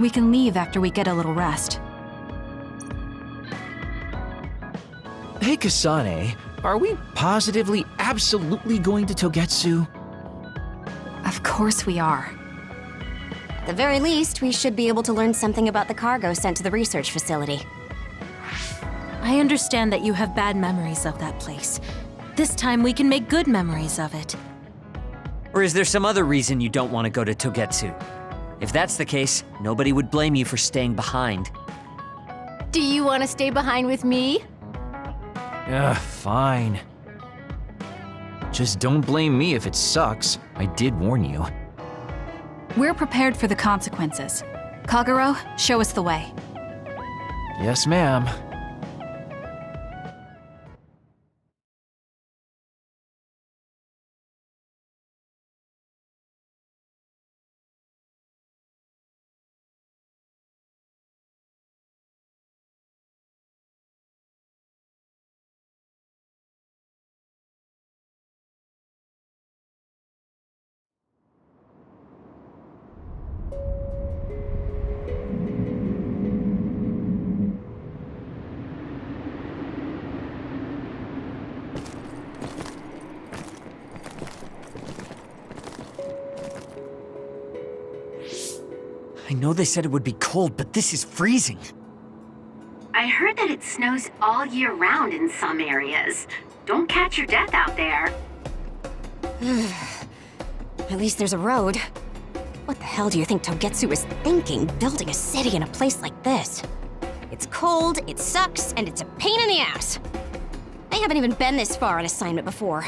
We can leave after we get a little rest. Hey Kasane, are we positively, absolutely going to Togetsu? Of course we are. At the very least, we should be able to learn something about the cargo sent to the research facility. I understand that you have bad memories of that place. This time we can make good memories of it. Or is there some other reason you don't want to go to Togetsu? If that's the case, nobody would blame you for staying behind. Do you want to stay behind with me? Fine. Just don't blame me if it sucks. I did warn you. We're prepared for the consequences. Kagero, show us the way. Yes, ma'am. I know they said it would be cold, but this is freezing. I heard that it snows all year round in some areas. Don't catch your death out there. At least there's a road. What the hell do you think Togetsu is thinking, building a city in a place like this? It's cold, it sucks, and it's a pain in the ass. They haven't even been this far on assignment before.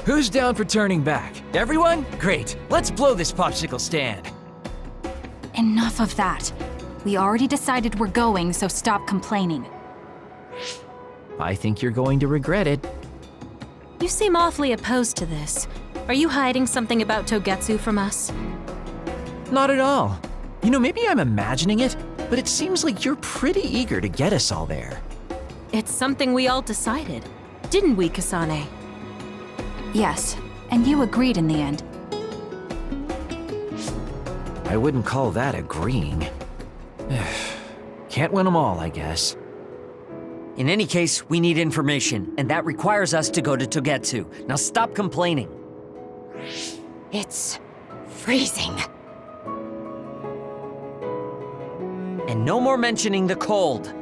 Who's down for turning back? Everyone? Great. Let's blow this popsicle stand. Enough of that. We already decided we're going, so stop complaining. I think you're going to regret it. You seem awfully opposed to this. Are you hiding something about Togetsu from us? Not at all. You know, maybe I'm imagining it, but it seems like you're pretty eager to get us all there. It's something we all decided. Didn't we, Kasane? Yes, and you agreed in the end. I wouldn't call that agreeing. Can't win them all, I guess. In any case, we need information, and that requires us to go to Togetsu. Now stop complaining. It's freezing. And no more mentioning the cold.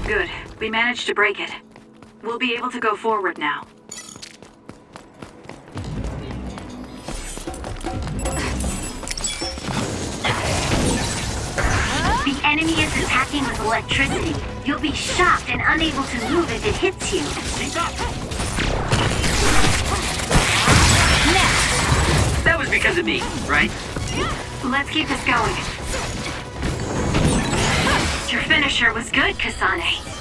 Good. We managed to break it. We'll be able to go forward now. The enemy is attacking with electricity. You'll be shocked and unable to move if it hits you. That was because of me, right? Let's keep this going. Your finisher was good, Kasane.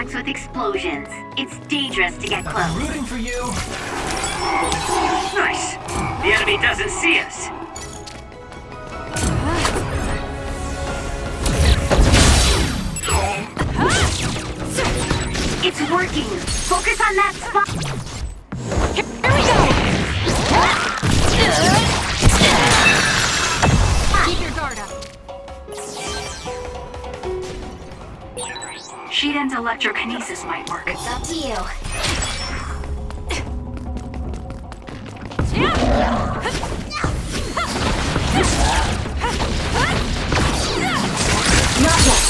attacks with explosions. It's dangerous to get close. Rooting for you. Nice. The enemy doesn't see us. It's working. Focus on that spot. Here we go! Keep your guard up. Shiden's electrokinesis might work. It's up to you. Not yet.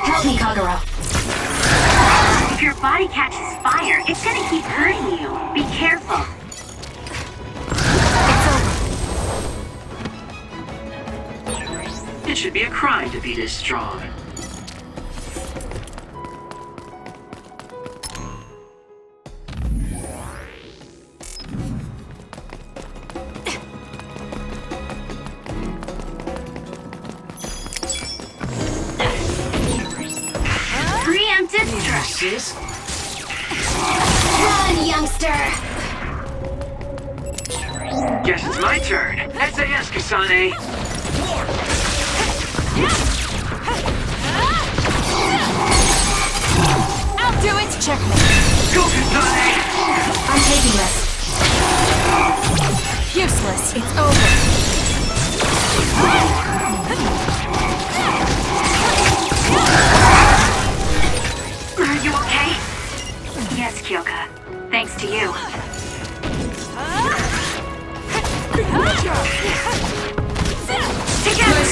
Help me, Kagura. If your body catches fire, it's gonna keep hurting you. Be careful. It should be a crime to be this strong. Preemptive strike. Run, youngster! Guess it's my turn. SAS, Kasane. I'll do it! Checkmate. Go, Kasane! I'm taking this. Useless. It's over. Are you okay? Yes, Kyoka. Thanks to you. Together!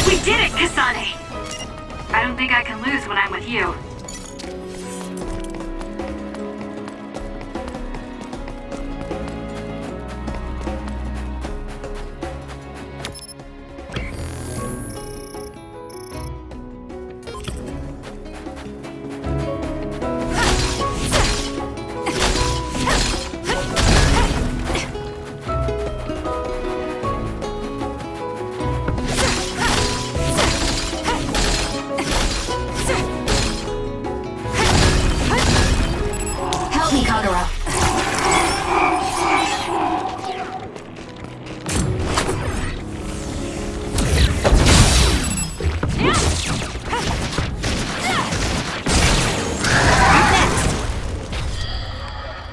We did it, Kasane! I don't think I can lose when I'm with you. Help me, Kagura.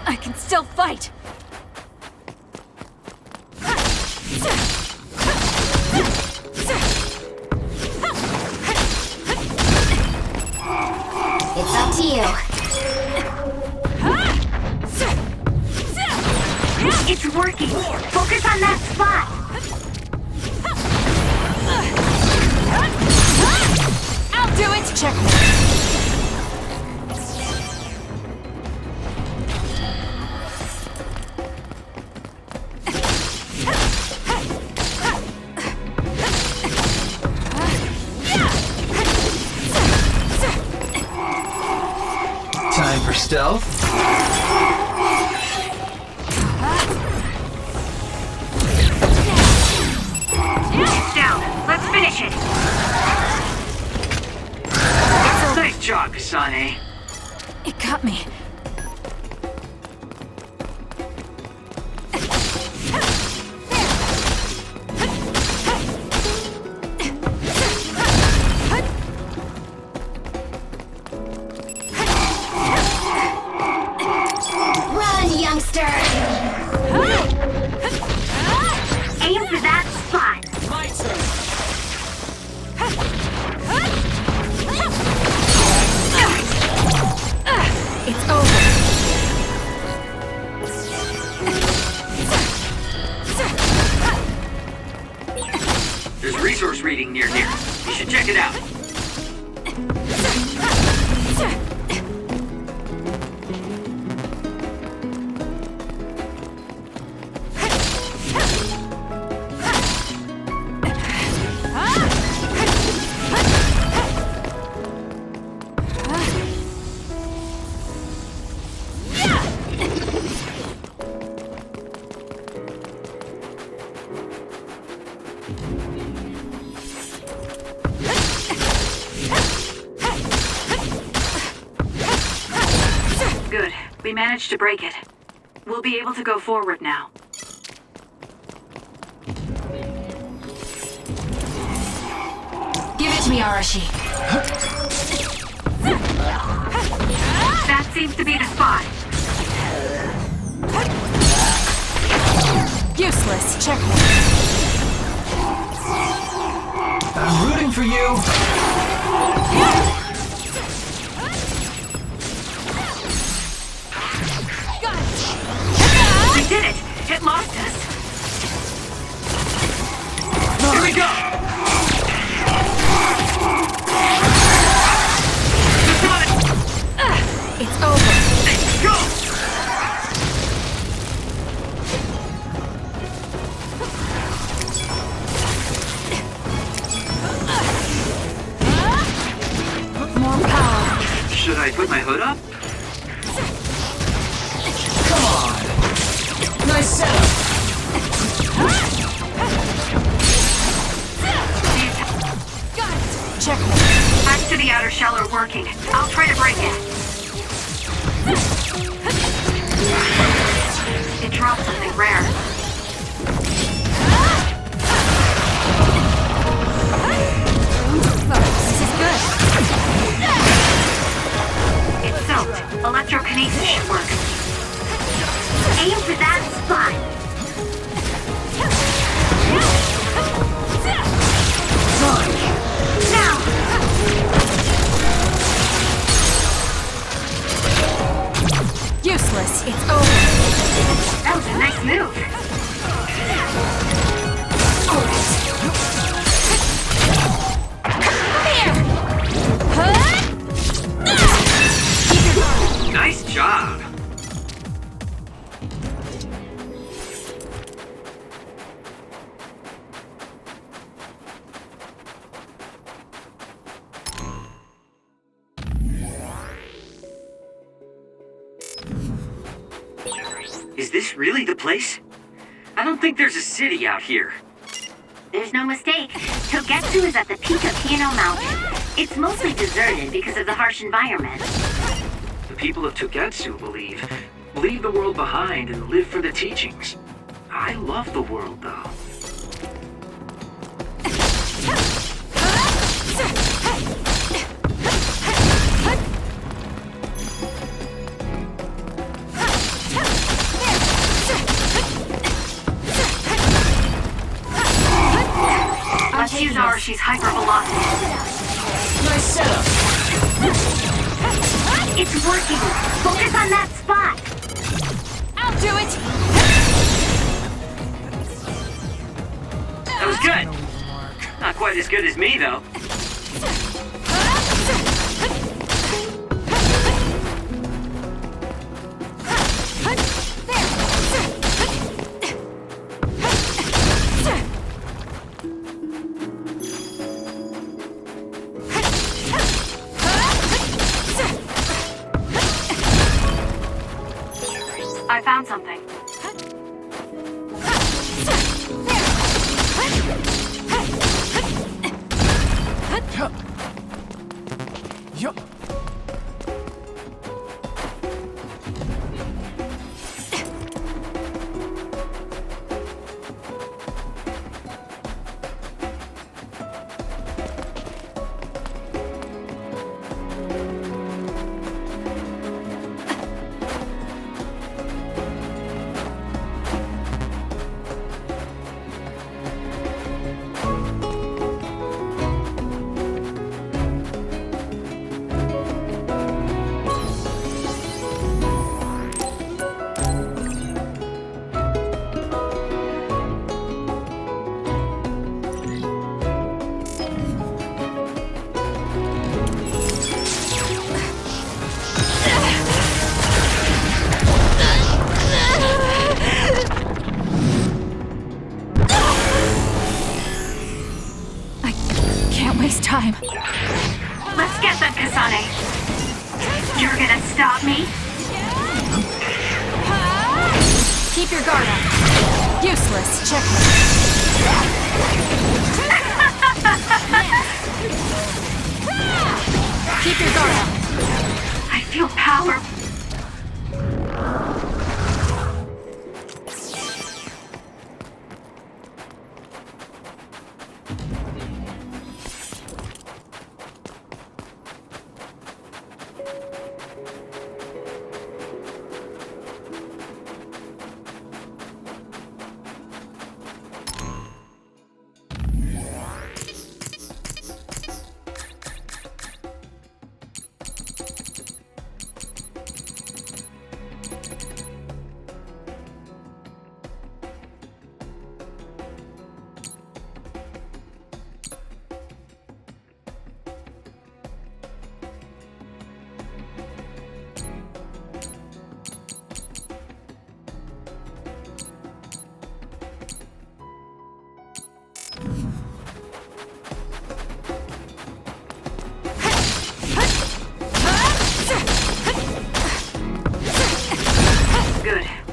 I can still fight. It's up to you. It's working! Focus on that spot! I'll do it! Checkmate. Time for stealth. It's down. Let's finish it. Nice job, Kasane. It got me. Run, youngster! Aim for that spot. It's over. There's resource reading near here. You should check it out. We managed to break it. We'll be able to go forward now. Give it to me, Arashi. That seems to be the spot. Useless. Checkmate. I'm rooting for you. We did it! It lost us! Here we go! It's over. Go! More power. Should I put my hood up? Come on. Nice setup. Checkmate. Back to the outer shell are working. I'll try to break it. It dropped something rare. This is good. It's soaked. Electrokinesis should work. Aim for that spot. Now! Useless. It's over. That was a nice move. Nice job. Is this really the place? I don't think there's a city out here. There's no mistake. Togetsu is at the peak of Hino Mountain. It's mostly deserted because of the harsh environment. The people of Togetsu leave the world behind and live for the teachings. I love the world, though. Let's use Arashi's hypervelocity. Nice setup. It's working. Focus on that spot. I'll do it. That was good. Not quite as good as me, though. I found something. Yup. Time. Let's get them, Kasane. You're gonna stop me? Keep your guard up. Useless. Checkmate. Keep your guard up. I feel power.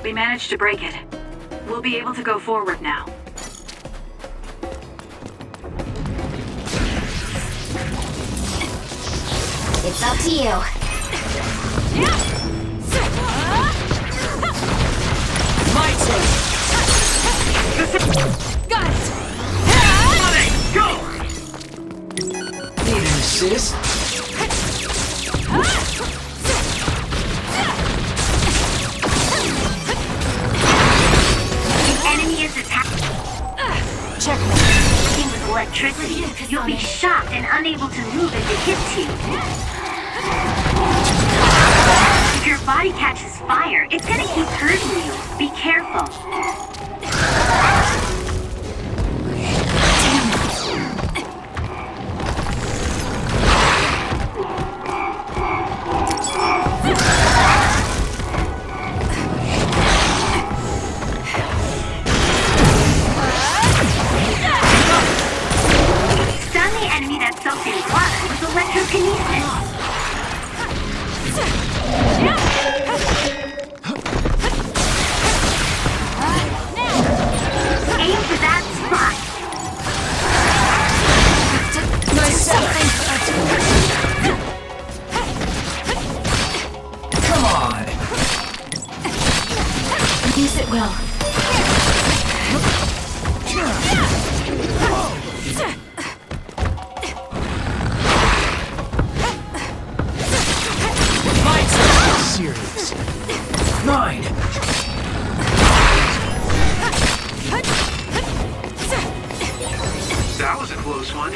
We managed to break it. We'll be able to go forward now. It's up to you. My turn! Got it! Go! Need an assist? Enemy is attacking. Checkmate. With electricity, you'll be shocked and unable to move if it hits you. If your body catches fire, it's gonna keep hurting you. Be careful. Stun the enemy that's soaked in blood with electrokinesis. Aim for that spot. Come on! Use it well. Serious. Mine! That was a close one.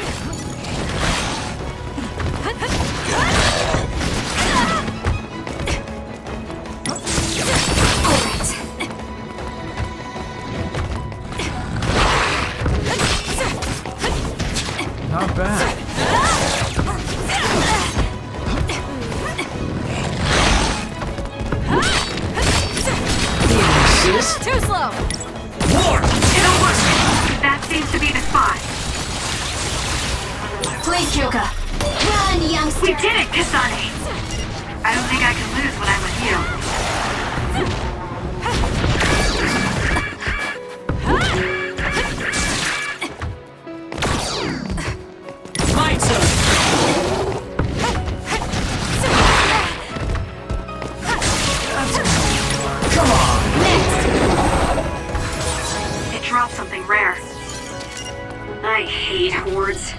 Not bad. Need an assist? Too slow! More! It'll work. That seems to be the spot. Please, Kyoka. Run, youngster. We did it, Kasane. I don't think I can lose when I'm with you. My turn! Come on! It dropped something rare. I hate hordes.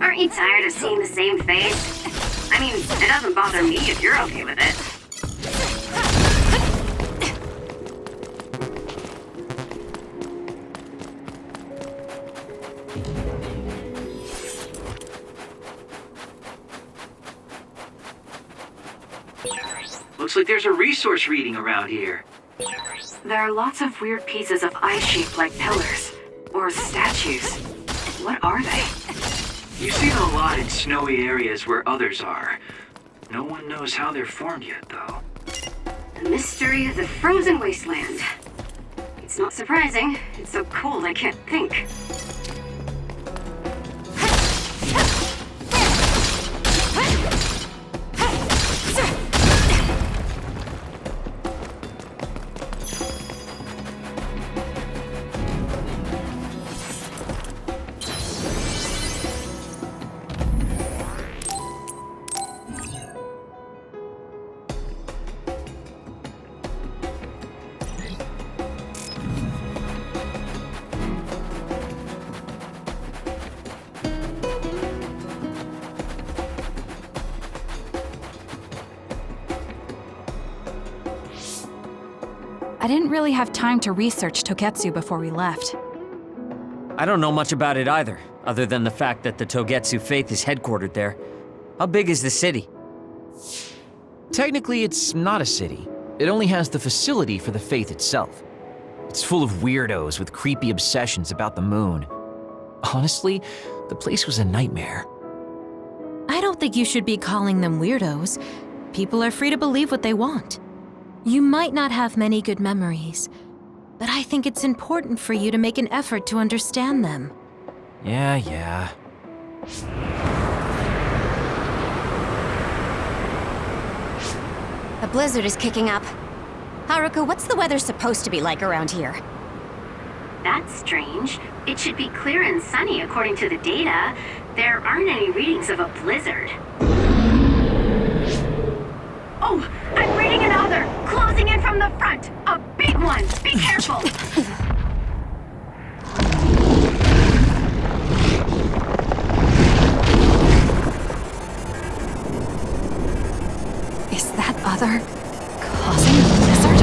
Aren't you tired of seeing the same face? I mean, it doesn't bother me if you're okay with it. Looks like there's a resource reading around here. There are lots of weird pieces of ice shaped like pillars. Or statues. What are they? You see them a lot in snowy areas where others are. No one knows how they're formed yet, though. The mystery of the frozen wasteland. It's not surprising. It's so cold I can't think. I didn't really have time to research Togetsu before we left. I don't know much about it either, other than the fact that the Togetsu faith is headquartered there. How big is the city? Technically, it's not a city. It only has the facility for the faith itself. It's full of weirdos with creepy obsessions about the moon. Honestly, the place was a nightmare. I don't think you should be calling them weirdos. People are free to believe what they want. You might not have many good memories, but I think it's important for you to make an effort to understand them. Yeah. A blizzard is kicking up. Haruka, what's the weather supposed to be like around here? That's strange. It should be clear and sunny according to the data. There aren't any readings of a blizzard. Oh, I'm reading another! Closing in from the front! A big one! Be careful! Is that other causing a blizzard?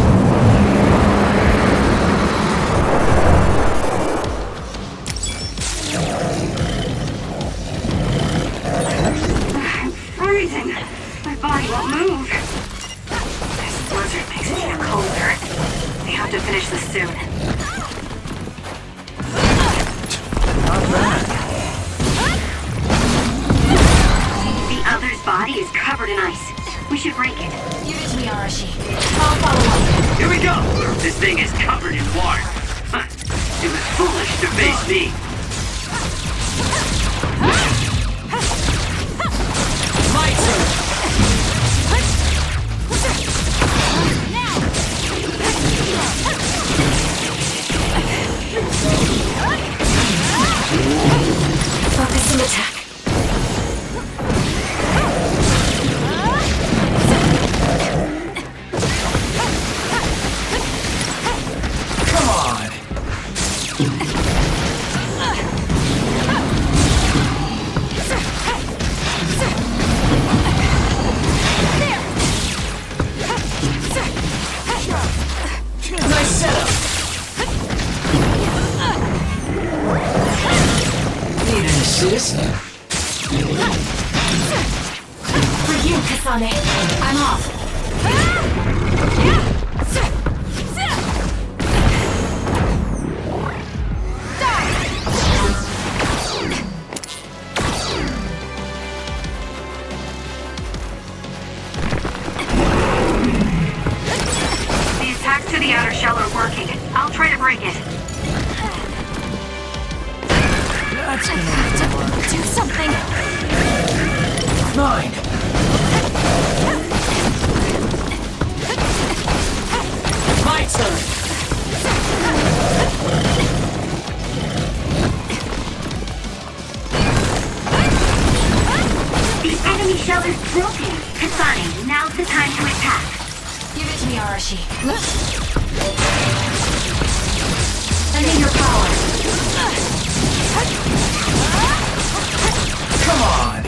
I'm freezing. My body won't move. This blizzard makes it even colder. We have to finish this soon. Not bad. The other's body is covered in ice. We should break it. Give it to me, Arashi. I'll follow up. Here we go! This thing is covered in water. Huh. It was foolish to face me. My turn! Focus and attack. Come on. Nice setup. Need an assist? For you, Kasane. I'm off. The attacks to the outer shell are working. I'll try to break it. That's gonna work. Do something. Mine. My turn! The enemy shell is broken. Kasane, now's the time to attack. Give it to me, Arashi. Sending your power. Come on.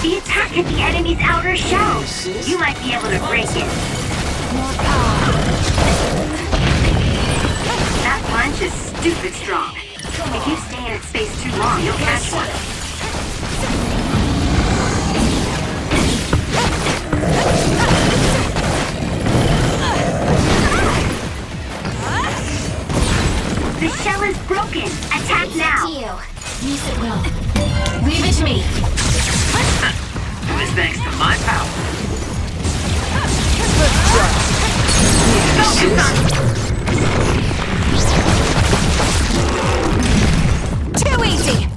The attack hit the enemy's outer shell. You might be able to break it. That punch is stupid strong. If you stay in its space too long, you'll catch one. The shell is broken. Attack now. Use it well. Leave it to me. It was thanks to my power. Too easy.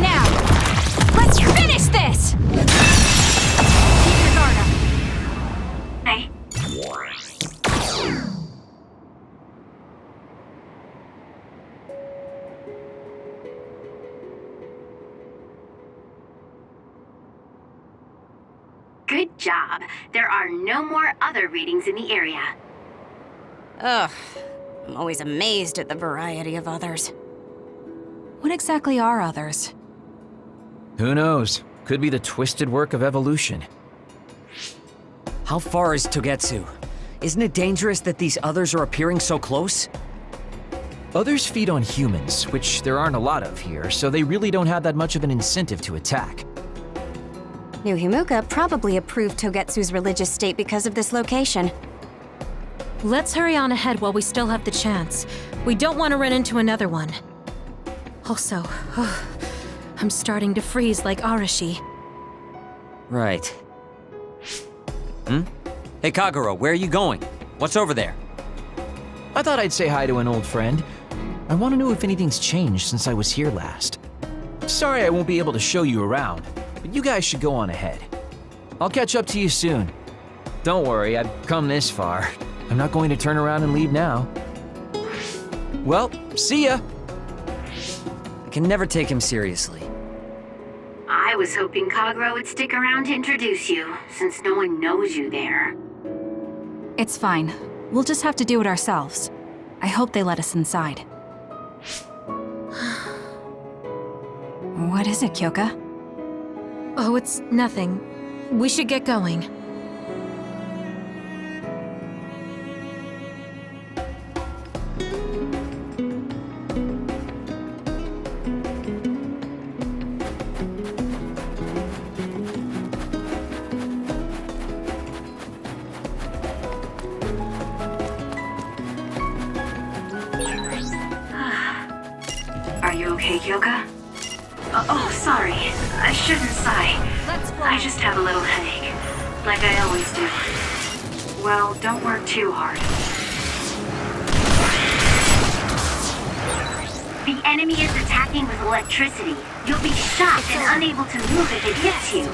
Now, let's finish this. Keep your guard up. Hey, good job. There are no more other readings in the area. Ugh. I'm always amazed at the variety of others. What exactly are others? Who knows? Could be the twisted work of evolution. How far is Togetsu? Isn't it dangerous that these others are appearing so close? Others feed on humans, which there aren't a lot of here, so they really don't have that much of an incentive to attack. New Himuka probably approved Togetsu's religious state because of this location. Let's hurry on ahead while we still have the chance. We don't want to run into another one. Also, I'm starting to freeze like Arashi. Right. Hey Kagura, where are you going? What's over there? I thought I'd say hi to an old friend. I want to know if anything's changed since I was here last. Sorry I won't be able to show you around, but you guys should go on ahead. I'll catch up to you soon. Don't worry, I've come this far. I'm not going to turn around and leave now. Well, see ya! I can never take him seriously. I was hoping Kagura would stick around to introduce you, since no one knows you there. It's fine. We'll just have to do it ourselves. I hope they let us inside. What is it, Kyoka? Oh, it's nothing. We should get going. Are you okay, Kyoka? Oh, sorry. I shouldn't sigh. I just have a little headache, like I always do. Well, don't work too hard. The enemy is attacking with electricity. You'll be shocked and unable to move if it hits you.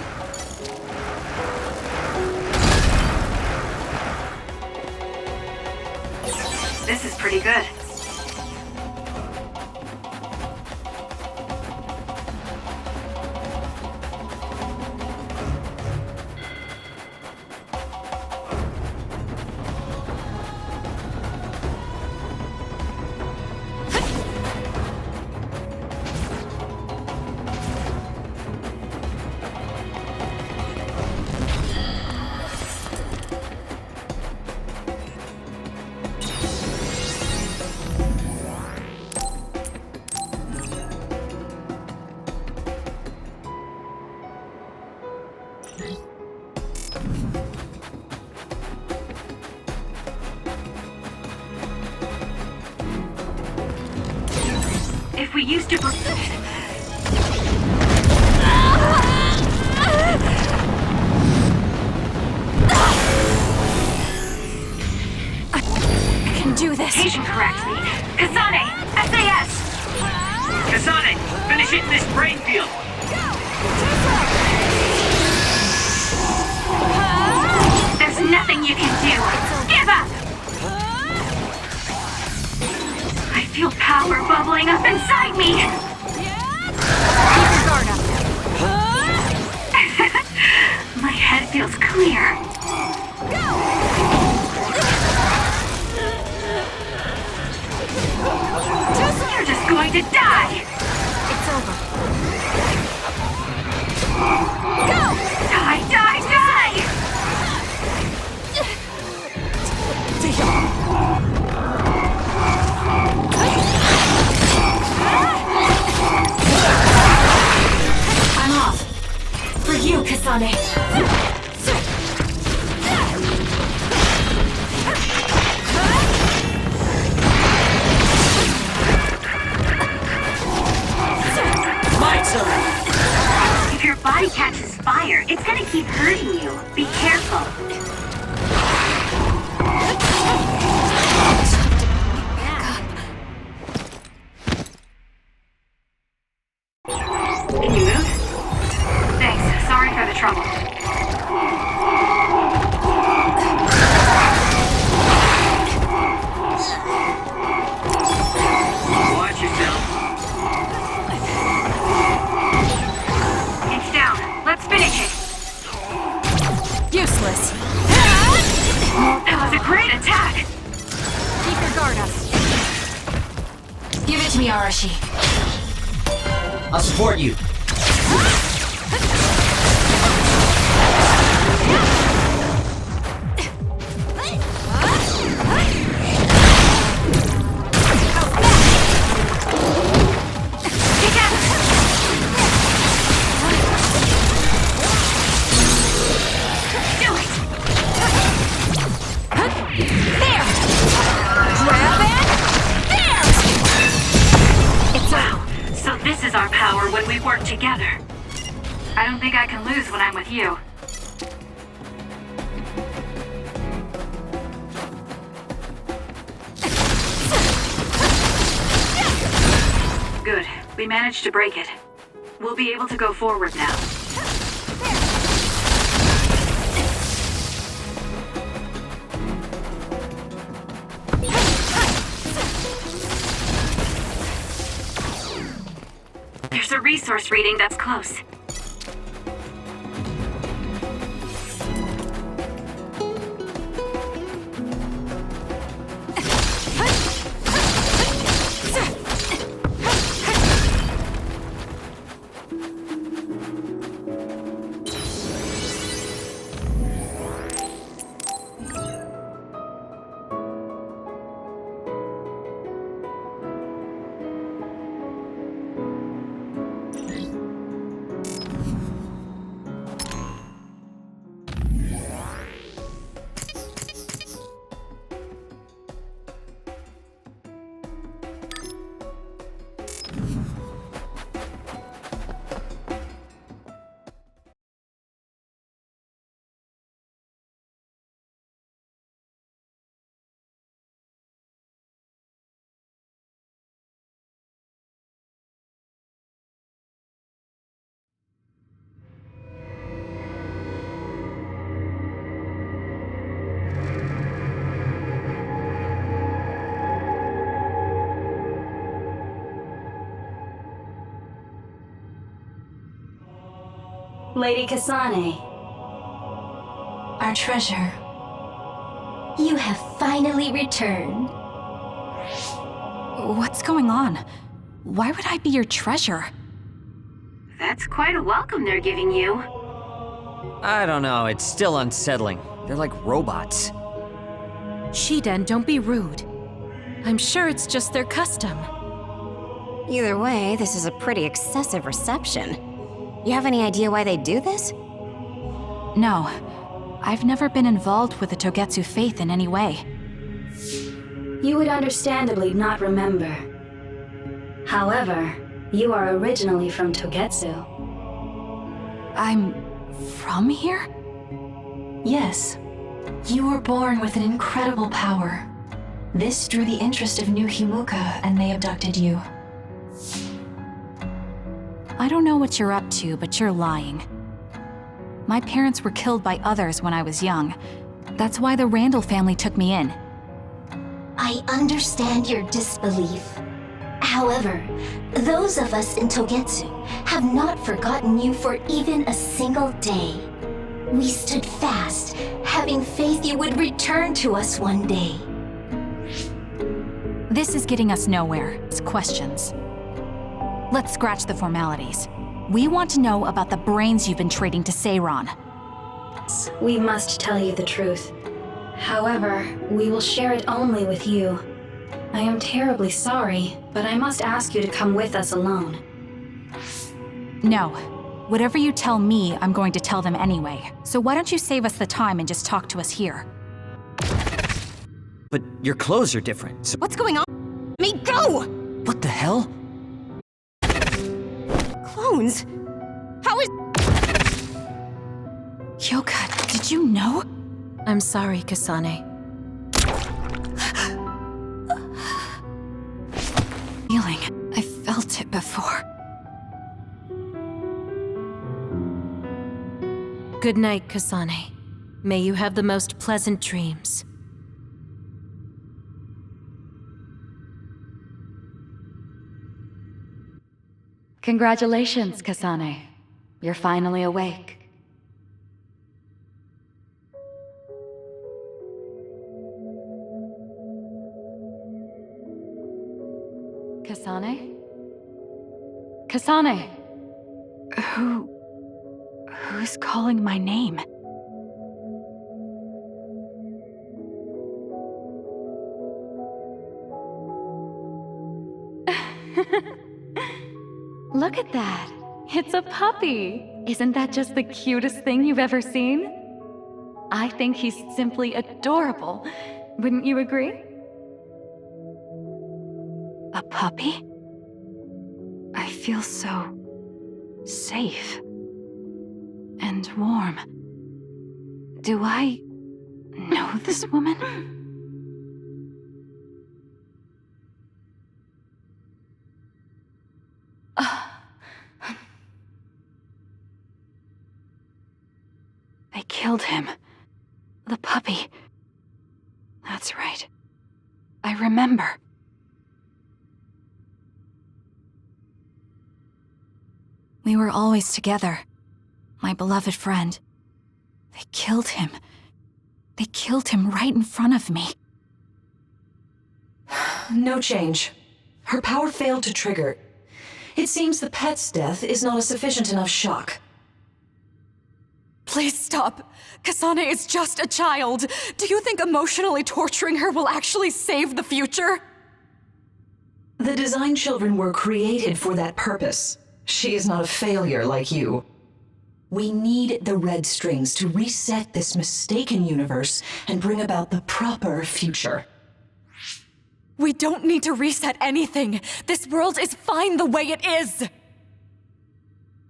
This is pretty good. If we used to I can do this. patient correctly. Kasane! SAS! Kasane, finish hitting this brain field. There's nothing you can do. Give up! I feel power bubbling up inside me. Keep your guard up. My head feels clear. You're just going to die. It's over. Die, die, die! I'm off. For you, Kasane. If your body catches fire, it's gonna keep hurting you. Be careful. Can you move? Thanks. Sorry for the trouble. Watch yourself. It's down. Let's finish it. Useless. That was a great attack. Keep your guard up. Give it to me, Arashi. I'll support you. increases our power when we work together. I don't think I can lose when I'm with you. Good. We managed to break it. We'll be able to go forward now. There's a resource reading that's close. Lady Kasane. Our treasure. You have finally returned. What's going on? Why would I be your treasure? That's quite a welcome they're giving you. I don't know, it's still unsettling. They're like robots. Shiden, don't be rude. I'm sure it's just their custom. Either way, this is a pretty excessive reception. You have any idea why they do this? No. I've never been involved with the Togetsu faith in any way. You would understandably not remember. However, you are originally from Togetsu. I'm from here? Yes. You were born with an incredible power. This drew the interest of New Himuka, and they abducted you. I don't know what you're up to, but you're lying. My parents were killed by others when I was young. That's why the Randall family took me in. I understand your disbelief. However, those of us in Togetsu have not forgotten you for even a single day. We stood fast, having faith you would return to us one day. This is getting us nowhere. It's questions. Let's scratch the formalities. We want to know about the brains you've been trading to Seiran. We must tell you the truth. However, we will share it only with you. I am terribly sorry, but I must ask you to come with us alone. No. Whatever you tell me, I'm going to tell them anyway. So why don't you save us the time and just talk to us here? But your clothes are different, so What's going on? Let me go! what the hell? Clones? How is... Hyoka, did you know? I'm sorry, Kasane. Feeling. I felt it before. Good night, Kasane. May you have the most pleasant dreams. Congratulations, Kasane. You're finally awake. Kasane? Kasane! Who's calling my name? Look at that! It's a puppy! Isn't that just the cutest thing you've ever seen? I think he's simply adorable. Wouldn't you agree? A puppy? I feel so safe and warm. Do I know this woman? They killed him. The puppy. That's right. I remember. We were always together. My beloved friend. They killed him. They killed him right in front of me. No change. Her power failed to trigger. It seems the pet's death is not a sufficient enough shock. Please stop. Kasane is just a child. Do you think emotionally torturing her will actually save the future? The design children were created for that purpose. She is not a failure like you. We need the red strings to reset this mistaken universe and bring about the proper future. We don't need to reset anything. This world is fine the way it is.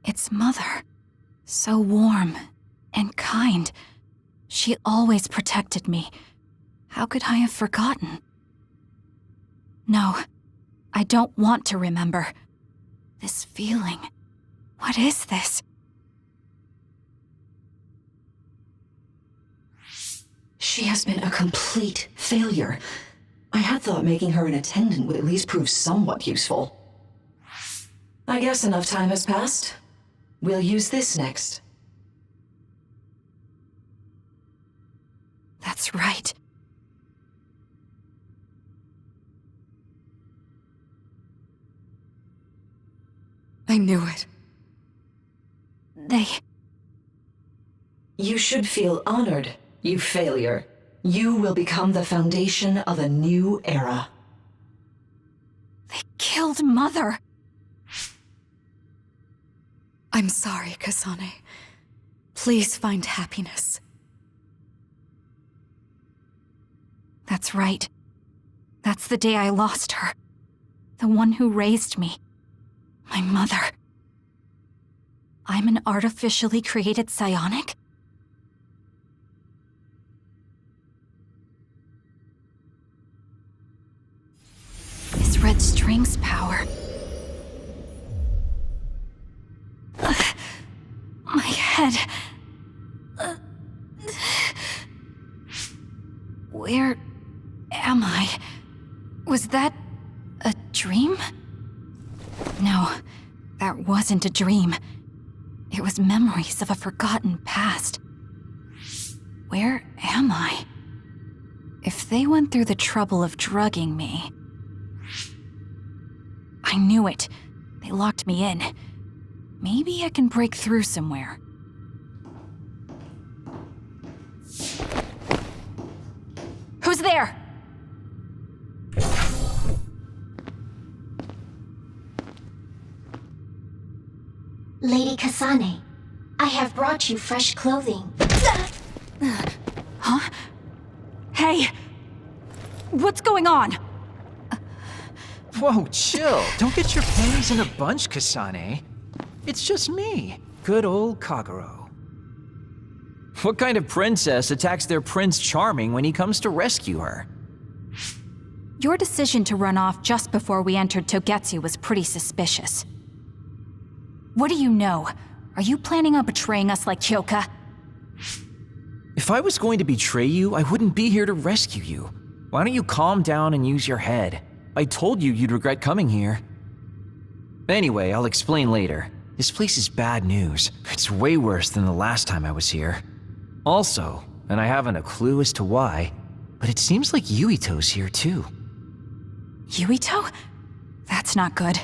It's Mother. So warm and kind. She always protected me. How could I have forgotten? No, I don't want to remember. This feeling. What is this? She has been a complete failure. I had thought making her an attendant would at least prove somewhat useful. I guess enough time has passed. We'll use this next. That's right. I knew it. You should feel honored, you failure. You will become the foundation of a new era. They killed Mother. I'm sorry, Kasane. Please find happiness. That's right. That's the day I lost her. The one who raised me. My mother. I'm an artificially created psionic? This red string's power. My head. Where am I? Was that a dream? No, that wasn't a dream. It was memories of a forgotten past. Where am I? If they went through the trouble of drugging me... I knew it. They locked me in. Maybe I can break through somewhere. Who's there? Lady Kasane, I have brought you fresh clothing. Huh? Hey! What's going on? Whoa, chill. Don't get your panties in a bunch, Kasane. It's just me, good old Kagero. What kind of princess attacks their Prince Charming when he comes to rescue her? Your decision to run off just before we entered Togetsu was pretty suspicious. What do you know? Are you planning on betraying us like Kyoka? If I was going to betray you, I wouldn't be here to rescue you. Why don't you calm down and use your head? I told you you'd regret coming here. Anyway, I'll explain later. This place is bad news. It's way worse than the last time I was here. Also, and I haven't a clue as to why, but it seems like Yuito's here too. Yuito? That's not good.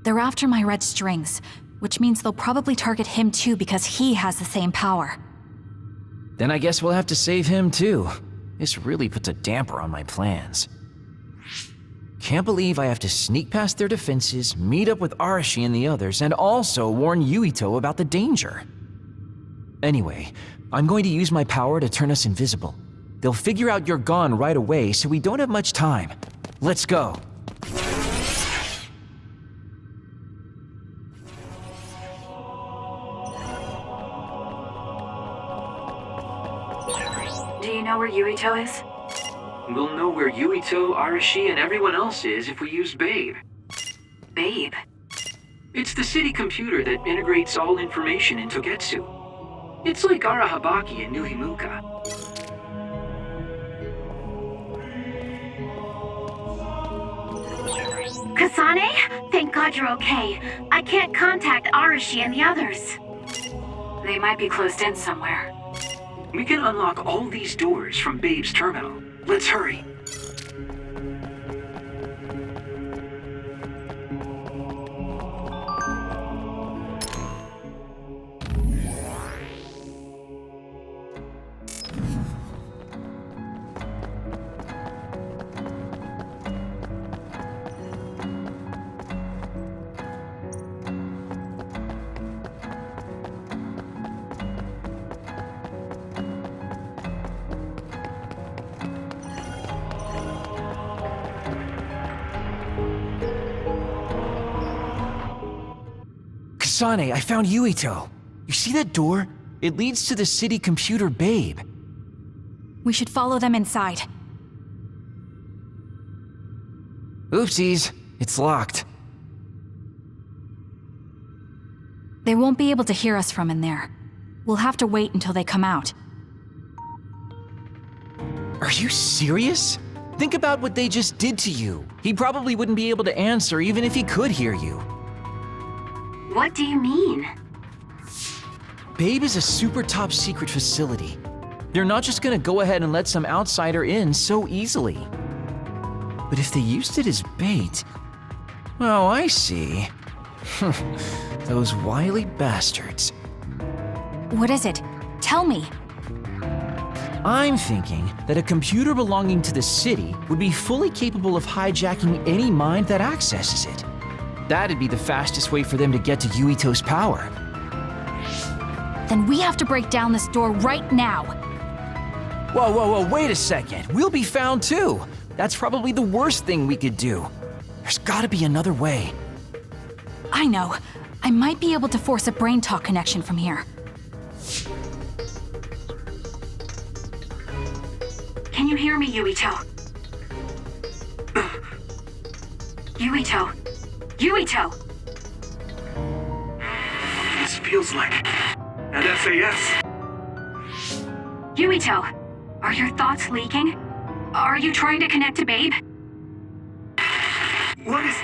They're after my red strings, which means they'll probably target him too because he has the same power. Then I guess we'll have to save him too. This really puts a damper on my plans. Can't believe I have to sneak past their defenses, meet up with Arashi and the others, and also warn Yuito about the danger. Anyway, I'm going to use my power to turn us invisible. They'll figure out you're gone right away, so we don't have much time. Let's go. know where Yuito is? We'll know where Yuito, Arashi, and everyone else is if we use Babe. Babe? It's the city computer that integrates all information in Togetsu. It's like Arahabaki and Nuhimuka. Kasane? Thank God you're okay. I can't contact Arashi and the others. They might be closed in somewhere. We can unlock all these doors from Babe's terminal. Let's hurry. Kasane, I found Yuito. You see that door? It leads to the city computer Babe. We should follow them inside. Oopsies, it's locked. They won't be able to hear us from in there. We'll have to wait until they come out. Are you serious? Think about what they just did to you. He probably wouldn't be able to answer even if he could hear you. What do you mean? Babe is a super top secret facility. They're not just gonna go ahead and let some outsider in so easily. But if they used it as bait... Oh, I see. Those wily bastards. What is it? Tell me. I'm thinking that a computer belonging to the city would be fully capable of hijacking any mind that accesses it. That'd be the fastest way for them to get to Yuito's power. Then we have to break down this door right now. Whoa, wait a second. We'll be found too. That's probably the worst thing we could do. There's gotta be another way. I know. I might be able to force a brain talk connection from here. Can you hear me, Yuito? Yuito? Yuito! This feels like an SAS. Yuito, are your thoughts leaking? Are you trying to connect to Babe? What is...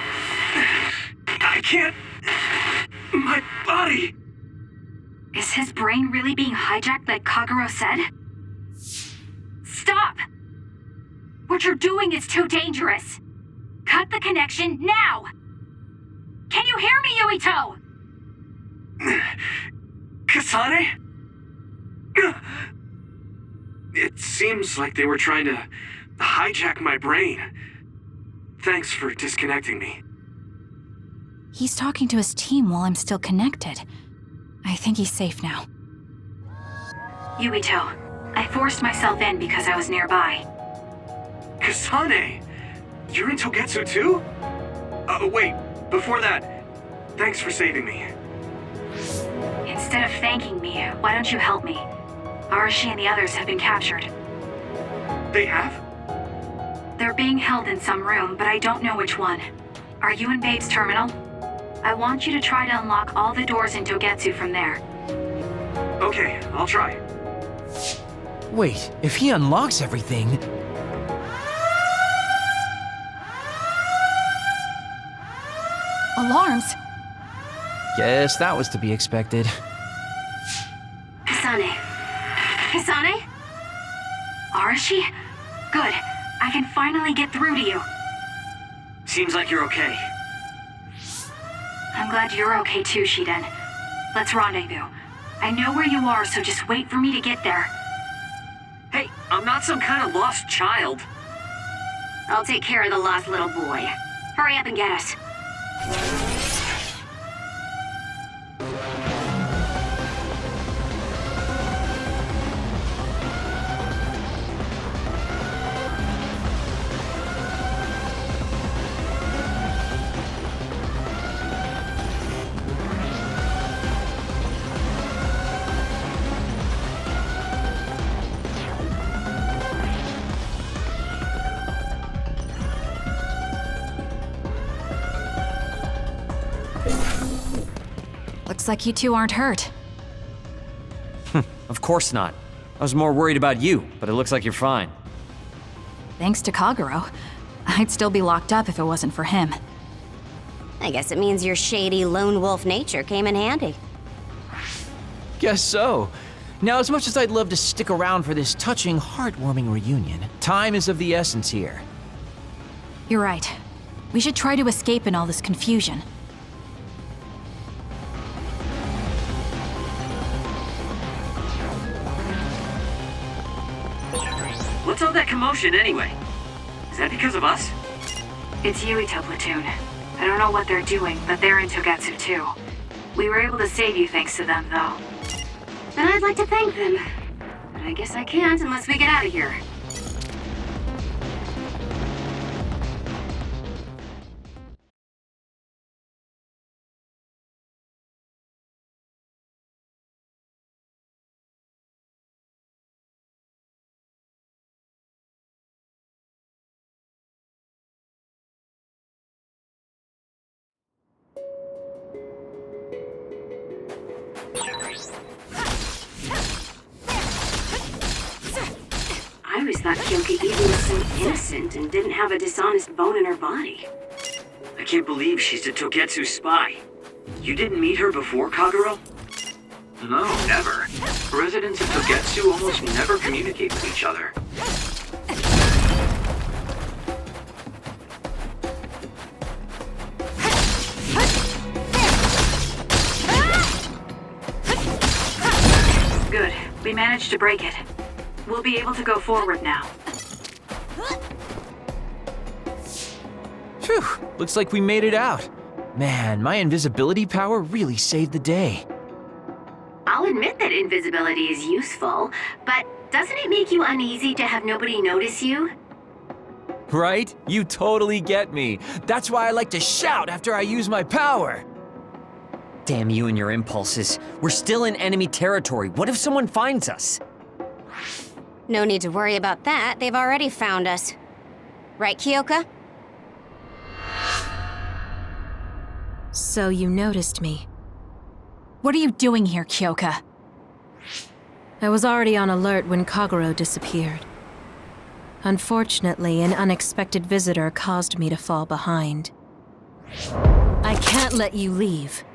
I can't... My body... Is his brain really being hijacked like Kagero said? Stop! What you're doing is too dangerous. Cut the connection now! Can you hear me, Yuito? Kasane? It seems like they were trying to hijack my brain. Thanks for disconnecting me. He's talking to his team while I'm still connected. I think he's safe now. Yuito, I forced myself in because I was nearby. Kasane! You're in Togetsu too? Wait, before that, thanks for saving me. Instead of thanking me, why don't you help me? Arashi and the others have been captured. They have? They're being held in some room, but I don't know which one. Are you in Babe's terminal? I want you to try to unlock all the doors in Togetsu from there. Okay, I'll try. Wait, if he unlocks everything... Alarms? Guess that was to be expected. Kasane. Kasane? Arashi? Good. I can finally get through to you. Seems like you're okay. I'm glad you're okay too, Shiden. Let's rendezvous. I know where you are, so just wait for me to get there. Hey, I'm not some kind of lost child. I'll take care of the lost little boy. Hurry up and get us. Looks like you two aren't hurt. Of course not. I was more worried about you, but it looks like you're fine. Thanks to Kagero. I'd still be locked up if it wasn't for him. I guess it means your shady lone wolf nature came in handy. Guess so. Now, as much as I'd love to stick around for this touching, heartwarming reunion, time is of the essence here. You're right. We should try to escape in all this confusion. What's all that commotion anyway? Is that because of us? It's Yuito Platoon. I don't know what they're doing, but they're in Togetsu too. We were able to save you thanks to them, though. And I'd like to thank them. But I guess I can't unless we get out of here. I always thought Kyoka even was so innocent and didn't have a dishonest bone in her body. I can't believe she's a Togetsu spy. You didn't meet her before, Kagero? No, never. Residents of Togetsu almost never communicate with each other. Good. We managed to break it. We'll be able to go forward now. Phew, looks like we made it out. Man, my invisibility power really saved the day. I'll admit that invisibility is useful, but doesn't it make you uneasy to have nobody notice you? Right? You totally get me. That's why I like to shout after I use my power. Damn you and your impulses. We're still in enemy territory. What if someone finds us? No need to worry about that. They've already found us. Right, Kyoka? So you noticed me. What are you doing here, Kyoka? I was already on alert when Kagero disappeared. Unfortunately, an unexpected visitor caused me to fall behind. I can't let you leave.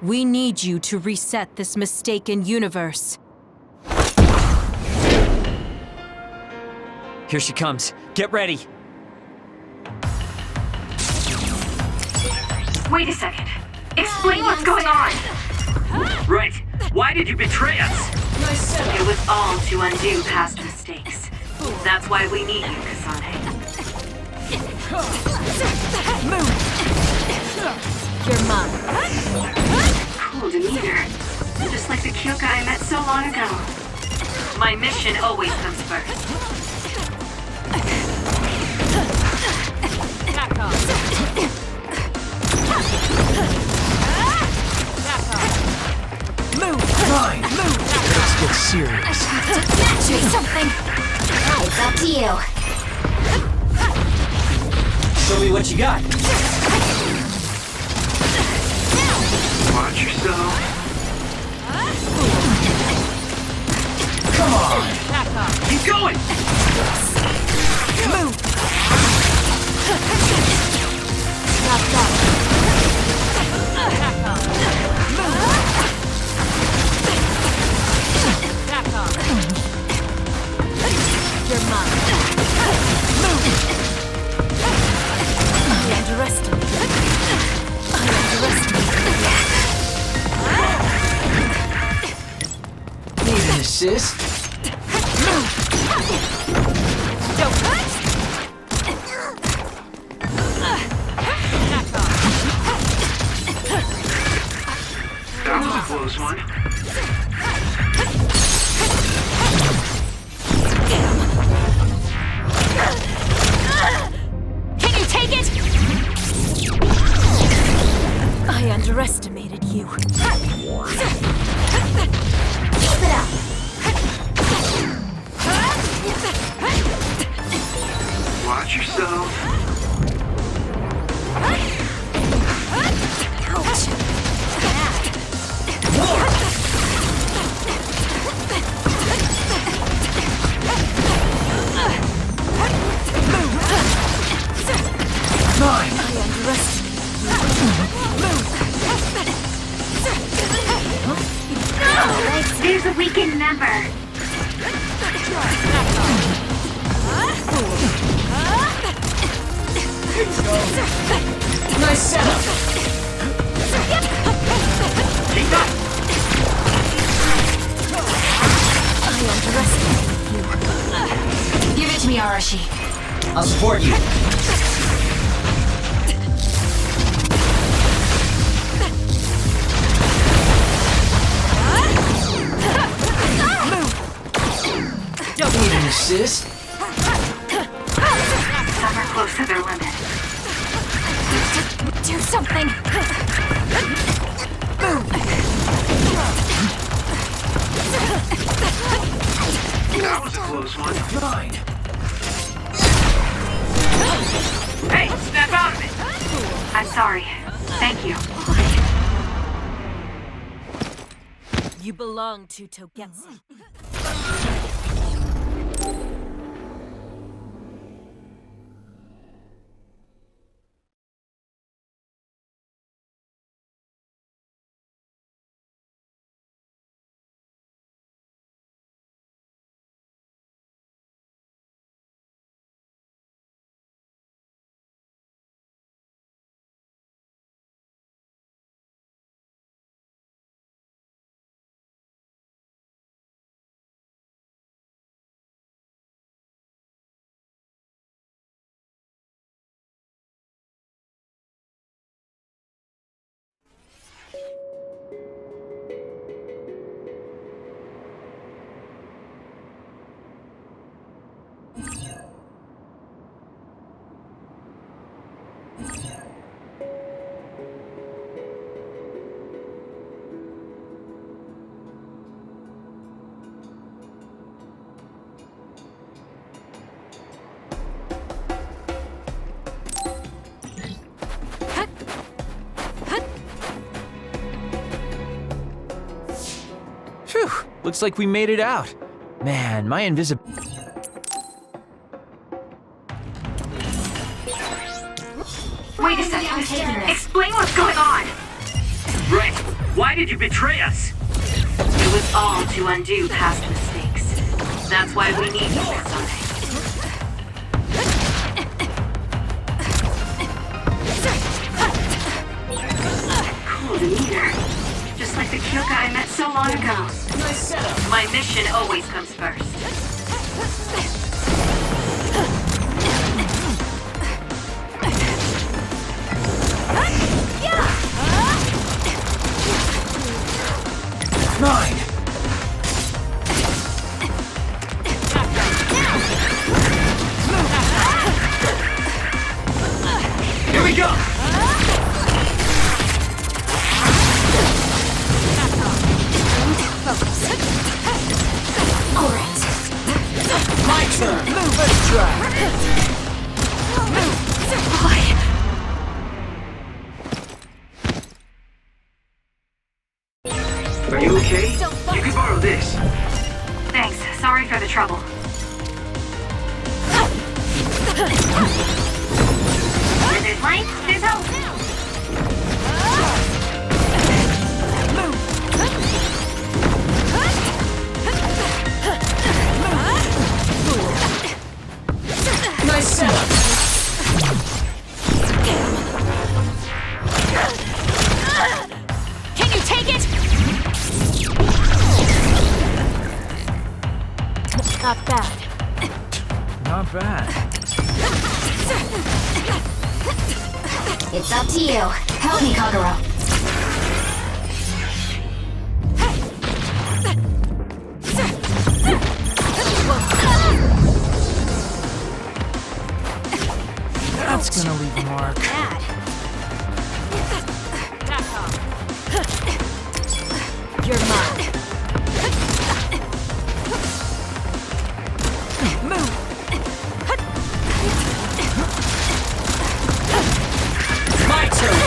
We need you to reset this mistaken universe. Here she comes. Get ready. Wait a second. Explain what's going on. Right. Why did you betray us? It was all to undo past mistakes. That's why we need you, Kasane. You're mine. Cool demeanor. Just like the Kyoka I met so long ago. My mission always comes first. Back off. Move! Fine! Move! Let's get serious. Say something. It's up to you. Show me what you got. Watch yourself. Come on! Back off. Keep going! Move! Back off. Back off. Back off. You're mine. I underestimated. Need an assist? Don't touch! That was a close one. Can you take it? I underestimated you. Keep it up. Watch yourself. Ouch. a weekend member. Nice setup! Keep up! Give it to me, Arashi. I'll support you. Don't need an assist. Some are close to their limit. Do something! That was a close one. Fine. Hey, snap out of it! I'm sorry. Thank you. You belong to Togetsu. Phew, looks like we made it out. Man, my invisibility. Wait a second. Explain what's going on. Right. Why did you betray us? It was all to undo past mistakes. That's why we need you, Kasane. Cool demeanor. Just like the Kyoka I met so long ago. Nice setup. My mission always comes first. Mine. Here we go. All right. My turn. Let's try. Are you okay? You can borrow this. Thanks. Sorry for the trouble. Where there's light, there's hope. Nice setup. Can you take it? Not bad. Not bad. It's up to you. Help me, Kagura. That's gonna leave a mark. You're mine. Move. My turn.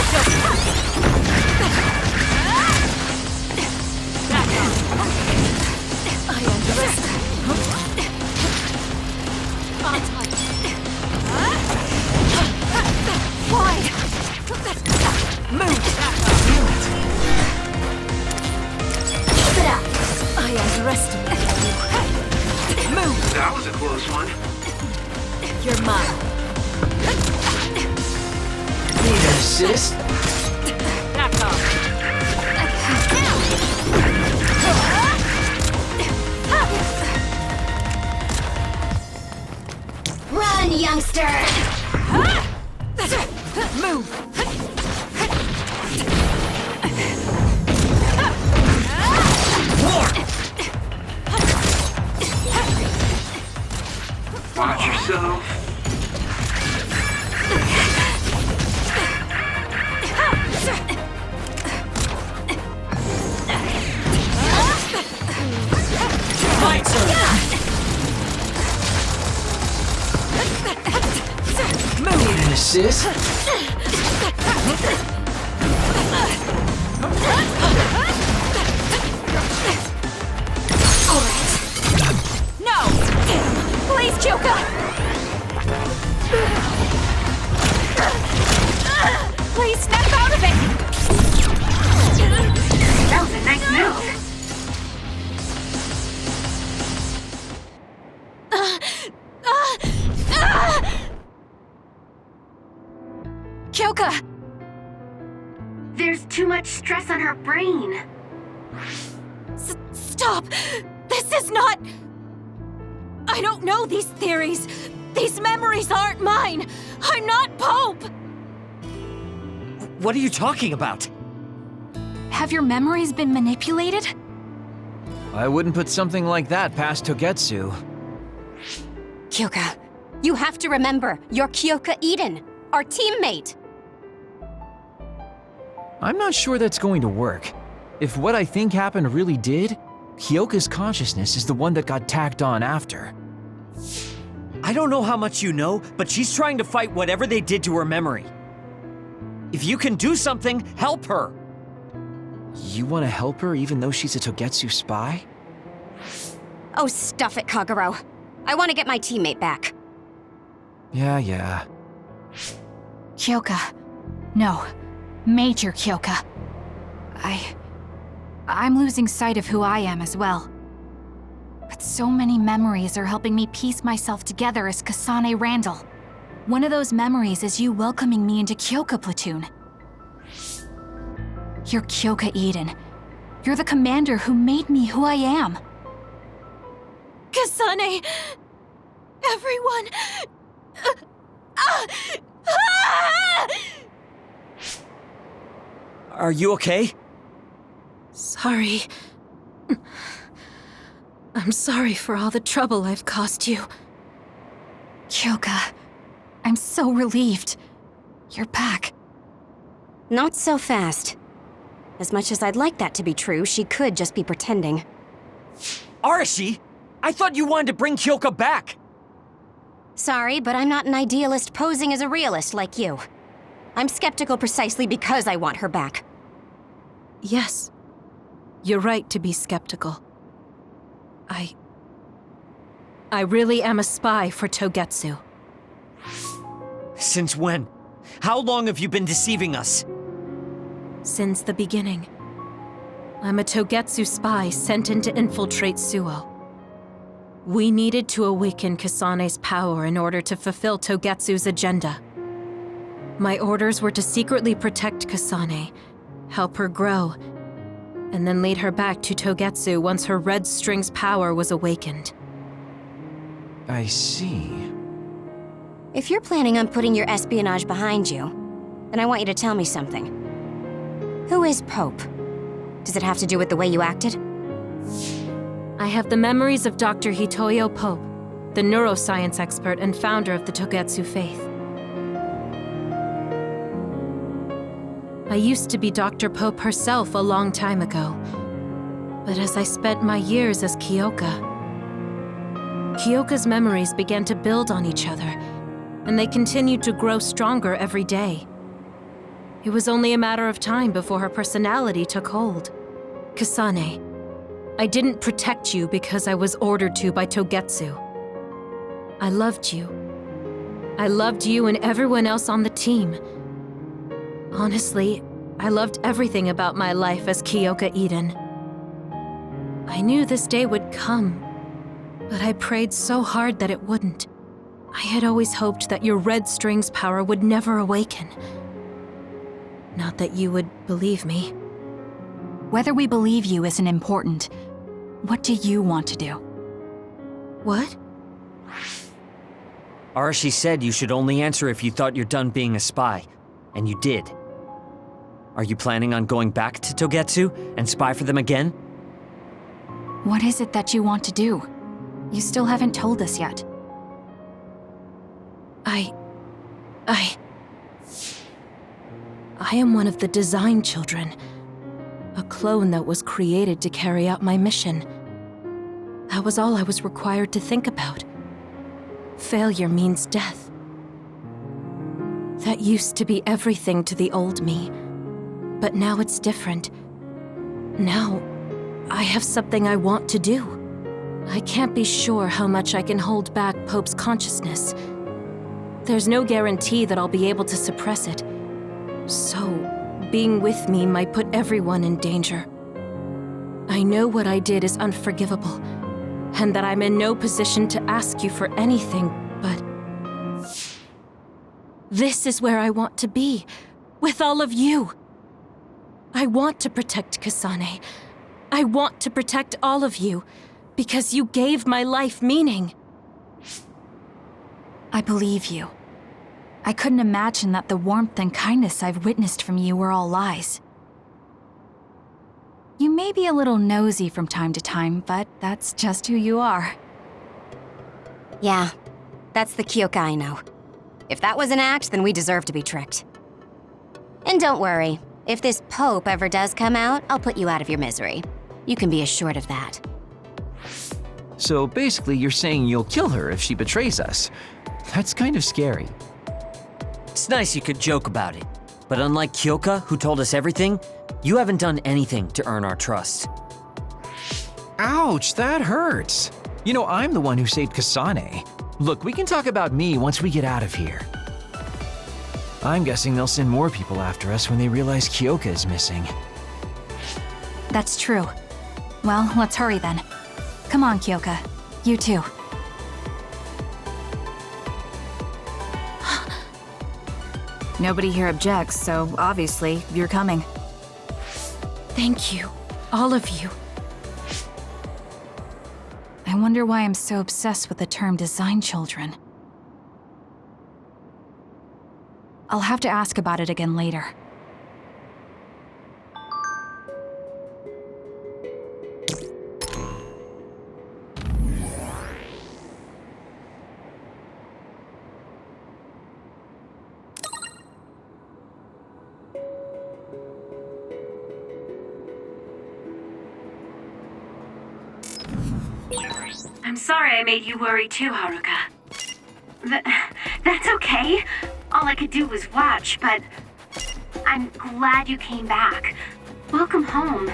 I understand. Wide. Move. Keep it up. I understand. assist? Back off. Run, youngster! Move! Watch yourself. My turn. Need an assist? No! Please, Kyoka! Please snap out of it! That was a nice move. Kyoka! There's too much stress on her brain. Stop! This is not... I don't know these theories. These memories aren't mine. I'm not Pope! What are you talking about? Have your memories been manipulated? I wouldn't put something like that past Togetsu. Kyoka, you have to remember, you're Kyoka Eden, our teammate. I'm not sure that's going to work. If what I think happened really did, Kyoka's consciousness is the one that got tacked on after. I don't know how much you know, but she's trying to fight whatever they did to her memory. If you can do something, help her. You want to help her even though she's a Togetsu spy? Oh, stuff it, Kagero. I want to get my teammate back. Yeah. Kyoka. No. Major Kyoka. I'm losing sight of who I am as well. But so many memories are helping me piece myself together as Kasane Randall. One of those memories is you welcoming me into Kyoka Platoon. You're Kyoka Eden. You're the commander who made me who I am. Kasane! Everyone! Are you okay? Sorry. I'm sorry for all the trouble I've caused you. Kyoka, I'm so relieved. You're back. Not so fast. As much as I'd like that to be true, she could just be pretending. Arashi! I thought you wanted to bring Kyoka back! Sorry, but I'm not an idealist posing as a realist like you. I'm skeptical precisely because I want her back. Yes. You're right to be skeptical. I really am a spy for Togetsu. Since when? How long have you been deceiving us? Since the beginning. I'm a Togetsu spy sent in to infiltrate Suo. We needed to awaken Kasane's power in order to fulfill Togetsu's agenda. My orders were to secretly protect Kasane, help her grow, and then lead her back to Togetsu once her red string's power was awakened. I see. If you're planning on putting your espionage behind you, then I want you to tell me something. Who is Pope? Does it have to do with the way you acted? I have the memories of Dr. Hitoyo Pope, the neuroscience expert and founder of the Togetsu faith. I used to be Dr. Pope herself a long time ago. But as I spent my years as Kyoka, Kyoka's memories began to build on each other, and they continued to grow stronger every day. It was only a matter of time before her personality took hold. Kasane, I didn't protect you because I was ordered to by Togetsu. I loved you. I loved you and everyone else on the team. Honestly, I loved everything about my life as Kyoka Eden. I knew this day would come, but I prayed so hard that it wouldn't. I had always hoped that your red string's power would never awaken. Not that you would believe me. Whether we believe you isn't important. What do you want to do? What? Arashi said you should only answer if you thought you're done being a spy. And you did. Are you planning on going back to Togetsu and spy for them again? What is it that you want to do? You still haven't told us yet. I am one of the design children. A clone that was created to carry out my mission. That was all I was required to think about. Failure means death. That used to be everything to the old me. But now it's different. Now, I have something I want to do. I can't be sure how much I can hold back Pope's consciousness. There's no guarantee that I'll be able to suppress it. So, being with me might put everyone in danger. I know what I did is unforgivable, and that I'm in no position to ask you for anything, but... this is where I want to be, with all of you. I want to protect Kasane. I want to protect all of you, because you gave my life meaning. I believe you. I couldn't imagine that the warmth and kindness I've witnessed from you were all lies. You may be a little nosy from time to time, but that's just who you are. Yeah, that's the Kyoka I know. If that was an act, then we deserve to be tricked. And don't worry, if this Pope ever does come out, I'll put you out of your misery. You can be assured of that. So basically, you're saying you'll kill her if she betrays us. That's kind of scary. It's nice you could joke about it. But unlike Kyoka, who told us everything, you haven't done anything to earn our trust. Ouch, that hurts. You know, I'm the one who saved Kasane. Look, we can talk about me once we get out of here. I'm guessing they'll send more people after us when they realize Kyoka is missing. That's true. Well, let's hurry then. Come on, Kyoka. You too. Nobody here objects, so obviously, you're coming. Thank you, all of you. I wonder why I'm so obsessed with the term design children. I'll have to ask about it again later. I'm sorry I made you worry too, Haruka. That's okay. All I could do was watch, but I'm glad you came back. Welcome home.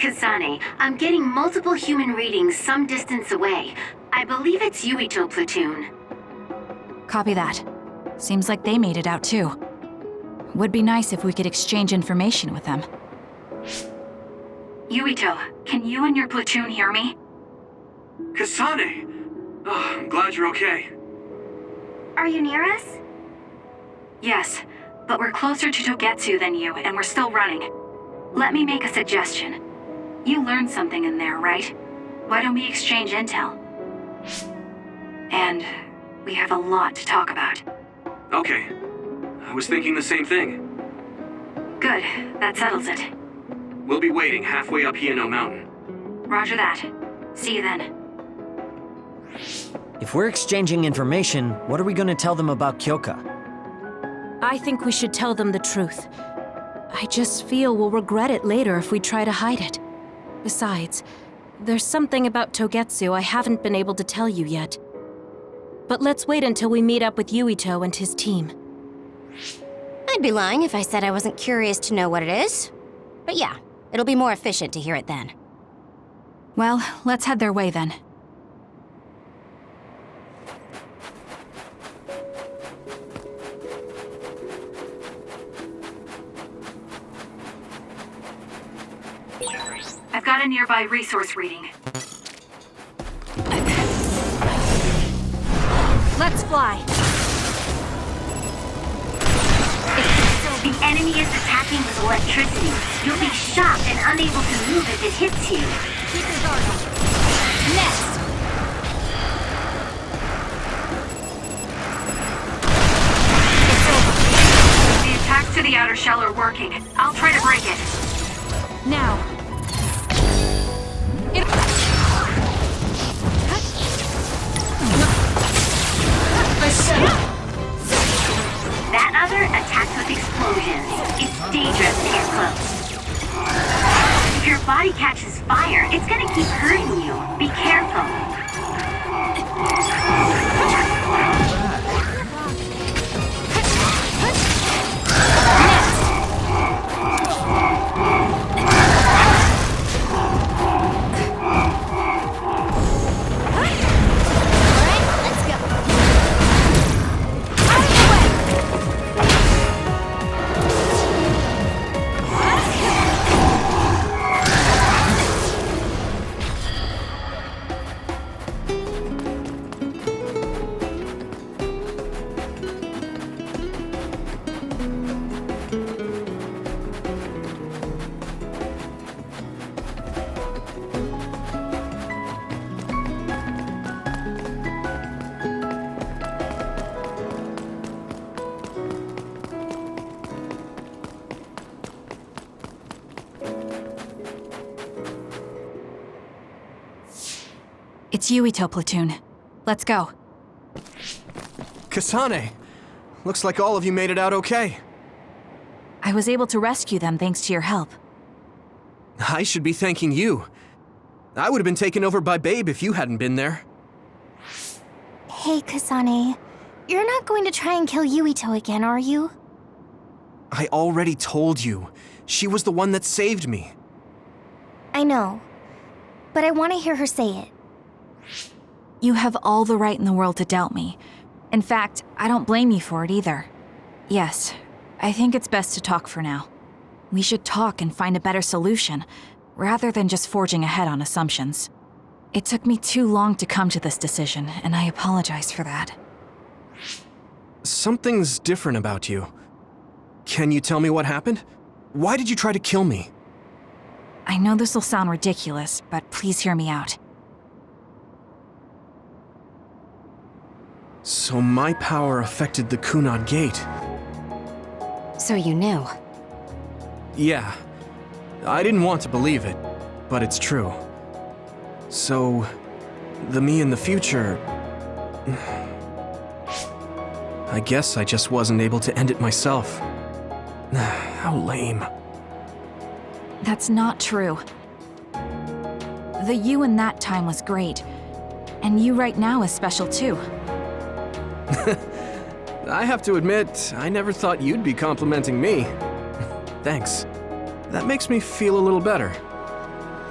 Kasane, I'm getting multiple human readings some distance away. I believe it's Yuito platoon. Copy that. Seems like they made it out too. Would be nice if we could exchange information with them. Yuito, can you and your platoon hear me? Kasane! Oh, I'm glad you're okay. Are you near us? Yes, but we're closer to Togetsu than you, and we're still running. Let me make a suggestion. You learned something in there, right? Why don't we exchange intel? And we have a lot to talk about. Okay. I was thinking the same thing. Good, that settles it. We'll be waiting halfway up Hieno Mountain. Roger that. See you then. If we're exchanging information, what are we going to tell them about Kyoka? I think we should tell them the truth. I just feel we'll regret it later if we try to hide it. Besides, there's something about Togetsu I haven't been able to tell you yet. but let's wait until we meet up with Yuito and his team. I'd be lying if I said I wasn't curious to know what it is. But yeah, it'll be more efficient to hear it then. Well, let's head their way then. I've got a nearby resource reading. Let's fly. The enemy is attacking with electricity. You'll be shocked and unable to move if it hits you. Keep your guard up. Next! It's over. The attacks to the outer shell are working. I'll try to break it. Now. I said it! That other attacks with explosions. It's dangerous to get close. If your body catches fire, it's gonna keep hurting you. Be careful. It's Yuito platoon. Let's go. Kasane! Looks like all of you made it out okay. I was able to rescue them thanks to your help. I should be thanking you. I would have been taken over by Babe if you hadn't been there. Hey, Kasane. You're not going to try and kill Yuito again, are you? I already told you. She was the one that saved me. I know. But I want to hear her say it. You have all the right in the world to doubt me. In fact, I don't blame you for it either. Yes, I think it's best to talk for now. We should talk and find a better solution, rather than just forging ahead on assumptions. It took me too long to come to this decision, and I apologize for that. Something's different about you. Can you tell me what happened? Why did you try to kill me? I know this will sound ridiculous, but please hear me out. So my power affected the Kunad Gate. So you knew. Yeah. I didn't want to believe it, but it's true. So, the me in the future... I guess I just wasn't able to end it myself. How lame. That's not true. The you in that time was great, and you right now is special too. I have to admit, I never thought you'd be complimenting me. Thanks. That makes me feel a little better.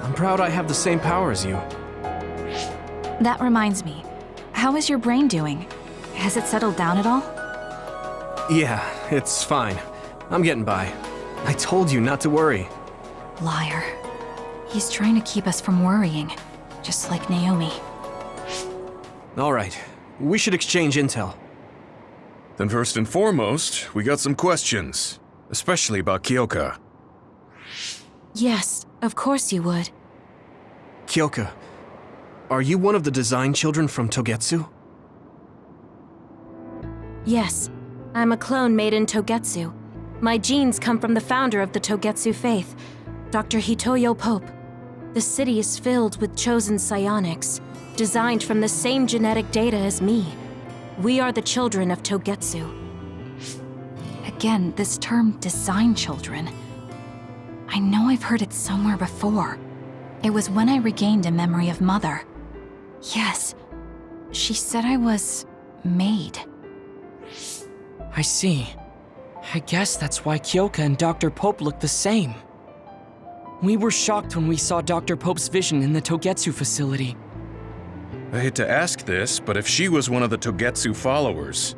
I'm proud I have the same power as you. That reminds me, how is your brain doing? Has it settled down at all? Yeah, it's fine. I'm getting by. I told you not to worry. Liar. He's trying to keep us from worrying, just like Naomi. All right, we should exchange intel. Then first and foremost, we got some questions, especially about Kyoka. Yes, of course you would. Kyoka, are you one of the design children from Togetsu? Yes, I'm a clone made in Togetsu. My genes come from the founder of the Togetsu faith, Dr. Hitoyo Pope. The city is filled with chosen psionics, designed from the same genetic data as me. We are the children of Togetsu. Again, this term, design children. I know I've heard it somewhere before. It was when I regained a memory of Mother. Yes, she said I was made. I see. I guess that's why Kyoka and Dr. Pope look the same. We were shocked when we saw Dr. Pope's vision in the Togetsu facility. I hate to ask this, but if she was one of the Togetsu followers...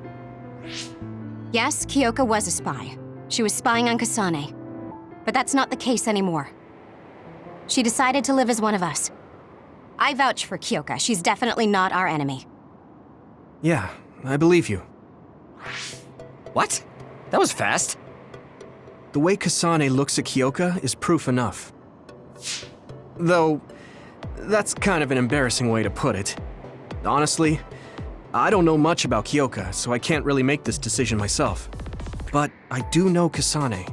Yes, Kyoka was a spy. She was spying on Kasane. But that's not the case anymore. She decided to live as one of us. I vouch for Kyoka. She's definitely not our enemy. Yeah, I believe you. What? That was fast. The way Kasane looks at Kyoka is proof enough. Though, that's kind of an embarrassing way to put it. Honestly, I don't know much about Kyoka, so I can't really make this decision myself. But I do know Kasane.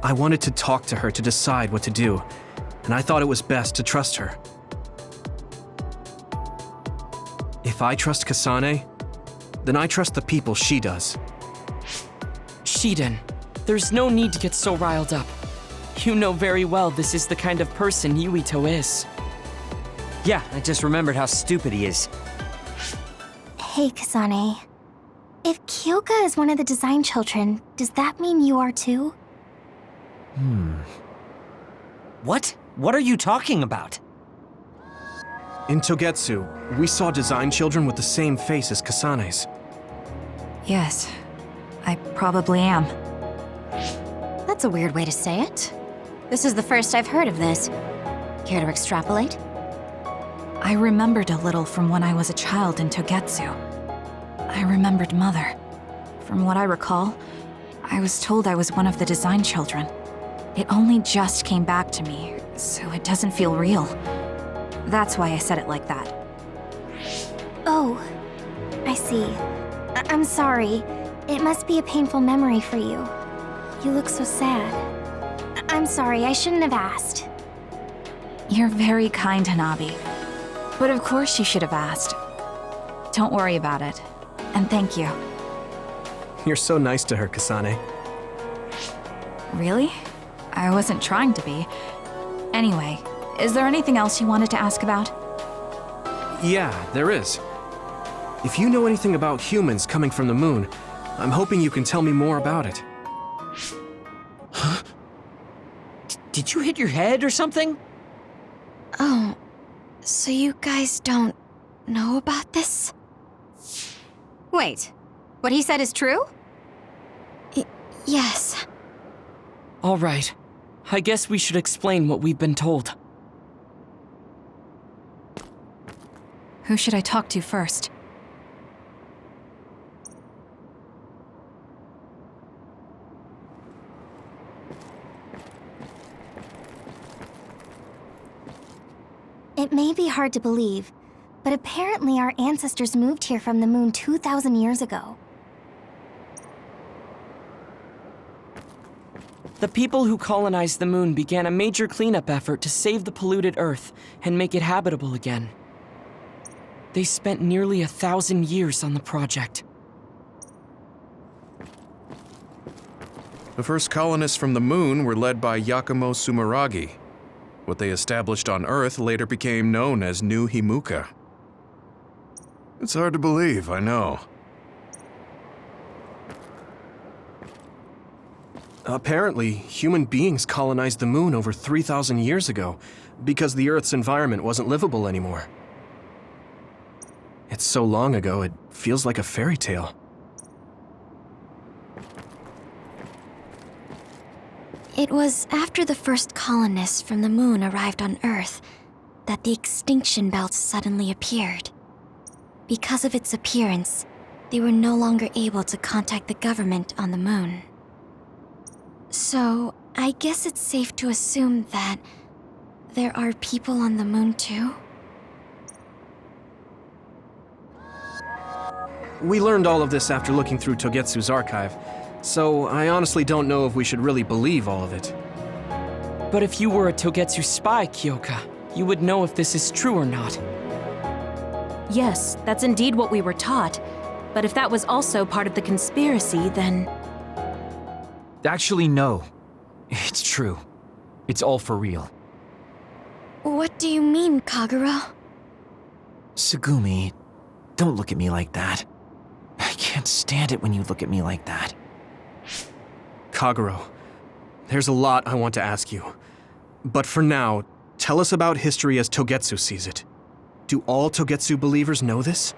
I wanted to talk to her to decide what to do, and I thought it was best to trust her. If I trust Kasane, then I trust the people she does. Shiden, there's no need to get so riled up. You know very well this is the kind of person Yuito is. Yeah, I just remembered how stupid he is. Hey, Kasane. If Kyoka is one of the design children, does that mean you are too? What? What are you talking about? In Togetsu, we saw design children with the same face as Kasane's. Yes, I probably am. That's a weird way to say it. This is the first I've heard of this. Care to extrapolate? I remembered a little from when I was a child in Togetsu. I remembered Mother. From what I recall, I was told I was one of the design children. It only just came back to me, so it doesn't feel real. That's why I said it like that. Oh, I see. I'm sorry. It must be a painful memory for you. You look so sad. I'm sorry, I shouldn't have asked. You're very kind, Hanabi. But of course you should have asked. Don't worry about it. And thank you. You're so nice to her, Kasane. Really? I wasn't trying to be. Anyway, is there anything else you wanted to ask about? Yeah, there is. If you know anything about humans coming from the moon, I'm hoping you can tell me more about it. Huh? Did you hit your head or something? Oh, so you guys don't know about this? Wait, what he said is true? Yes. All right. I guess we should explain what we've been told. Who should I talk to first? It may be hard to believe, but apparently our ancestors moved here from the moon 2,000 years ago. The people who colonized the moon began a major cleanup effort to save the polluted Earth and make it habitable again. They spent nearly 1,000 years on the project. The first colonists from the moon were led by Yakumo Sumeragi. What they established on Earth later became known as New Himuka. It's hard to believe, I know. Apparently, human beings colonized the moon over 3,000 years ago because the Earth's environment wasn't livable anymore. It's so long ago, it feels like a fairy tale. It was after the first colonists from the moon arrived on Earth that the extinction belt suddenly appeared. Because of its appearance, they were no longer able to contact the government on the moon. So, I guess it's safe to assume that there are people on the moon too? We learned all of this after looking through Togetsu's archive, so I honestly don't know if we should really believe all of it. But if you were a Togetsu spy, Kyoka, you would know if this is true or not. Yes, that's indeed what we were taught. But if that was also part of the conspiracy, then... Actually, no. It's true. It's all for real. What do you mean, Kagura? Tsugumi, Don't look at me like that. I can't stand it when you look at me like that. Kagero, there's a lot I want to ask you. But for now, tell us about history as Togetsu sees it. Do all Togetsu believers know this?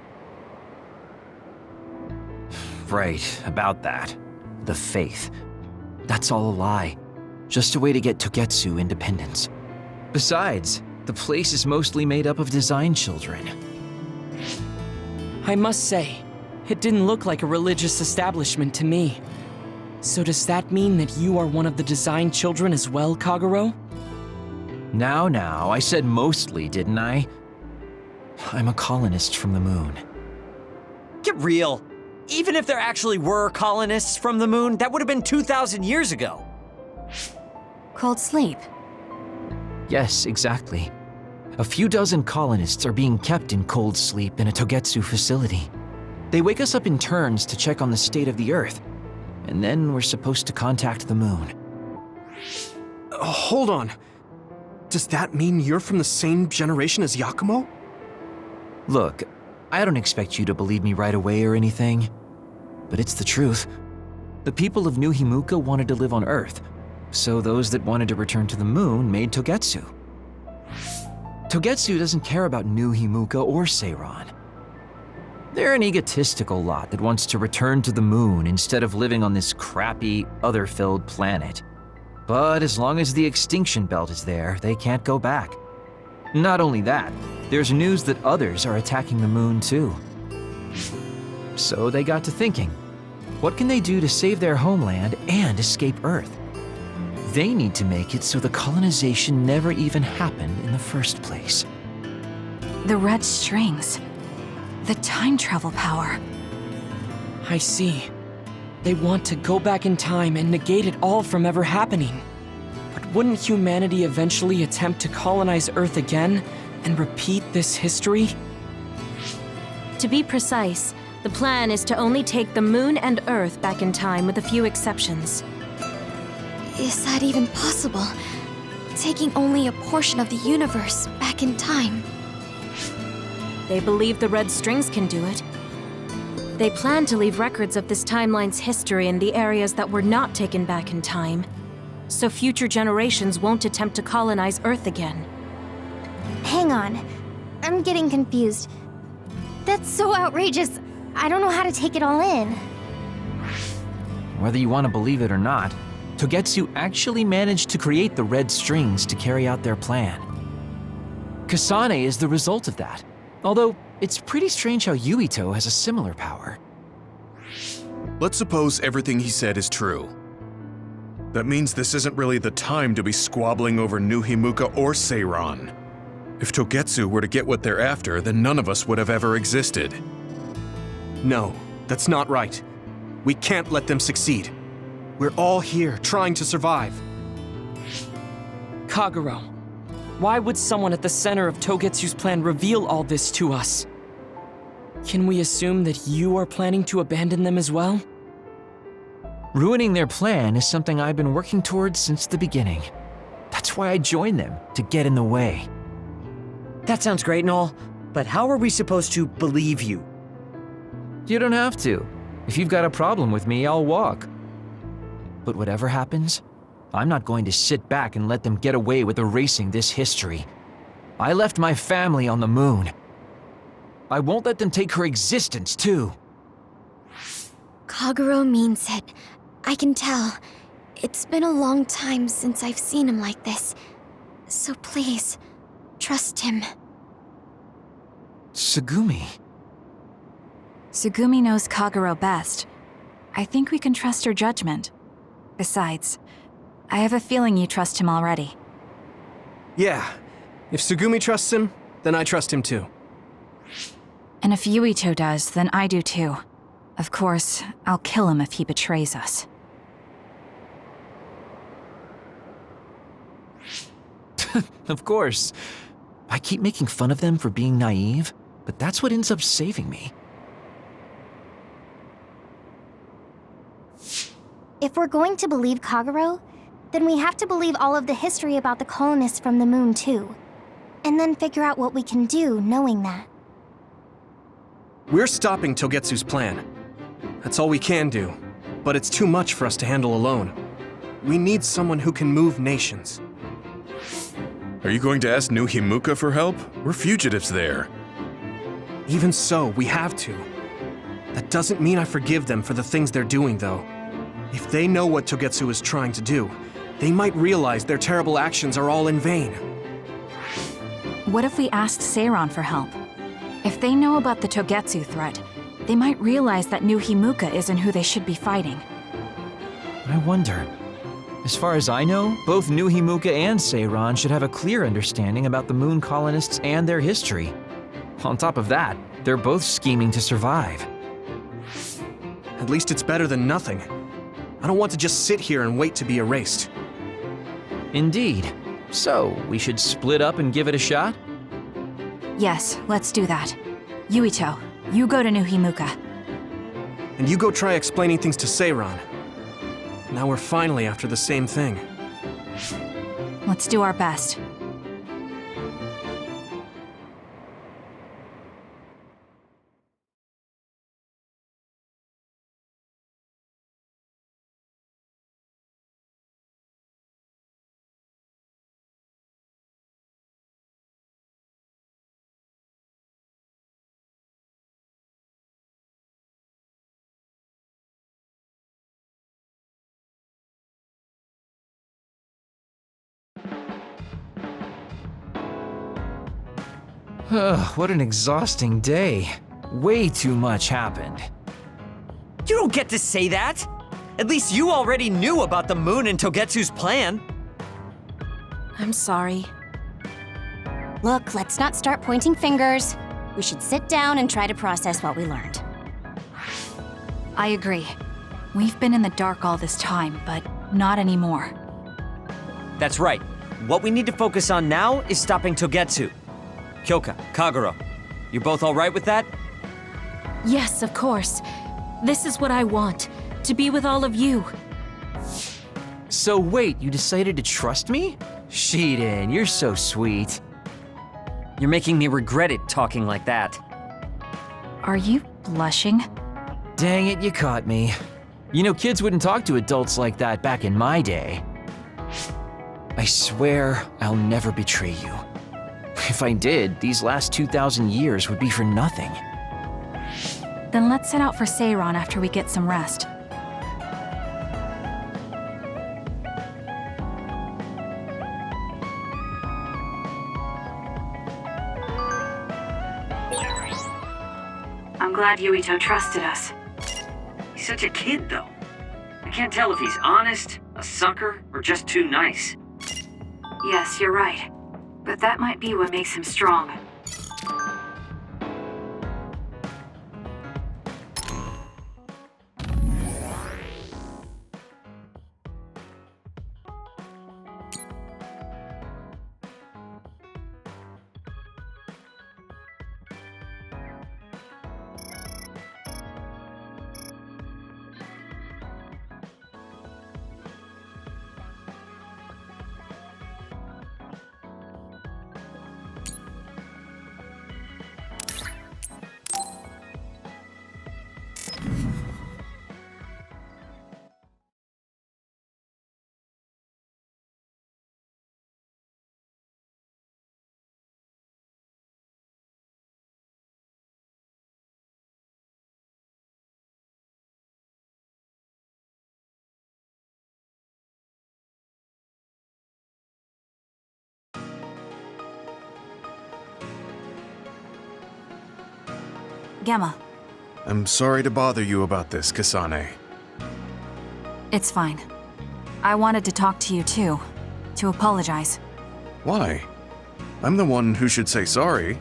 Right, about that. The faith. That's all a lie. Just a way to get Togetsu independence. Besides, the place is mostly made up of design children. I must say, it didn't look like a religious establishment to me. So does that mean that you are one of the design children as well, Kagero? Now, I said mostly, didn't I? I'm a colonist from the moon. Get real. Even if there actually were colonists from the moon, that would have been 2,000 years ago. Cold sleep. Yes, exactly. A few dozen colonists are being kept in cold sleep in a Togetsu facility. They wake us up in turns to check on the state of the Earth, and then we're supposed to contact the moon. Hold on. Does that mean you're from the same generation as Yakumo? Look, I don't expect you to believe me right away or anything, but it's the truth. The people of New Himuka wanted to live on Earth, so those that wanted to return to the moon made Togetsu. Togetsu doesn't care about New Himuka or Seiran. They're an egotistical lot that wants to return to the moon instead of living on this crappy, other-filled planet. But as long as the extinction belt is there, they can't go back. Not only that, there's news that others are attacking the moon too. So they got to thinking, what can they do to save their homeland and escape Earth? They need to make it so the colonization never even happened in the first place. The red strings. The time travel power. I see. They want to go back in time and negate it all from ever happening. But wouldn't humanity eventually attempt to colonize Earth again and repeat this history? To be precise, the plan is to only take the moon and Earth back in time with a few exceptions. Is that even possible? Taking only a portion of the universe back in time? They believe the red strings can do it. They plan to leave records of this timeline's history in the areas that were not taken back in time, so future generations won't attempt to colonize Earth again. Hang on. I'm getting confused. That's so outrageous. I don't know how to take it all in. Whether you want to believe it or not, Togetsu actually managed to create the red strings to carry out their plan. Kasane is the result of that, although it's pretty strange how Yuito has a similar power. Let's suppose everything he said is true. That means this isn't really the time to be squabbling over New Himuka or Seiran. If Togetsu were to get what they're after, then none of us would have ever existed. No, that's not right. We can't let them succeed. We're all here trying to survive. Kagero, why would someone at the center of Togetsu's plan reveal all this to us? Can we assume that you are planning to abandon them as well? Ruining their plan is something I've been working towards since the beginning. That's why I joined them, to get in the way. That sounds great and all, but how are we supposed to believe you? You don't have to. If you've got a problem with me, I'll walk. But whatever happens, I'm not going to sit back and let them get away with erasing this history. I left my family on the moon. I won't let them take her existence, too. Kagero means it. I can tell. It's been a long time since I've seen him like this. So please, trust him. Tsugumi. Tsugumi knows Kagero best. I think we can trust her judgment. Besides, I have a feeling you trust him already. Yeah. If Tsugumi trusts him, then I trust him too. And if Yuito does, then I do too. Of course, I'll kill him if he betrays us. Of course. I keep making fun of them for being naive, but that's what ends up saving me. If we're going to believe Kagero, then we have to believe all of the history about the colonists from the moon too. And then figure out what we can do knowing that. We're stopping Togetsu's plan. That's all we can do, but it's too much for us to handle alone. We need someone who can move nations. Are you going to ask New Himuka for help? We're fugitives there. Even so, we have to. That doesn't mean I forgive them for the things they're doing, though. If they know what Togetsu is trying to do, they might realize their terrible actions are all in vain. What if we asked Seiran for help? If they know about the Togetsu threat, they might realize that New Himuka isn't who they should be fighting. I wonder. As far as I know, both New Himuka and Seiran should have a clear understanding about the Moon colonists and their history. On top of that, they're both scheming to survive. At least it's better than nothing. I don't want to just sit here and wait to be erased. Indeed. So, we should split up and give it a shot? Yes, let's do that. Yuito, you go to New Himuka. And you go try explaining things to Seiran. Now we're finally after the same thing. Let's do our best. What an exhausting day. Way too much happened. You don't get to say that! At least you already knew about the moon and Togetsu's plan. I'm sorry. Look, let's not start pointing fingers. We should sit down and try to process what we learned. I agree. We've been in the dark all this time, but not anymore. That's right. What we need to focus on now is stopping Togetsu. Kyoka, Kagero, you're both all right with that? Yes, of course. This is what I want, to be with all of you. So wait, you decided to trust me? Shiden, you're so sweet. You're making me regret it talking like that. Are you blushing? Dang it, you caught me. You know, kids wouldn't talk to adults like that back in my day. I swear I'll never betray you. If I did, these last 2,000 years would be for nothing. Then let's set out for Seiran after we get some rest. I'm glad Yuito trusted us. He's such a kid, though. I can't tell if he's honest, a sucker, or just too nice. Yes, you're right. But that might be what makes him strong. Gemma. I'm sorry to bother you about this, Kasane. It's fine. I wanted to talk to you too, to apologize. Why? I'm the one who should say sorry.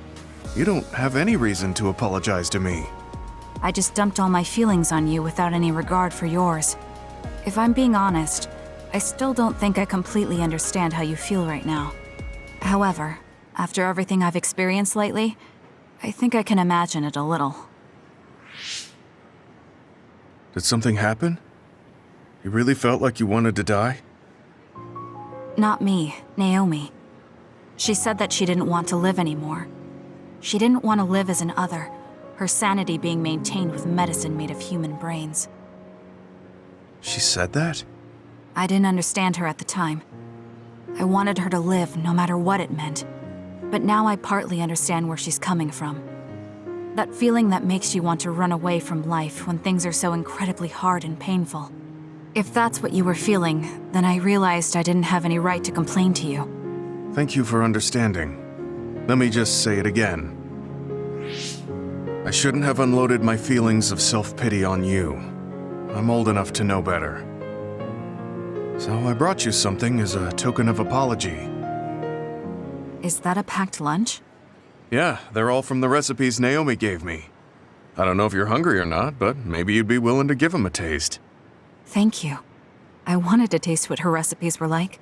You don't have any reason to apologize to me. I just dumped all my feelings on you without any regard for yours. If I'm being honest, I still don't think I completely understand how you feel right now. However, after everything I've experienced lately, I think I can imagine it a little. Did something happen? You really felt like you wanted to die? Not me, Naomi. She said that she didn't want to live anymore. She didn't want to live as an other, her sanity being maintained with medicine made of human brains. She said that? I didn't understand her at the time. I wanted her to live, no matter what it meant. But now I partly understand where she's coming from. That feeling that makes you want to run away from life when things are so incredibly hard and painful. If that's what you were feeling, then I realized I didn't have any right to complain to you. Thank you for understanding. Let me just say it again. I shouldn't have unloaded my feelings of self-pity on you. I'm old enough to know better. So I brought you something as a token of apology. Is that a packed lunch? Yeah, they're all from the recipes Naomi gave me. I don't know if you're hungry or not, but maybe you'd be willing to give them a taste. Thank you. I wanted to taste what her recipes were like.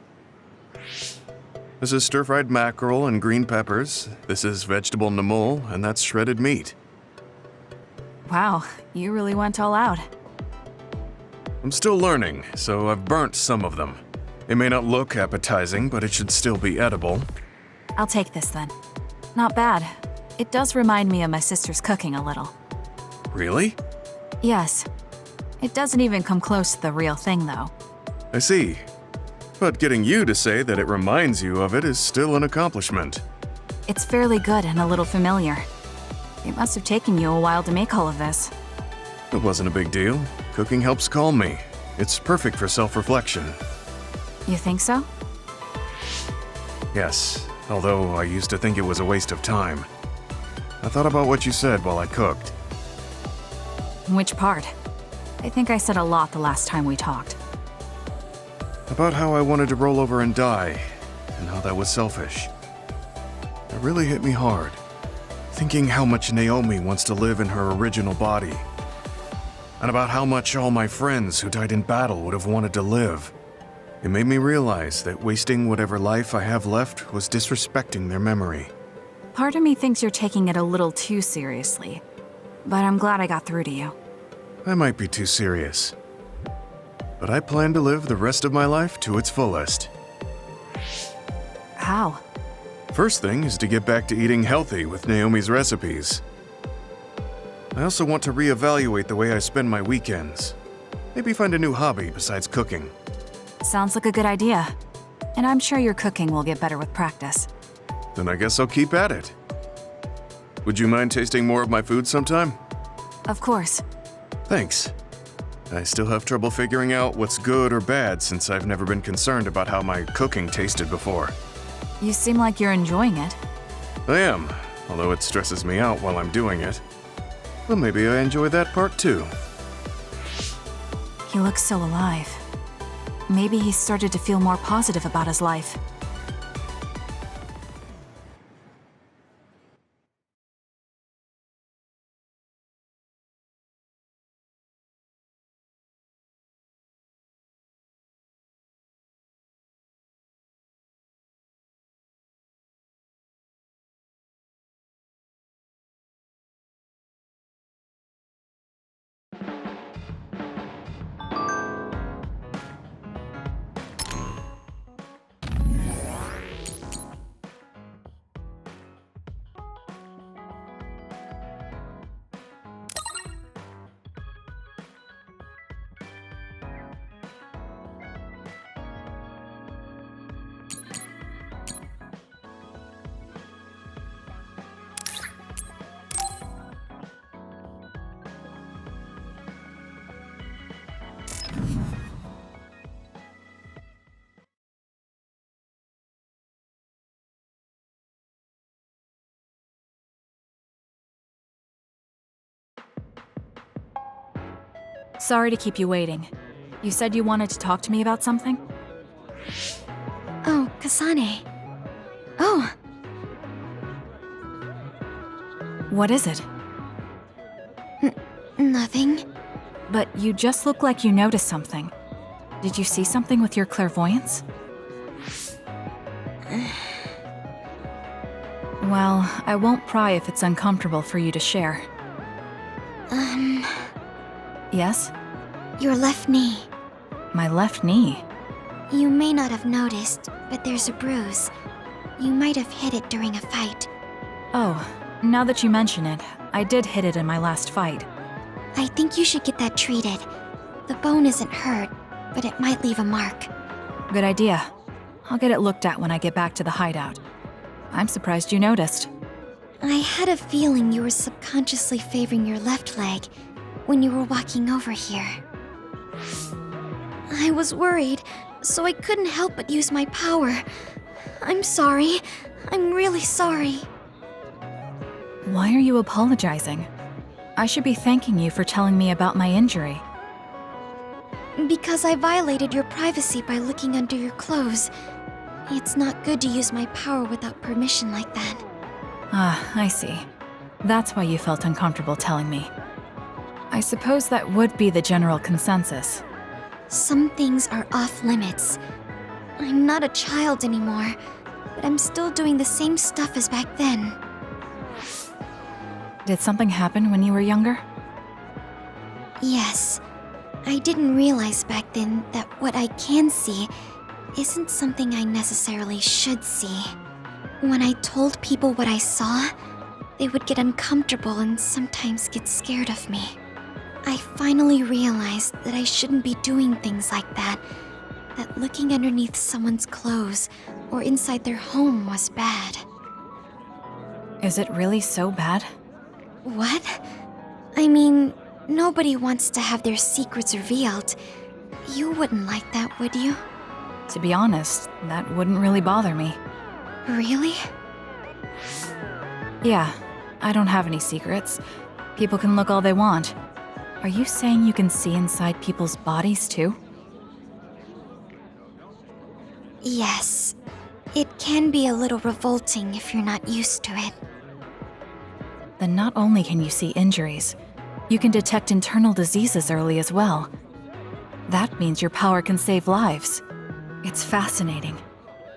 This is stir-fried mackerel and green peppers. This is vegetable namul, and that's shredded meat. Wow, you really went all out. I'm still learning, so I've burnt some of them. It may not look appetizing, but it should still be edible. I'll take this then. Not bad. It does remind me of my sister's cooking a little. Really? Yes. It doesn't even come close to the real thing, though. I see. But getting you to say that it reminds you of it is still an accomplishment. It's fairly good and a little familiar. It must have taken you a while to make all of this. It wasn't a big deal. Cooking helps calm me. It's perfect for self-reflection. You think so? Yes, although I used to think it was a waste of time. I thought about what you said while I cooked. Which part? I think I said a lot the last time we talked. About how I wanted to roll over and die, and how that was selfish. It really hit me hard, thinking how much Naomi wants to live in her original body, and about how much all my friends who died in battle would have wanted to live. It made me realize that wasting whatever life I have left was disrespecting their memory. Part of me thinks you're taking it a little too seriously, but I'm glad I got through to you. I might be too serious, but I plan to live the rest of my life to its fullest. How? First thing is to get back to eating healthy with Naomi's recipes. I also want to reevaluate the way I spend my weekends. Maybe find a new hobby besides cooking. Sounds like a good idea. And I'm sure your cooking will get better with practice. Then I guess I'll keep at it. Would you mind tasting more of my food sometime? Of course. Thanks. I still have trouble figuring out what's good or bad since I've never been concerned about how my cooking tasted before. You seem like you're enjoying it. I am, although it stresses me out while I'm doing it. Well, maybe I enjoy that part too. He looks so alive. Maybe he started to feel more positive about his life. Sorry to keep you waiting. You said you wanted to talk to me about something? Oh, Kasane. Oh. What is it? Nothing. But you just look like you noticed something. Did you see something with your clairvoyance? Well, I won't pry if it's uncomfortable for you to share. Yes? Your left knee. My left knee? You may not have noticed, but there's a bruise. You might have hit it during a fight. Oh, now that you mention it, I did hit it in my last fight. I think you should get that treated. The bone isn't hurt, but it might leave a mark. Good idea. I'll get it looked at when I get back to the hideout. I'm surprised you noticed. I had a feeling you were subconsciously favoring your left leg when you were walking over here. I was worried, so I couldn't help but use my power. I'm sorry. I'm really sorry. Why are you apologizing? I should be thanking you for telling me about my injury. Because I violated your privacy by looking under your clothes. It's not good to use my power without permission like that. Ah, I see. That's why you felt uncomfortable telling me. I suppose that would be the general consensus. Some things are off limits. I'm not a child anymore, but I'm still doing the same stuff as back then. Did something happen when you were younger? Yes. I didn't realize back then that what I can see isn't something I necessarily should see. When I told people what I saw, they would get uncomfortable and sometimes get scared of me. I finally realized that I shouldn't be doing things like that, that looking underneath someone's clothes or inside their home was bad. Is it really so bad? What? I mean, nobody wants to have their secrets revealed. You wouldn't like that, would you? To be honest, that wouldn't really bother me. Really? Yeah, I don't have any secrets. People can look all they want. Are you saying you can see inside people's bodies too? Yes. It can be a little revolting if you're not used to it. Then not only can you see injuries, you can detect internal diseases early as well. That means your power can save lives. It's fascinating.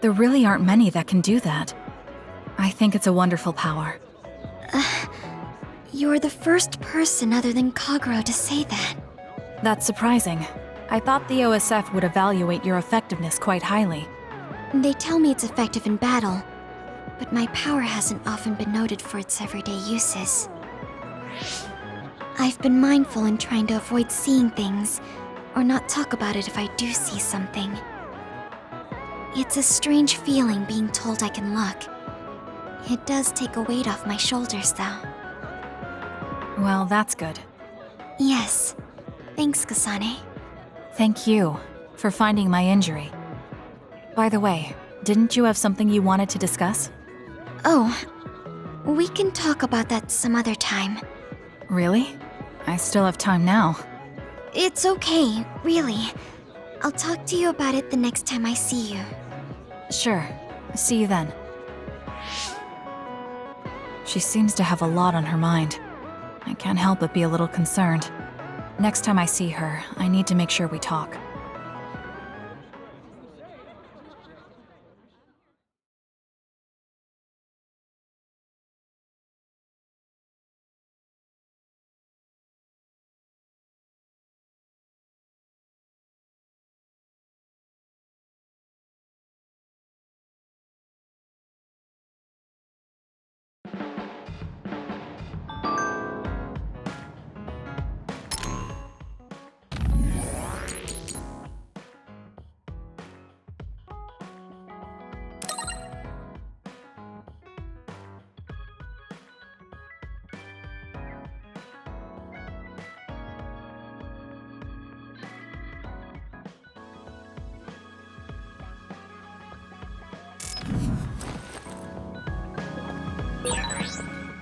There really aren't many that can do that. I think it's a wonderful power. You're the first person other than Kagero to say that. That's surprising. I thought the OSF would evaluate your effectiveness quite highly. They tell me it's effective in battle, but my power hasn't often been noted for its everyday uses. I've been mindful in trying to avoid seeing things, or not talk about it if I do see something. It's a strange feeling being told I can look. It does take a weight off my shoulders, though. Well, that's good. Yes. Thanks, Kasane. Thank you for finding my injury. By the way, didn't you have something you wanted to discuss? Oh, we can talk about that some other time. Really? I still have time now. It's okay, really. I'll talk to you about it the next time I see you. Sure. See you then. She seems to have a lot on her mind. I can't help but be a little concerned. Next time I see her, I need to make sure we talk.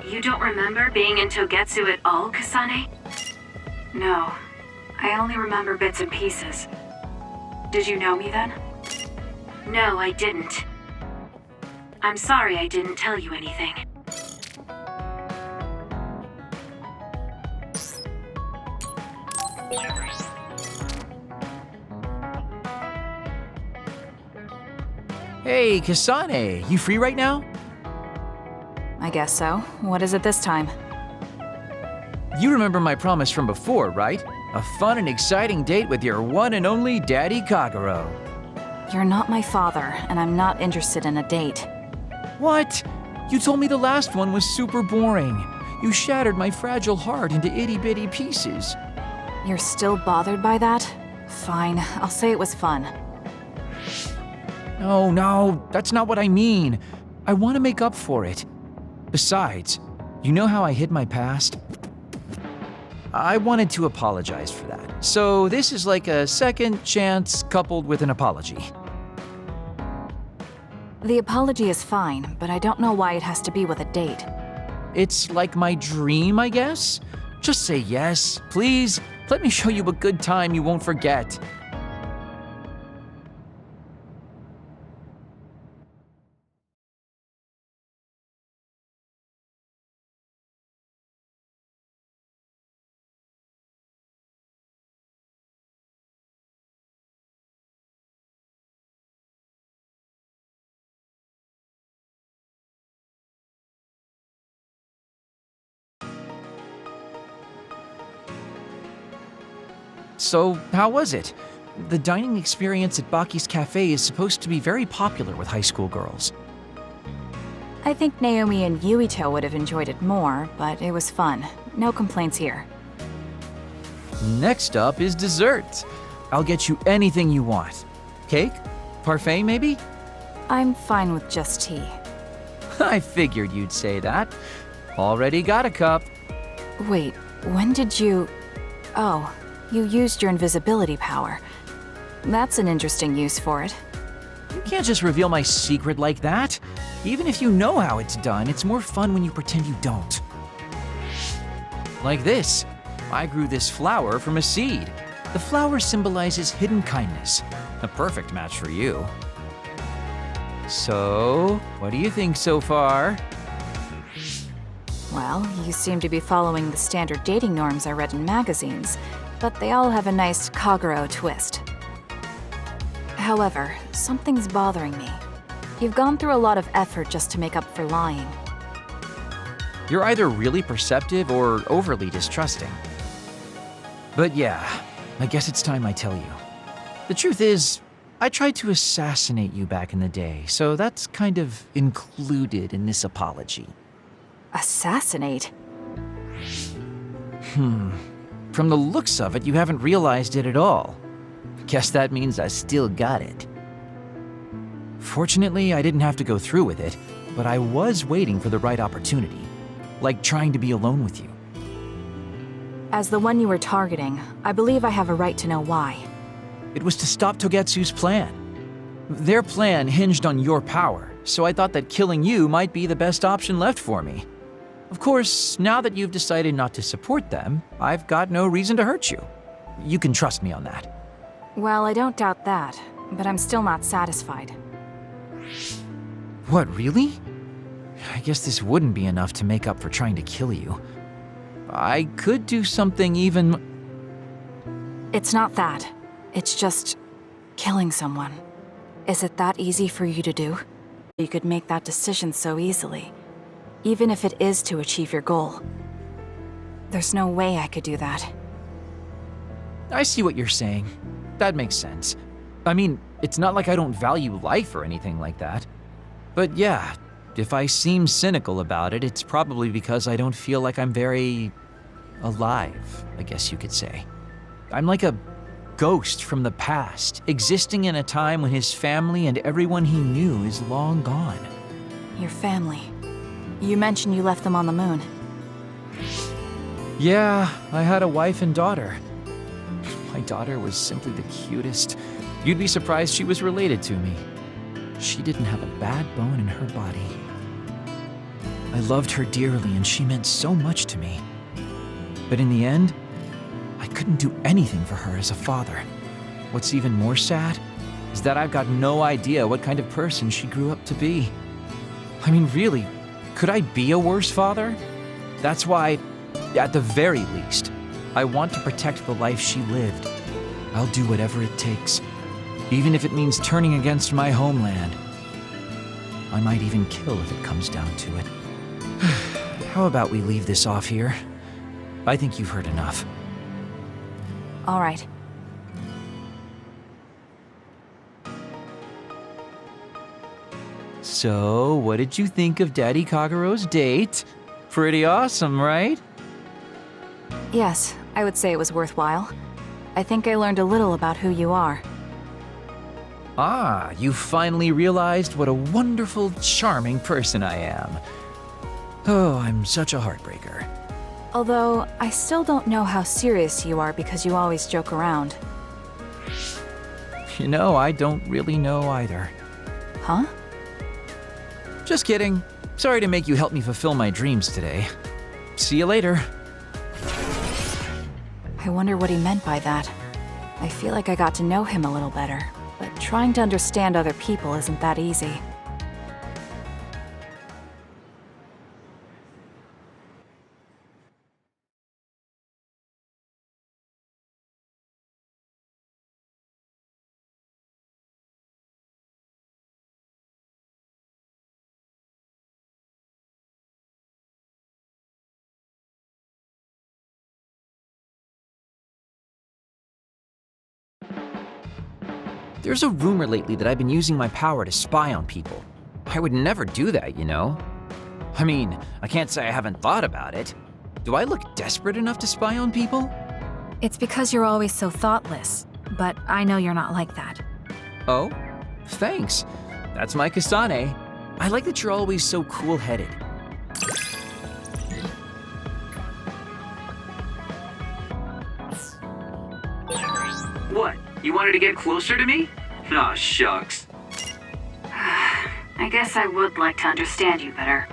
You don't remember being in Togetsu at all, Kasane? No. I only remember bits and pieces. Did you know me then? No, I didn't. I'm sorry I didn't tell you anything. Hey, Kasane, you free right now? I guess so. What is it this time? You remember my promise from before, right? A fun and exciting date with your one and only Daddy Kagero. You're not my father, and I'm not interested in a date. What? You told me the last one was super boring. You shattered my fragile heart into itty-bitty pieces. You're still bothered by that? Fine, I'll say it was fun. No, that's not what I mean. I want to make up for it. Besides, you know how I hid my past? I wanted to apologize for that. So this is like a second chance coupled with an apology. The apology is fine, but I don't know why it has to be with a date. It's like my dream, I guess? Just say yes, please. Let me show you a good time you won't forget. So, how was it? The dining experience at Baki's Cafe is supposed to be very popular with high school girls. I think Naomi and Yuito would have enjoyed it more, but it was fun. No complaints here. Next up is dessert. I'll get you anything you want. Cake? Parfait, maybe? I'm fine with just tea. I figured you'd say that. Already got a cup. Wait, when did you... Oh, you used your invisibility power. That's an interesting use for it. You can't just reveal my secret like that. Even if you know how it's done, it's more fun when you pretend you don't. Like this. I grew this flower from a seed. The flower symbolizes hidden kindness. A perfect match for you. So, what do you think so far? Well, you seem to be following the standard dating norms I read in magazines, but they all have a nice Kagero twist. However, something's bothering me. You've gone through a lot of effort just to make up for lying. You're either really perceptive or overly distrusting. But yeah, I guess it's time I tell you. The truth is, I tried to assassinate you back in the day, so that's kind of included in this apology. Assassinate? From the looks of it, you haven't realized it at all. Guess that means I still got it. Fortunately, I didn't have to go through with it, but I was waiting for the right opportunity. Like trying to be alone with you. As the one you were targeting, I believe I have a right to know why. It was to stop Togetsu's plan. Their plan hinged on your power, so I thought that killing you might be the best option left for me. Of course, now that you've decided not to support them, I've got no reason to hurt you. You can trust me on that. Well, I don't doubt that, but I'm still not satisfied. What, really? I guess this wouldn't be enough to make up for trying to kill you. I could do something even... It's not that. It's just... killing someone. Is it that easy for you to do? You could make that decision so easily. Even if it is to achieve your goal. There's no way I could do that. I see what you're saying. That makes sense. I mean, it's not like I don't value life or anything like that. But yeah, if I seem cynical about it, it's probably because I don't feel like I'm very... alive, I guess you could say. I'm like a ghost from the past, existing in a time when his family and everyone he knew is long gone. Your family. You mentioned you left them on the moon. Yeah, I had a wife and daughter. My daughter was simply the cutest. You'd be surprised she was related to me. She didn't have a bad bone in her body. I loved her dearly and she meant so much to me. But in the end, I couldn't do anything for her as a father. What's even more sad is that I've got no idea what kind of person she grew up to be. I mean, really, could I be a worse father? That's why, at the very least, I want to protect the life she lived. I'll do whatever it takes, even if it means turning against my homeland. I might even kill if it comes down to it. How about we leave this off here? I think you've heard enough. All right. So, what did you think of Daddy Kagero's date? Pretty awesome, right? Yes, I would say it was worthwhile. I think I learned a little about who you are. Ah, you finally realized what a wonderful, charming person I am. Oh, I'm such a heartbreaker. Although, I still don't know how serious you are because you always joke around. You know, I don't really know either. Huh? Just kidding. Sorry to make you help me fulfill my dreams today. See you later. I wonder what he meant by that. I feel like I got to know him a little better, but trying to understand other people isn't that easy. There's a rumor lately that I've been using my power to spy on people. I would never do that, you know? I mean, I can't say I haven't thought about it. Do I look desperate enough to spy on people? It's because you're always so thoughtless, but I know you're not like that. Oh? Thanks. That's my Kasane. I like that you're always so cool-headed. What? You wanted to get closer to me? Aw, shucks. I guess I would like to understand you better.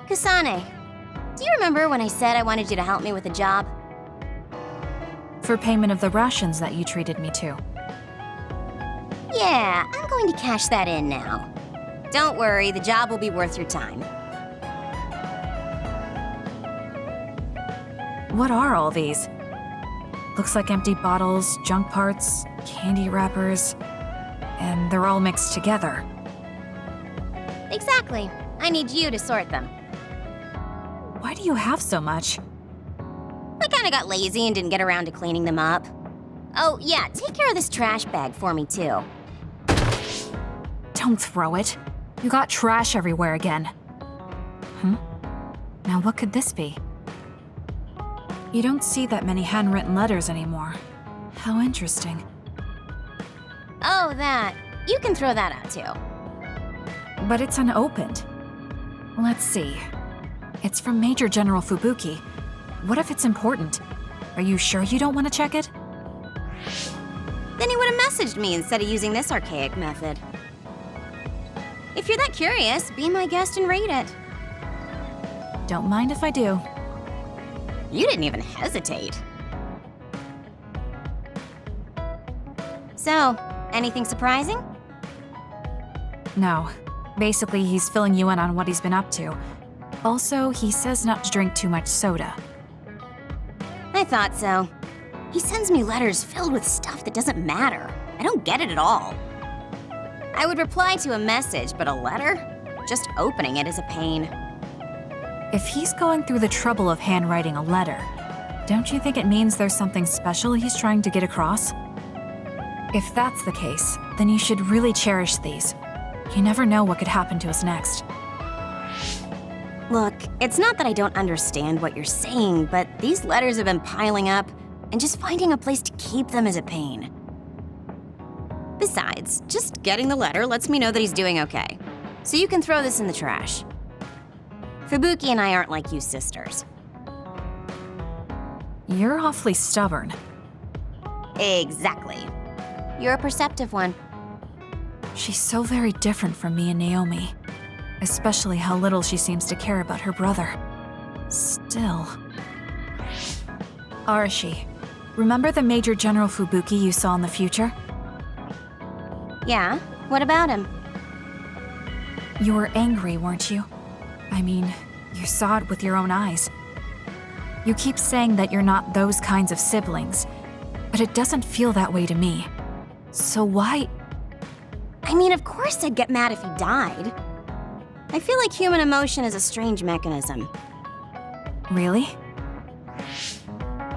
Kasane, do you remember when I said I wanted you to help me with a job? For payment of the rations that you treated me to. Yeah, I'm going to cash that in now. Don't worry, the job will be worth your time. What are all these? Looks like empty bottles, junk parts, candy wrappers, and they're all mixed together. Exactly. I need you to sort them. Why do you have so much? I kinda got lazy and didn't get around to cleaning them up. Oh, yeah, take care of this trash bag for me, too. Don't throw it. You got trash everywhere again. Now what could this be? You don't see that many handwritten letters anymore. How interesting. Oh, that. You can throw that out, too. But it's unopened. Let's see. It's from Major General Fubuki. What if it's important? Are you sure you don't want to check it? Then he would have messaged me instead of using this archaic method. If you're that curious, be my guest and read it. Don't mind if I do. You didn't even hesitate. So, anything surprising? No. Basically, he's filling you in on what he's been up to. Also, he says not to drink too much soda. I thought so. He sends me letters filled with stuff that doesn't matter. I don't get it at all. I would reply to a message, but a letter? Just opening it is a pain. If he's going through the trouble of handwriting a letter, don't you think it means there's something special he's trying to get across? If that's the case, then you should really cherish these. You never know what could happen to us next. Look, it's not that I don't understand what you're saying, but these letters have been piling up, and just finding a place to keep them is a pain. Besides, just getting the letter lets me know that he's doing okay. So you can throw this in the trash. Fubuki and I aren't like you sisters. You're awfully stubborn. Exactly. You're a perceptive one. She's so very different from me and Naomi. Especially how little she seems to care about her brother. Still. Arashi, remember the Major General Fubuki you saw in the future? Yeah? What about him? You were angry, weren't you? I mean, you saw it with your own eyes. You keep saying that you're not those kinds of siblings, but it doesn't feel that way to me. So why? I mean, of course I'd get mad if he died. I feel like human emotion is a strange mechanism. Really?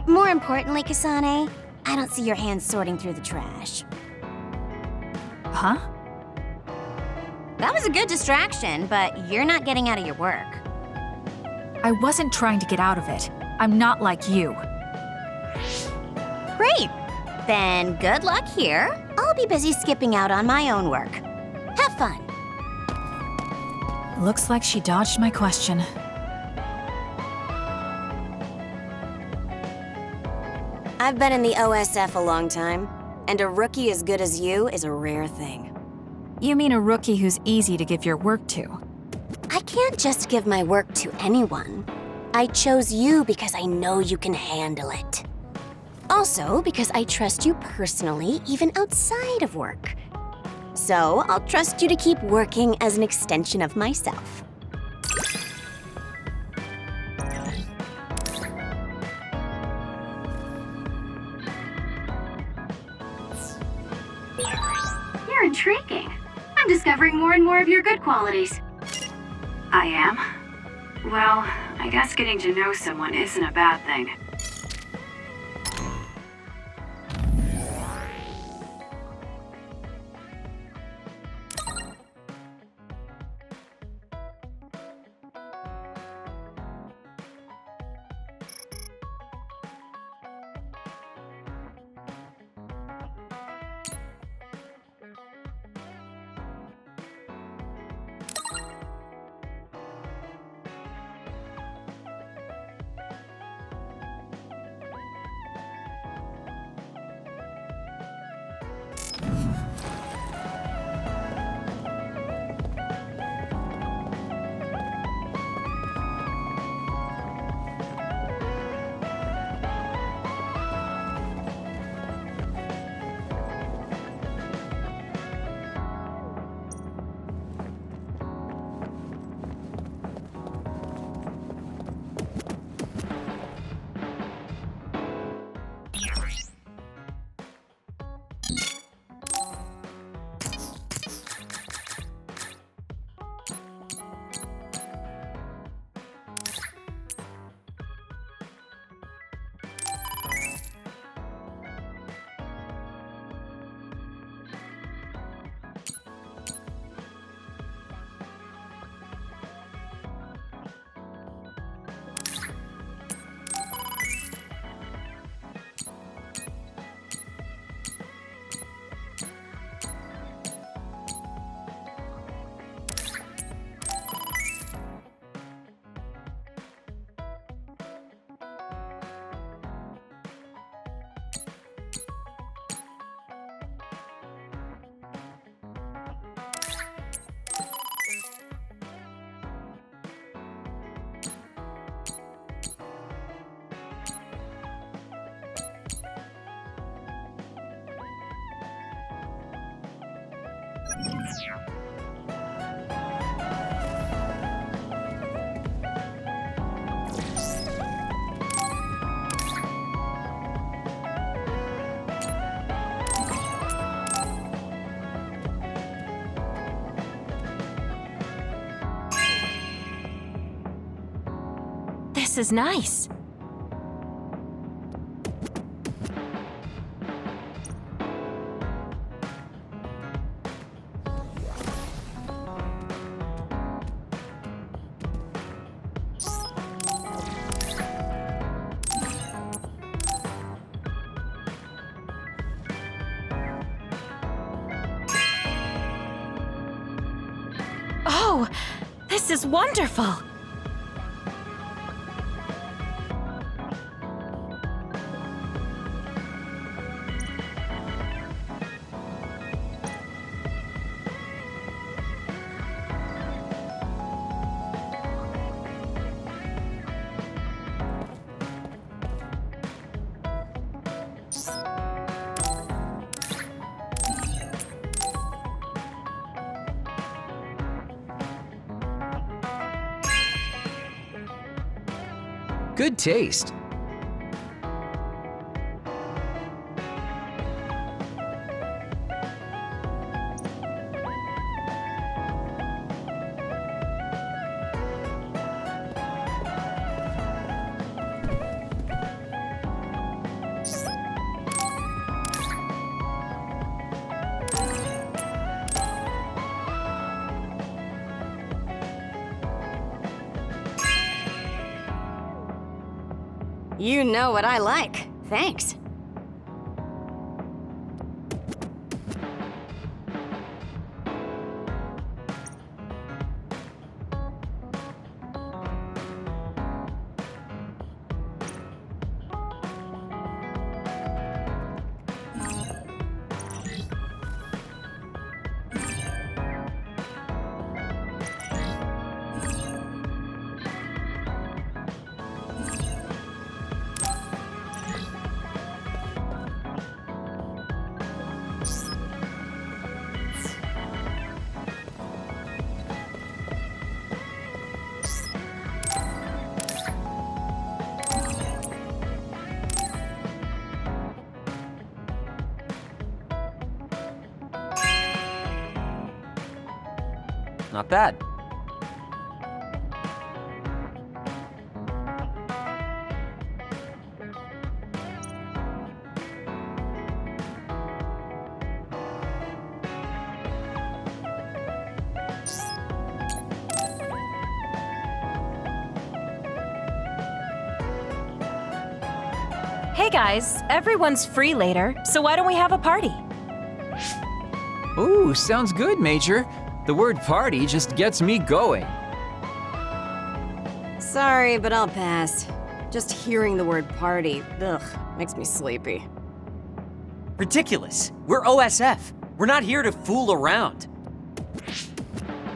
More importantly, Kasane, I don't see your hands sorting through the trash. Huh? That was a good distraction, but you're not getting out of your work. I wasn't trying to get out of it. I'm not like you. Great! Then good luck here. I'll be busy skipping out on my own work. Have fun! Looks like she dodged my question. I've been in the OSF a long time, and a rookie as good as you is a rare thing. You mean a rookie who's easy to give your work to? I can't just give my work to anyone. I chose you because I know you can handle it. Also, because I trust you personally, even outside of work. So, I'll trust you to keep working as an extension of myself. You're intriguing. I'm discovering more and more of your good qualities. I am? Well, I guess getting to know someone isn't a bad thing. This is nice. Oh, this is wonderful. Good taste. You know what I like. Thanks. Not bad. Hey guys, everyone's free later, so why don't we have a party? Ooh, sounds good, Major. The word party just gets me going. Sorry, but I'll pass. Just hearing the word party, ugh, makes me sleepy. Ridiculous. We're OSF. We're not here to fool around.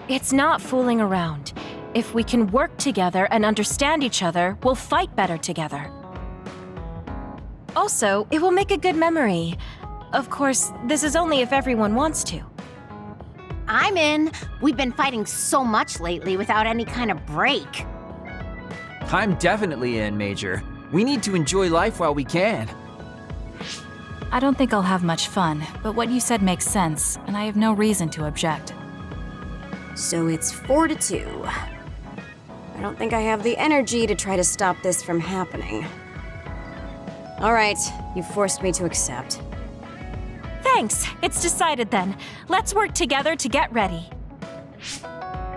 It's not fooling around. If we can work together and understand each other, we'll fight better together. Also, it will make a good memory. Of course, this is only if everyone wants to. I'm in. We've been fighting so much lately without any kind of break. I'm definitely in, Major. We need to enjoy life while we can. I don't think I'll have much fun, but what you said makes sense, and I have no reason to object. So it's 4-2. I don't think I have the energy to try to stop this from happening. All right, you forced me to accept. Thanks, it's decided then. Let's work together to get ready.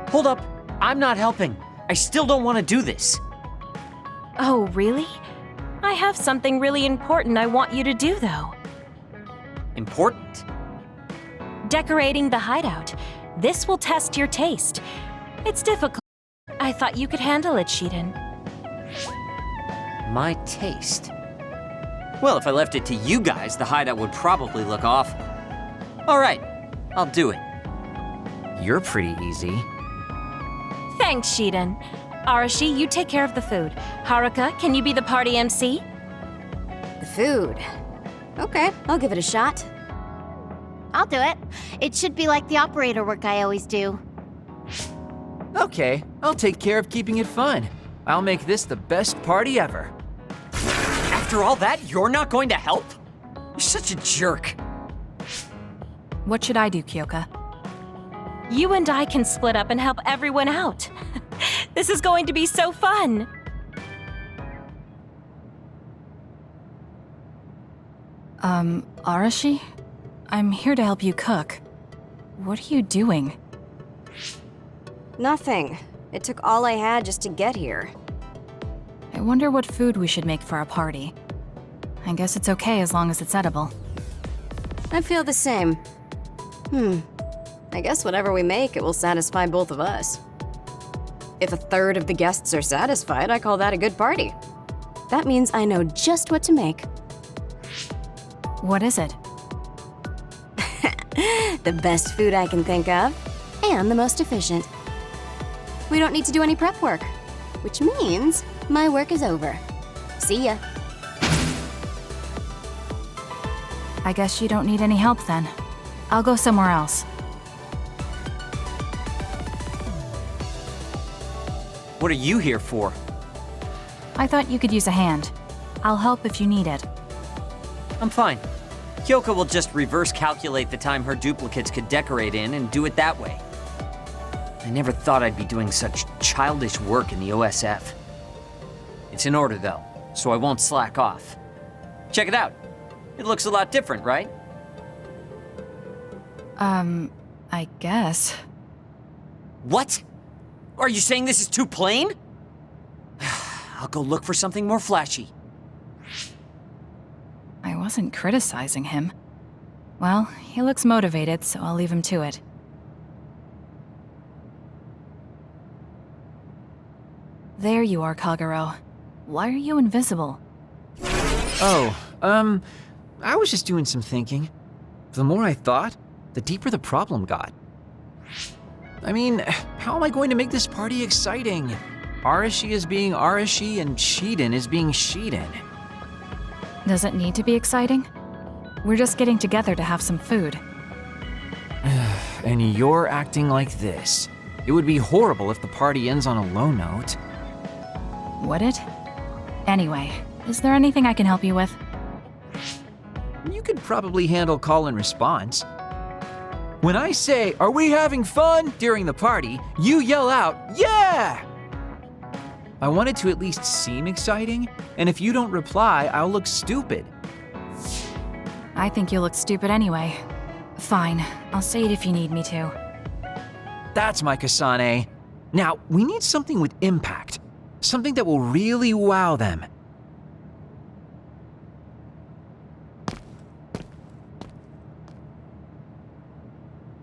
Hold up, I'm not helping. I still don't want to do this. Oh, really? I have something really important I want you to do, though. Important? Decorating the hideout. This will test your taste. It's difficult. I thought you could handle it, Shiden. My taste? Well, if I left it to you guys, the hideout would probably look awful. All right, I'll do it. You're pretty easy. Thanks, Shiden. Arashi, you take care of the food. Haruka, can you be the party MC? The food. Okay, I'll give it a shot. I'll do it. It should be like the operator work I always do. Okay, I'll take care of keeping it fun. I'll make this the best party ever. After all that, you're not going to help? You're such a jerk. What should I do, Kyoka? You and I can split up and help everyone out. This is going to be so fun. Arashi? I'm here to help you cook. What are you doing? Nothing. It took all I had just to get here. I wonder what food we should make for our party. I guess it's okay as long as it's edible. I feel the same. I guess whatever we make, it will satisfy both of us. If a third of the guests are satisfied, I call that a good party. That means I know just what to make. What is it? The best food I can think of, and the most efficient. We don't need to do any prep work, which means my work is over. See ya. I guess you don't need any help then. I'll go somewhere else. What are you here for? I thought you could use a hand. I'll help if you need it. I'm fine. Kyoka will just reverse calculate the time her duplicates could decorate in and do it that way. I never thought I'd be doing such childish work in the OSF. It's in order though, so I won't slack off. Check it out. It looks a lot different, right? I guess. What? Are you saying this is too plain? I'll go look for something more flashy. wasn't criticizing him. Well, he looks motivated, so I'll leave him to it. There you are, Kagero. Why are you invisible? Oh, I was just doing some thinking. The more I thought, the deeper the problem got. I mean, how am I going to make this party exciting? Arashi is being Arashi and Shiden is being Shiden. Does it need to be exciting? We're just getting together to have some food. And you're acting like this. It would be horrible if the party ends on a low note. Would it? Anyway, is there anything I can help you with? You could probably handle call and response. When I say, "Are we having fun?" during the party, you yell out, "Yeah!" I want it to at least seem exciting, and if you don't reply, I'll look stupid. I think you'll look stupid anyway. Fine, I'll say it if you need me to. That's my Kasane. Now, we need something with impact. Something that will really wow them.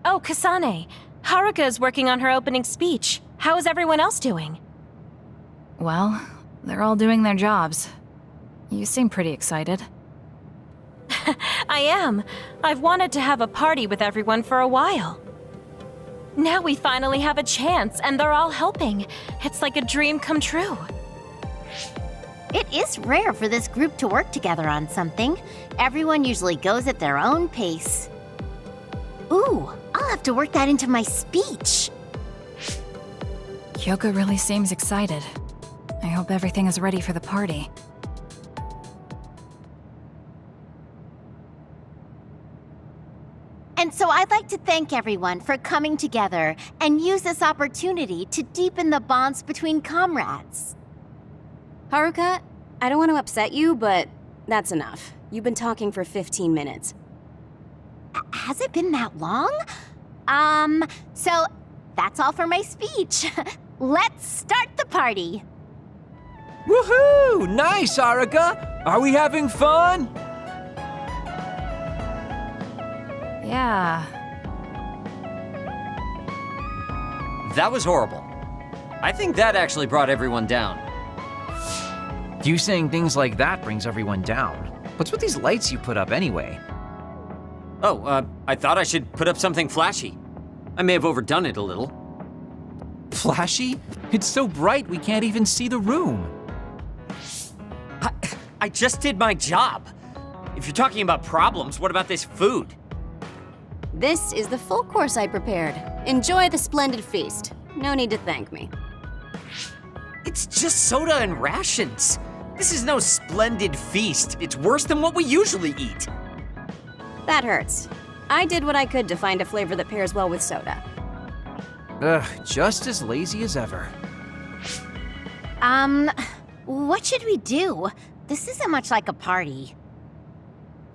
Oh, Kasane. Haruka is working on her opening speech. How is everyone else doing? Well, they're all doing their jobs. You seem pretty excited. I am. I've wanted to have a party with everyone for a while. Now we finally have a chance, and they're all helping. It's like a dream come true. It is rare for this group to work together on something. Everyone usually goes at their own pace. Ooh, I'll have to work that into my speech. Kyoka really seems excited. I hope everything is ready for the party. And so I'd like to thank everyone for coming together and use this opportunity to deepen the bonds between comrades. Haruka, I don't want to upset you, but that's enough. You've been talking for 15 minutes. Has it been that long? So that's all for my speech. Let's start the party. Woohoo! Nice, Haruka! Are we having fun? Yeah. That was horrible. I think that actually brought everyone down. You saying things like that brings everyone down. What's with these lights you put up anyway? Oh, I thought I should put up something flashy. I may have overdone it a little. Flashy? It's so bright we can't even see the room. I just did my job. If you're talking about problems, what about this food? This is the full course I prepared. Enjoy the splendid feast. No need to thank me. It's just soda and rations. This is no splendid feast. It's worse than what we usually eat. That hurts. I did what I could to find a flavor that pairs well with soda. Ugh, just as lazy as ever. What should we do? This isn't much like a party.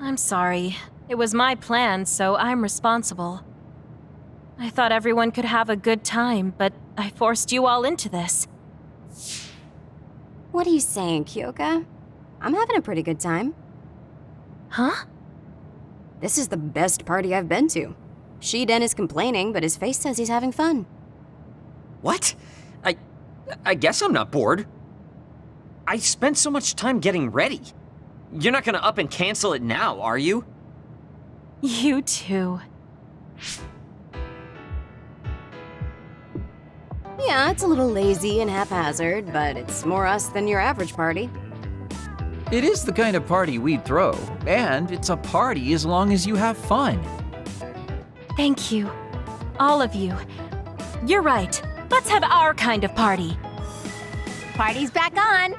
I'm sorry. It was my plan, so I'm responsible. I thought everyone could have a good time, but I forced you all into this. What are you saying, Kyoka? I'm having a pretty good time. Huh? This is the best party I've been to. Shiden is complaining, but his face says he's having fun. What? I guess I'm not bored. I spent so much time getting ready. You're not gonna up and cancel it now, are you? You too. Yeah, it's a little lazy and haphazard, but it's more us than your average party. It is the kind of party we'd throw, and it's a party as long as you have fun. Thank you. All of you. You're right. Let's have our kind of party. Party's back on.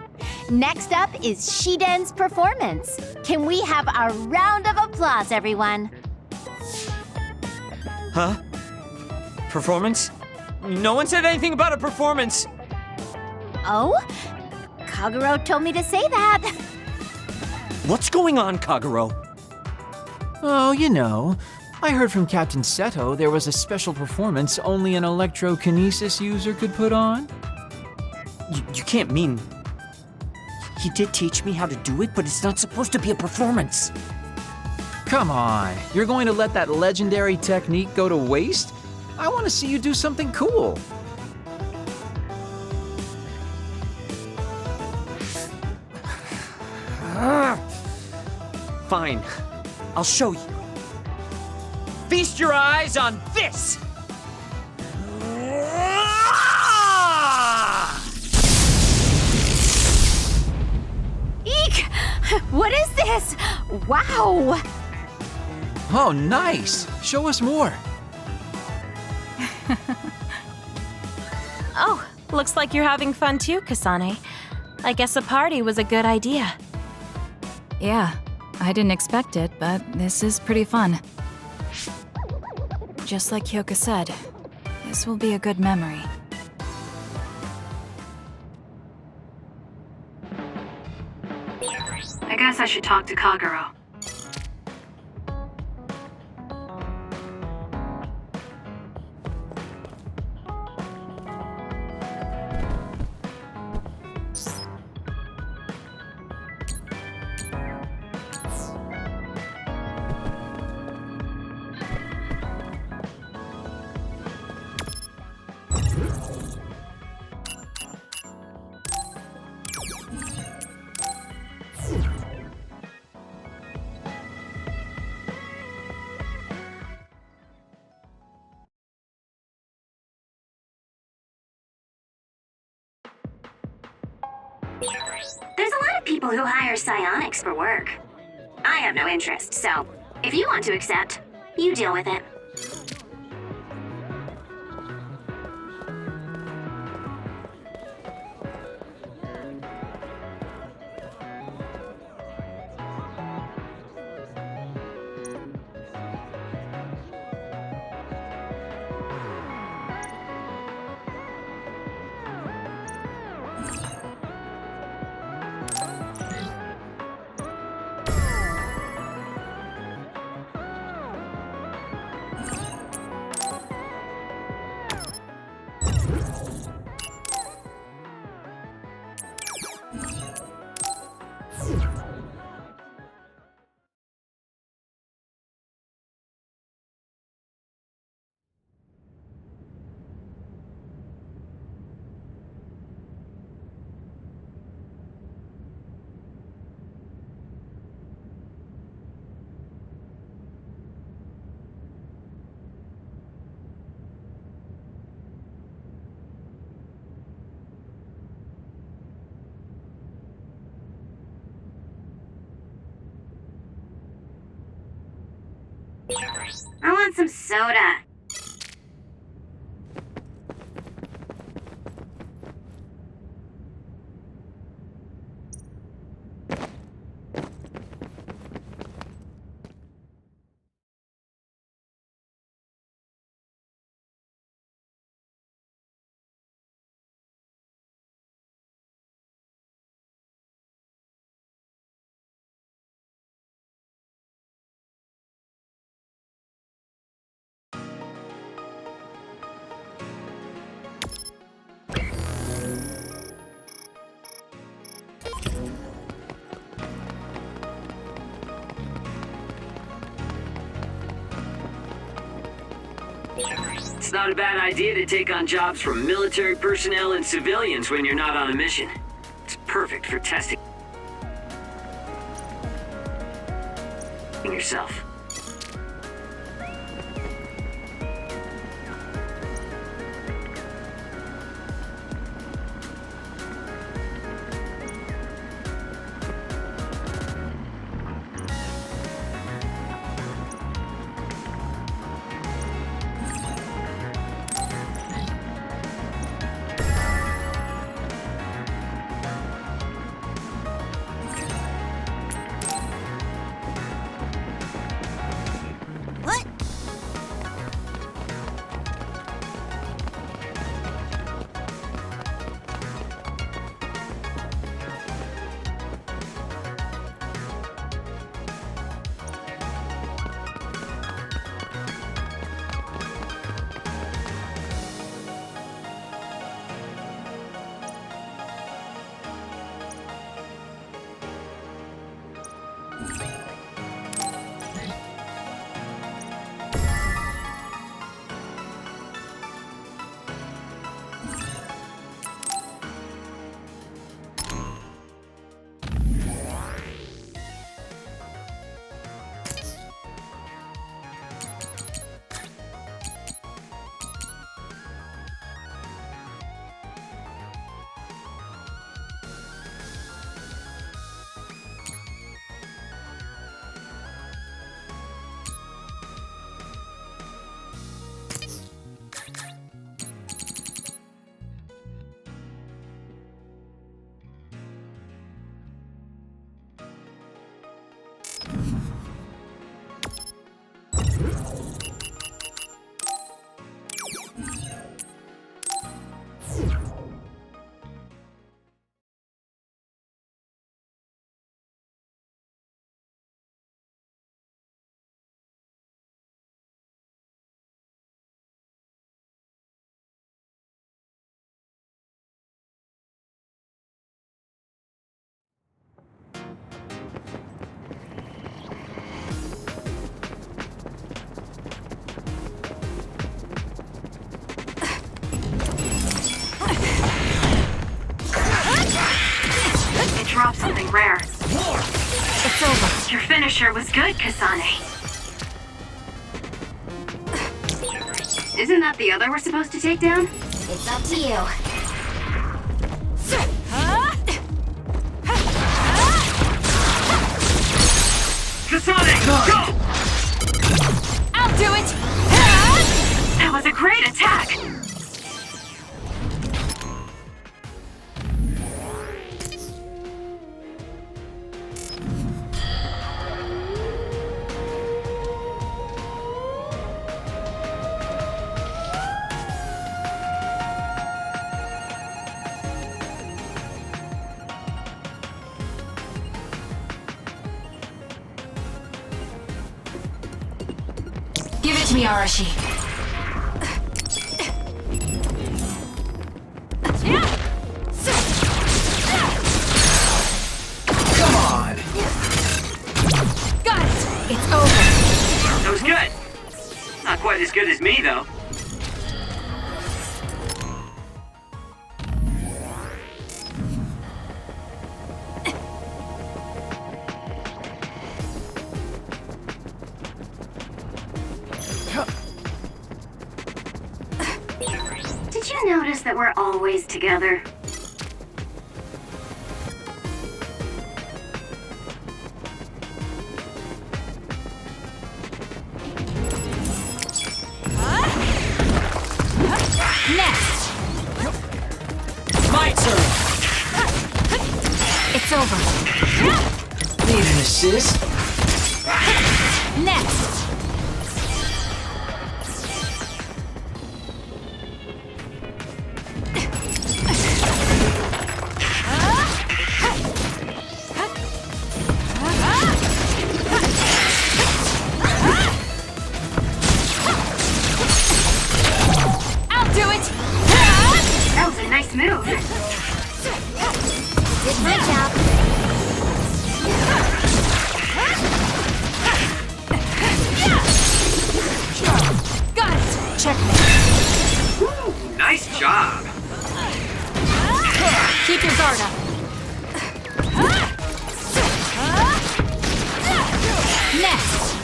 Next up is Shiden's performance. Can we have a round of applause, everyone? Huh? Performance? No one said anything about a performance. Oh? Kagero told me to say that. What's going on, Kagero? Oh, you know, I heard from Captain Seto there was a special performance only an electrokinesis user could put on. You can't mean... He did teach me how to do it, but it's not supposed to be a performance. Come on, you're going to let that legendary technique go to waste? I want to see you do something cool. Fine, I'll show you. Feast your eyes on this! Eek! What is this? Wow! Oh, nice! Show us more. Oh, looks like you're having fun too, Kasane. I guess a party was a good idea. Yeah, I didn't expect it, but this is pretty fun. Just like Hyoka said, this will be a good memory. I guess I should talk to Kagero. There's a lot of people who hire psionics for work. I have no interest, so if you want to accept, you deal with it. I want some soda. It's not a bad idea to take on jobs from military personnel and civilians when you're not on a mission. It's perfect for testing yourself. Drop something rare. It's over. Your finisher was good, Kasane. Isn't that the other we're supposed to take down? It's up to you. Kasane, go! I'll do it! That was a great attack! Give it to me, Arashi. Come on! Got it! It's over. That was good. Not quite as good as me, though. Did you notice that we're always together? Next! My turn! It's over. Need an assist? Next! I'll do it! That was a nice move. Did my job. Got it! Checkmate. Nice job. Keep your guard up. Next!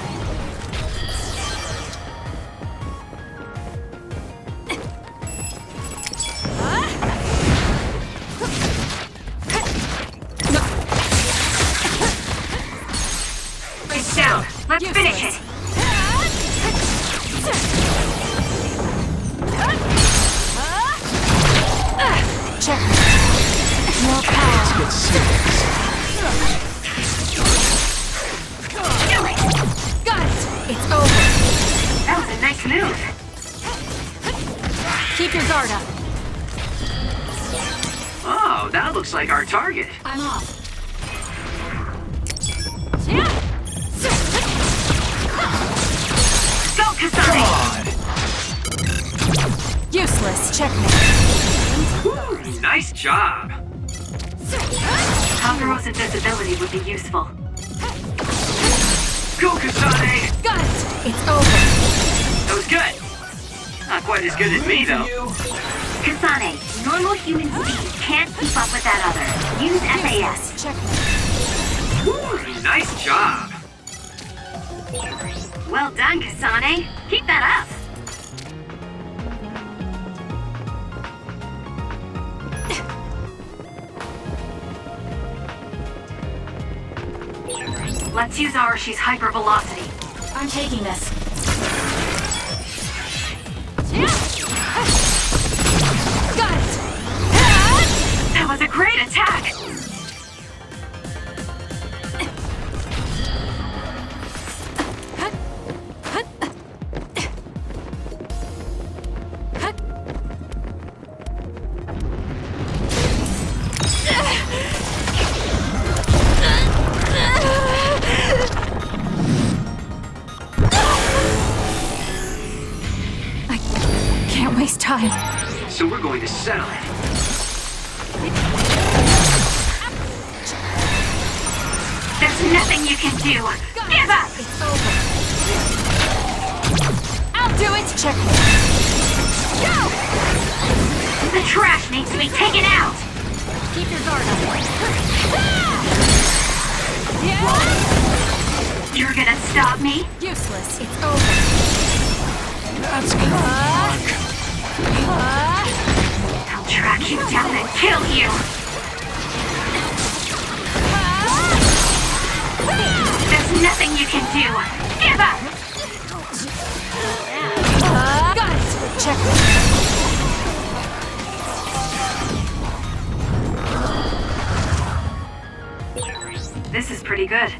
It's down. Let's finish it. Checkmate. More power. Let's get serious. Got it! It's over. That was a nice move. Keep your guard up. Oh, that looks like our target. I'm off. Go, Kasane! Useless. Checkmate. Nice job. Kagerou's invisibility would be useful. Go, Kasane! Got it! It's over. That was good. Not quite as good as me, though. Kasane, normal human speed can't keep up with that other. Use SAS. Checkmate. Nice job. Well done, Kasane. Keep that up. Let's use Arashi's hypervelocity. I'm taking this. Got it! That was a great attack! this time. So we're going to settle it. There's nothing you can do. Give up! It's over. I'll do it! Check me. Go! The trash needs to be taken out! Keep your guard up. You're gonna stop me? Useless. It's over. That's gonna I'll track you down and kill you! There's nothing you can do! Give up! Got it! Check me. This is pretty good.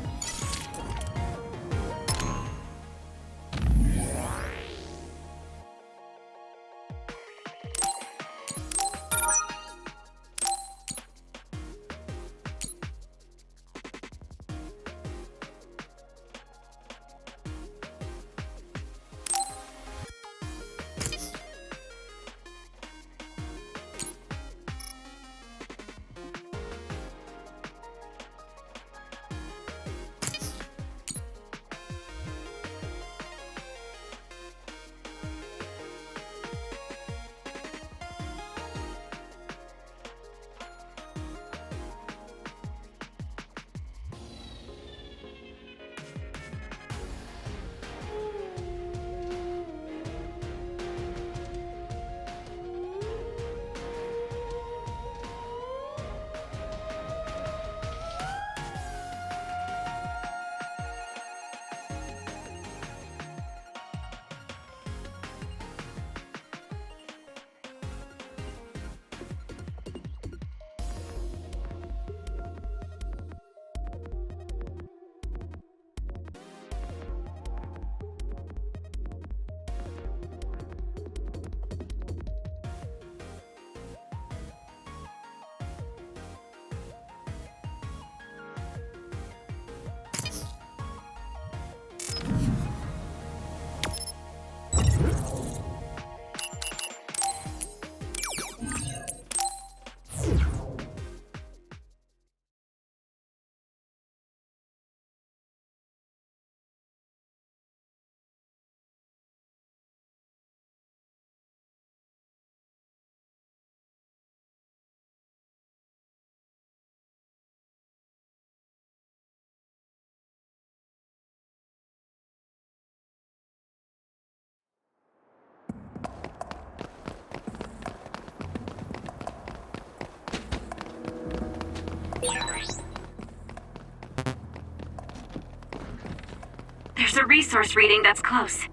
There's a resource reading that's close.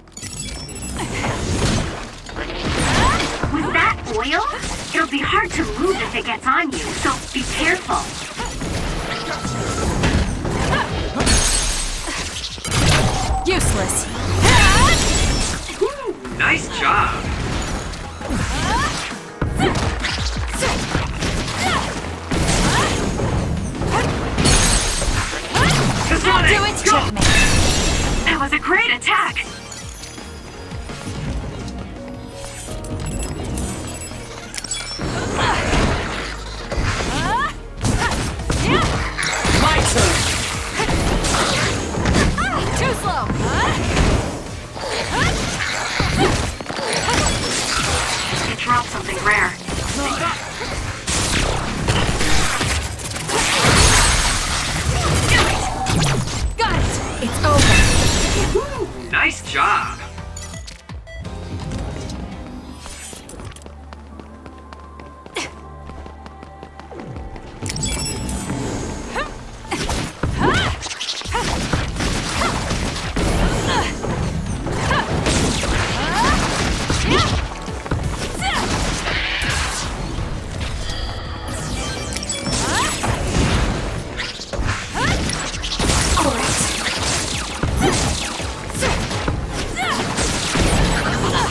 Was that oil? It'll be hard to move if it gets on you, so be careful. Useless. Ooh, nice job. Kasane, Do it! go! Check me. That was a great attack! My turn! Too slow. It dropped something rare. Got it. It's over. Woo, nice job.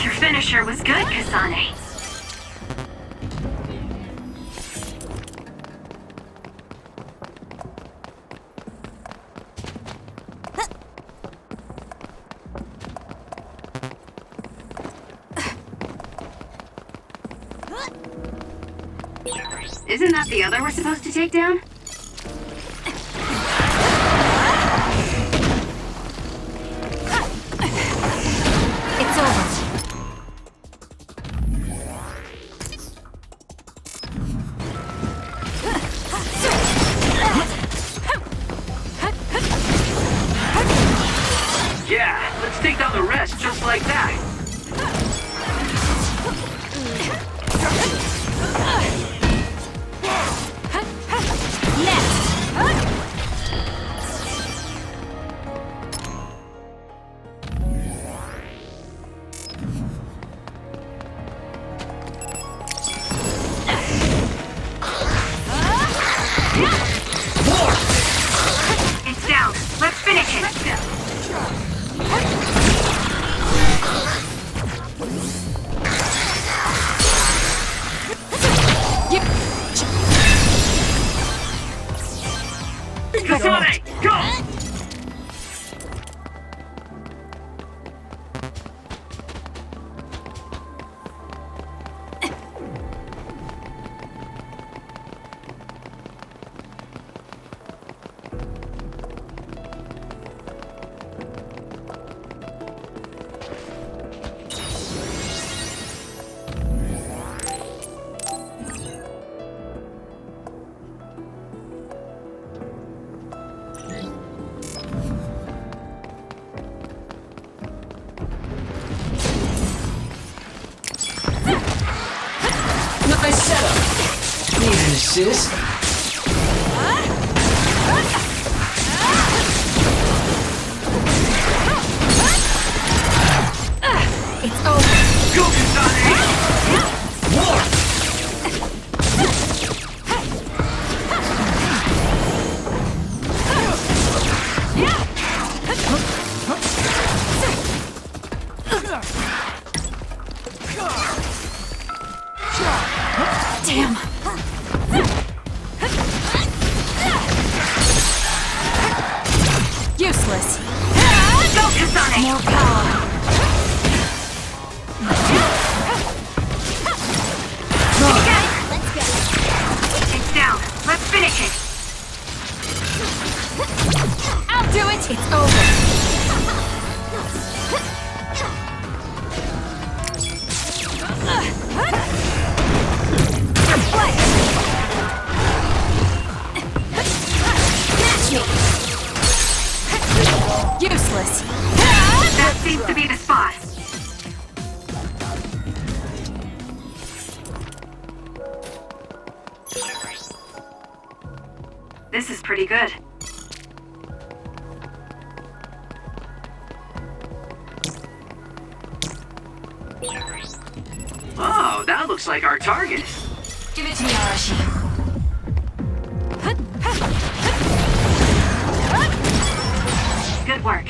Your finisher was good, Kasane. Isn't that the other we're supposed to take down? It's over. Yeah, let's take down the rest just like that. It's down. Let's finish it. Kasane, go! Nice setup. Need an assist? It's over. Go, Kasane! War! Damn. Useless. Go, Kasane! More power. It's down. Let's finish it. I'll do it. It's over. Catch me. Useless. That seems to be the spot. This is pretty good. Oh, that looks like our target. Give it to me, Arashi. Good work.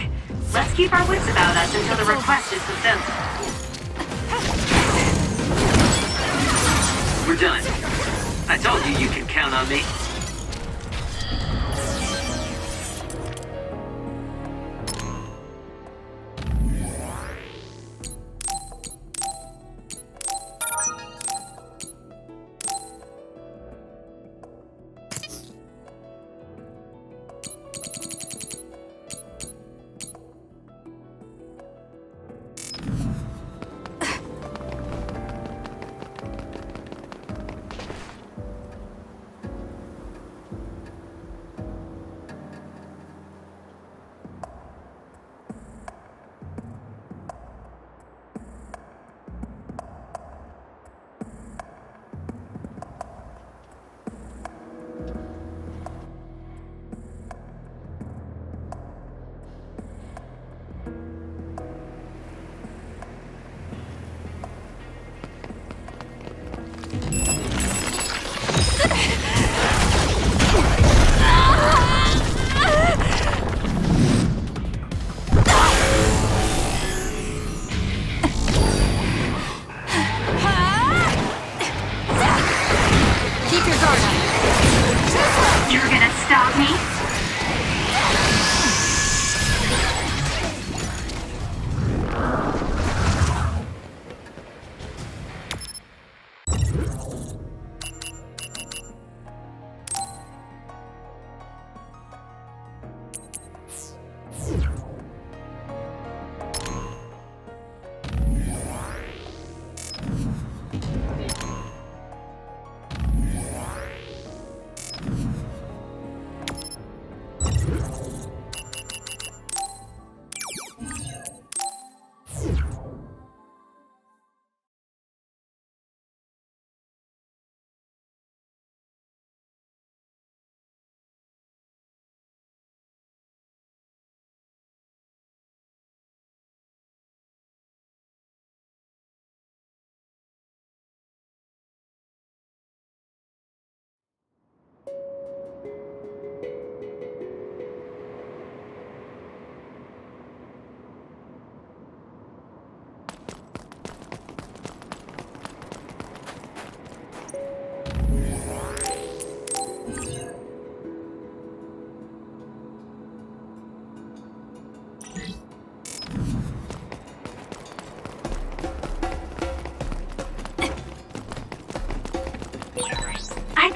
Let's keep our wits about us until the request is fulfilled. We're done. I told you can count on me.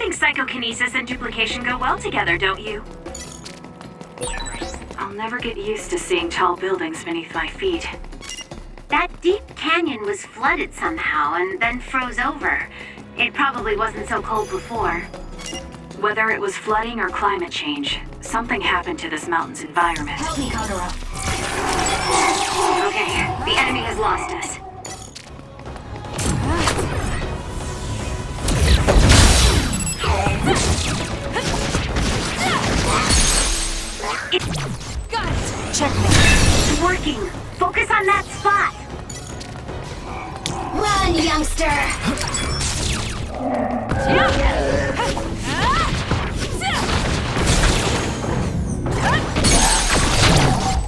think psychokinesis and duplication go well together, don't you? I'll never get used to seeing tall buildings beneath my feet. That deep canyon was flooded somehow and then froze over. It probably wasn't so cold before. Whether it was flooding or climate change, something happened to this mountain's environment. Help me, Kagura. Okay, the enemy has lost us. Got it! Checkmate. It's working. Focus on that spot. Run, youngster!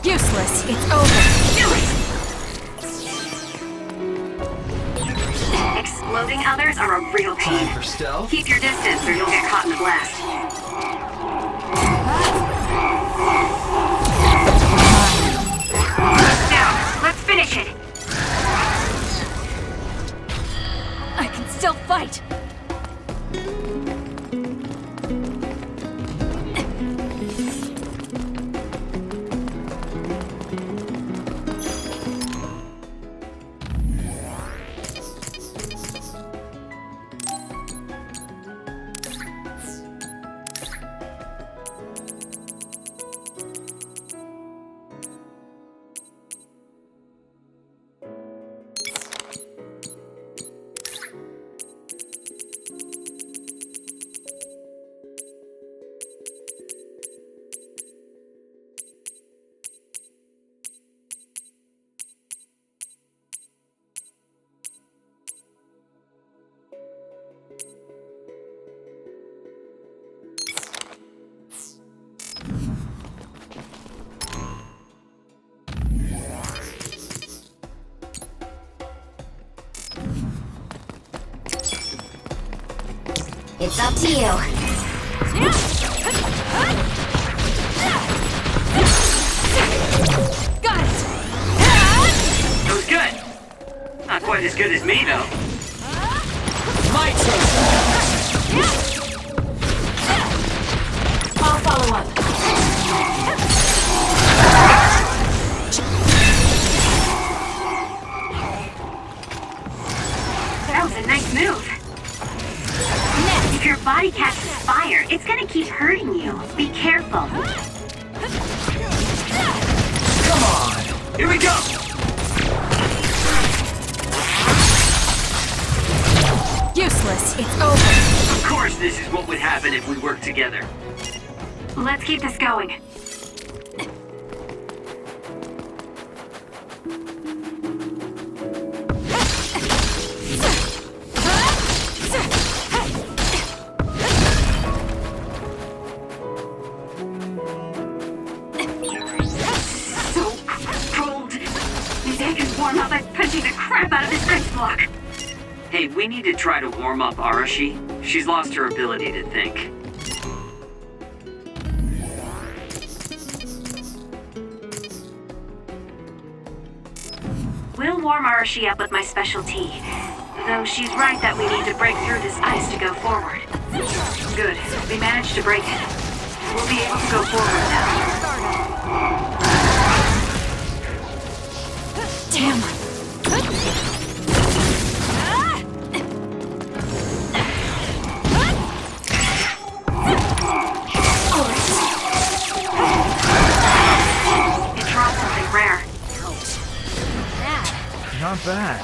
Useless. It's over. Do it! Exploding others are a real pain. For stealth? Keep your distance or you'll get caught in the blast. Now, let's finish it. I can still fight. It's up to you. Got it! That was good. Not quite as good as me, though. My turn! I'll follow up. That was a nice move. If your body catches fire, it's gonna keep hurting you. Be careful. Come on! Here we go! Useless. It's over. Of course this is what would happen if we worked together. Let's keep this going. Hey, we need to try to warm up Arashi. She's lost her ability to think. We'll warm Arashi up with my special tea. Though she's right that we need to break through this ice to go forward. Good. We managed to break it. We'll be able to go forward now. Damn. Not bad.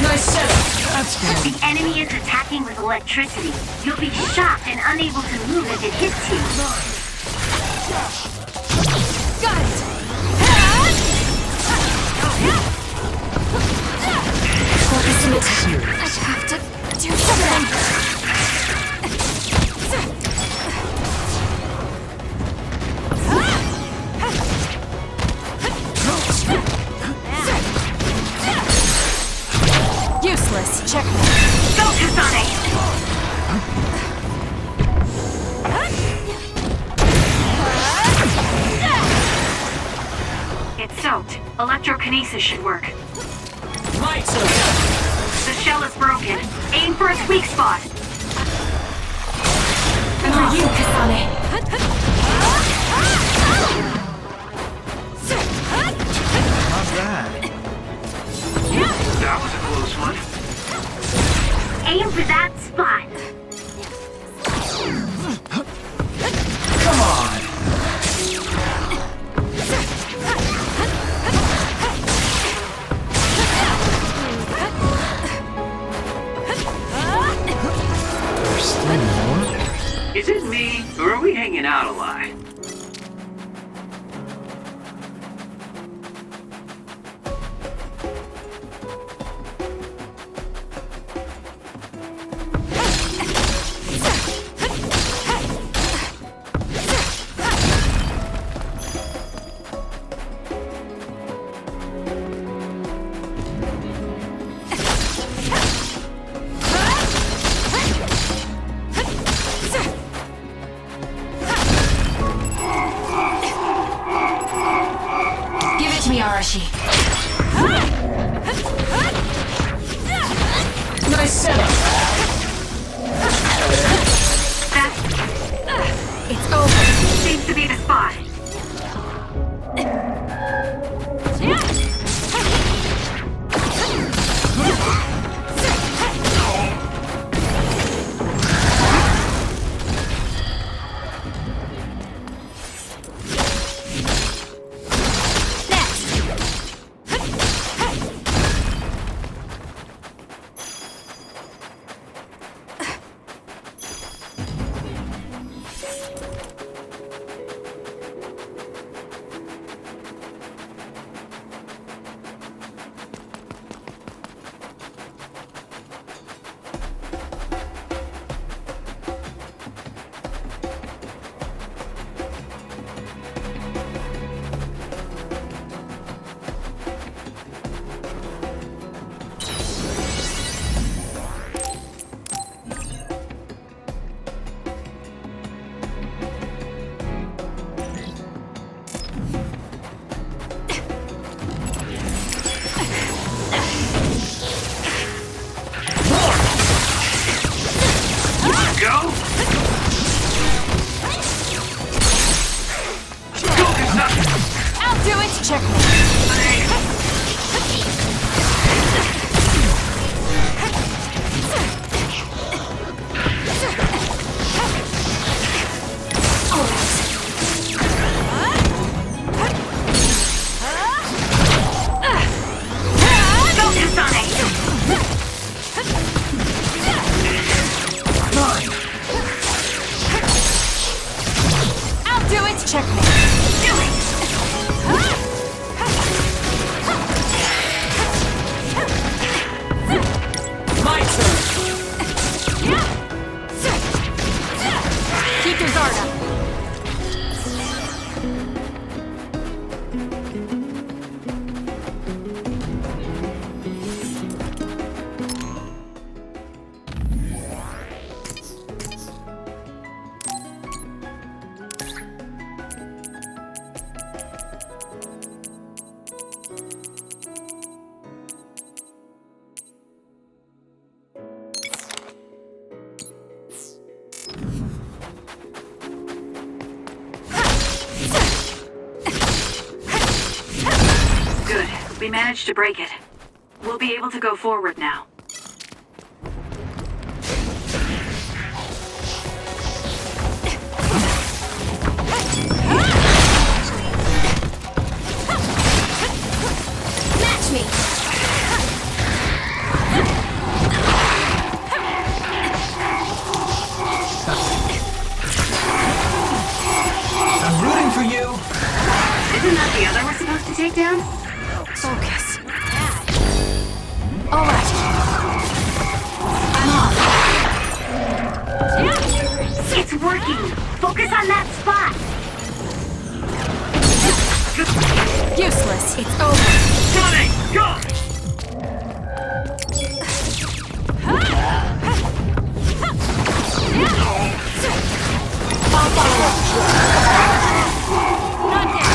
Nice setup. That's good. The enemy is attacking with electricity. You'll be shocked and unable to move if it hits you. Got it. Focus in attack. I have to do something. Useless. Checkmate. Go, Kasane! It's soaked. Electrokinesis should work. My turn. shell is broken. Aim for its weak spot. And for you, Kasane. Not bad. That was a close one. Aim for that spot. Come on. There's still more? Is it me, or are we hanging out a lot? Arashi. Nice setup. It's over. Seems to be the spot. We managed to break it. We'll be able to go forward now. Match me! I'm rooting for you! Isn't that the other we're supposed to take down? Focus. All right. I'm off. It's working. Focus on that spot. Useless. It's over. Sonic, go! I'll follow. Not yet.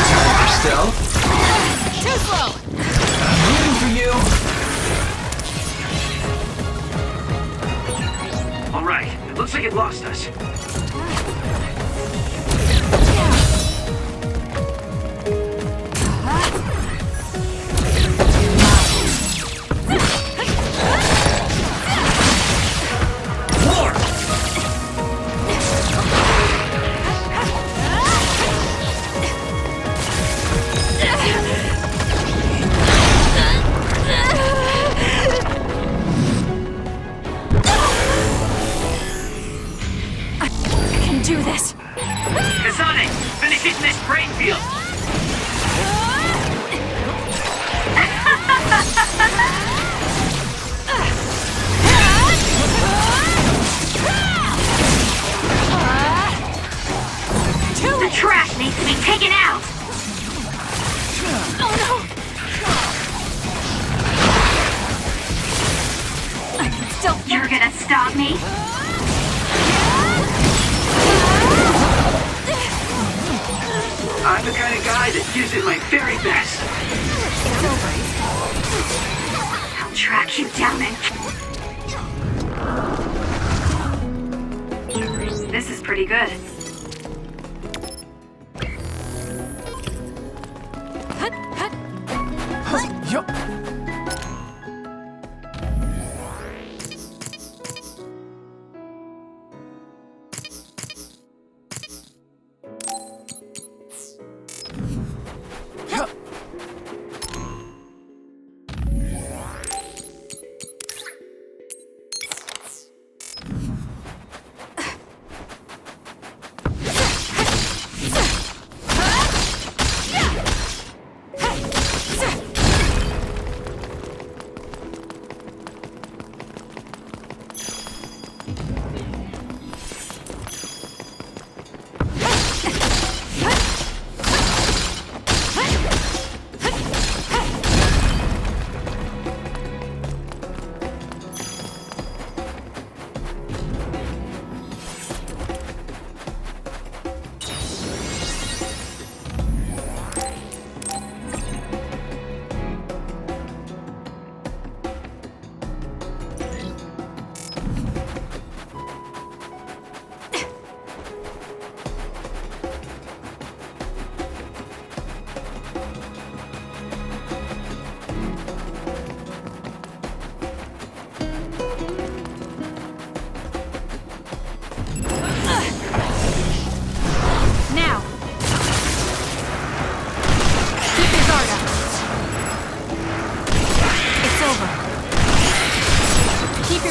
Stealth? Too slow. I'm rooting for you! to be taken out! Oh no! I can still... You're gonna stop me? I'm the kind of guy that gives it my very best. It's over. I'll track you down and... This is pretty good. Yup.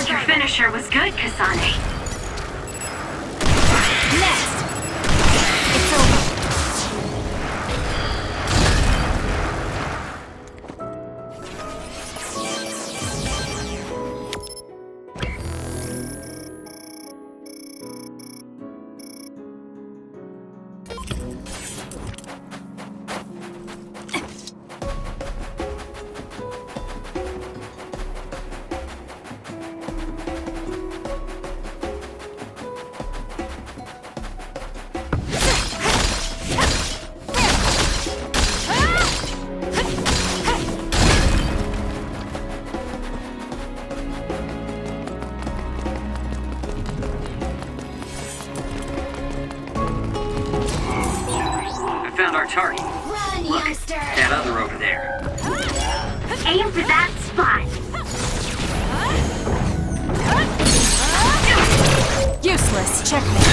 Your finisher was good, Kasane. Next! It's over. Found our target. Run, Look, youngster! that other over there. Aim for that spot. Useless. Checkmate.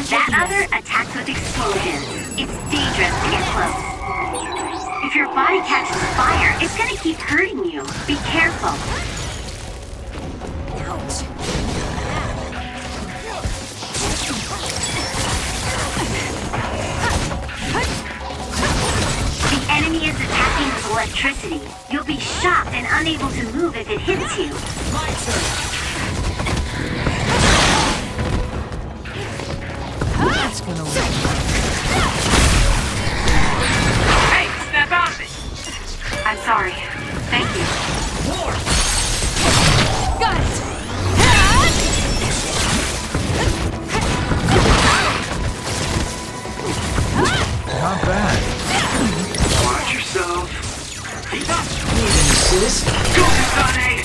That other attacks with explosions. It's dangerous to get close. If your body catches fire, it's gonna keep hurting you. Be careful. Ouch. The enemy is attacking with electricity. You'll be shocked and unable to move if it hits you. My turn. That's gonna work. Hey, snap out of it! I'm sorry. Thank you. Got it! Not bad. Watch yourself. Need an assist? Go, Kasane!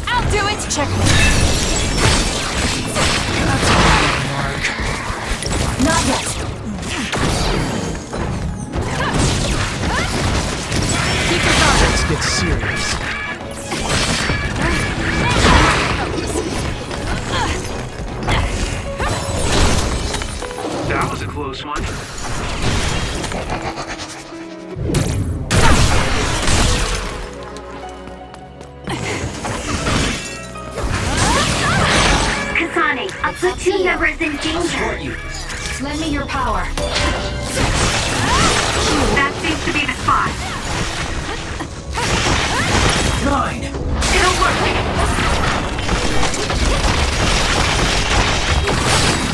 I'll do it! Checkmate. Not yet. Keep your guard. Let's get serious. That was a close one. A platoon member is in danger. Lend me your power. That seems to be the spot. 9. It'll work.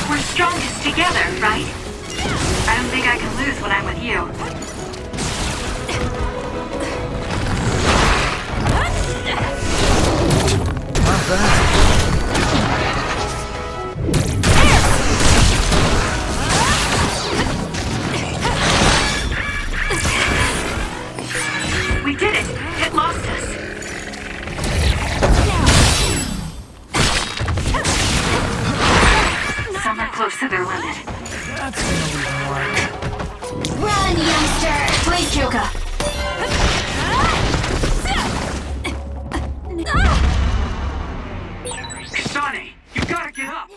We're strongest together, right? I don't think I can lose when I'm with you. Not bad. We did it! It lost us! Some are close to their limit. That's gonna leave a mark. Run, youngster! Please, Kyoka. Kasane, you gotta get up!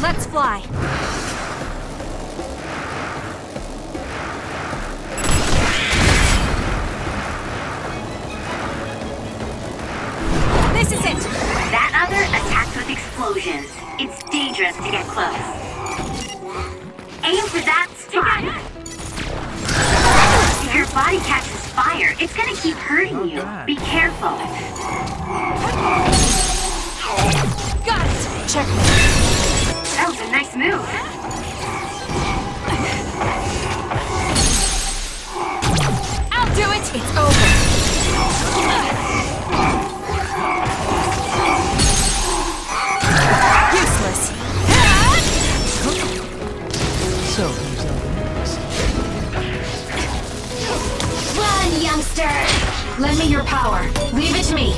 Let's fly. This is it! That other attacks with explosions. It's dangerous to get close. Aim for that spot! If your body catches fire, it's gonna keep hurting you. Be careful. Got it! Check me. That was a nice move. I'll do it! It's over. Useless. So, who's up next? Run, youngster! Lend me your power. Leave it to me.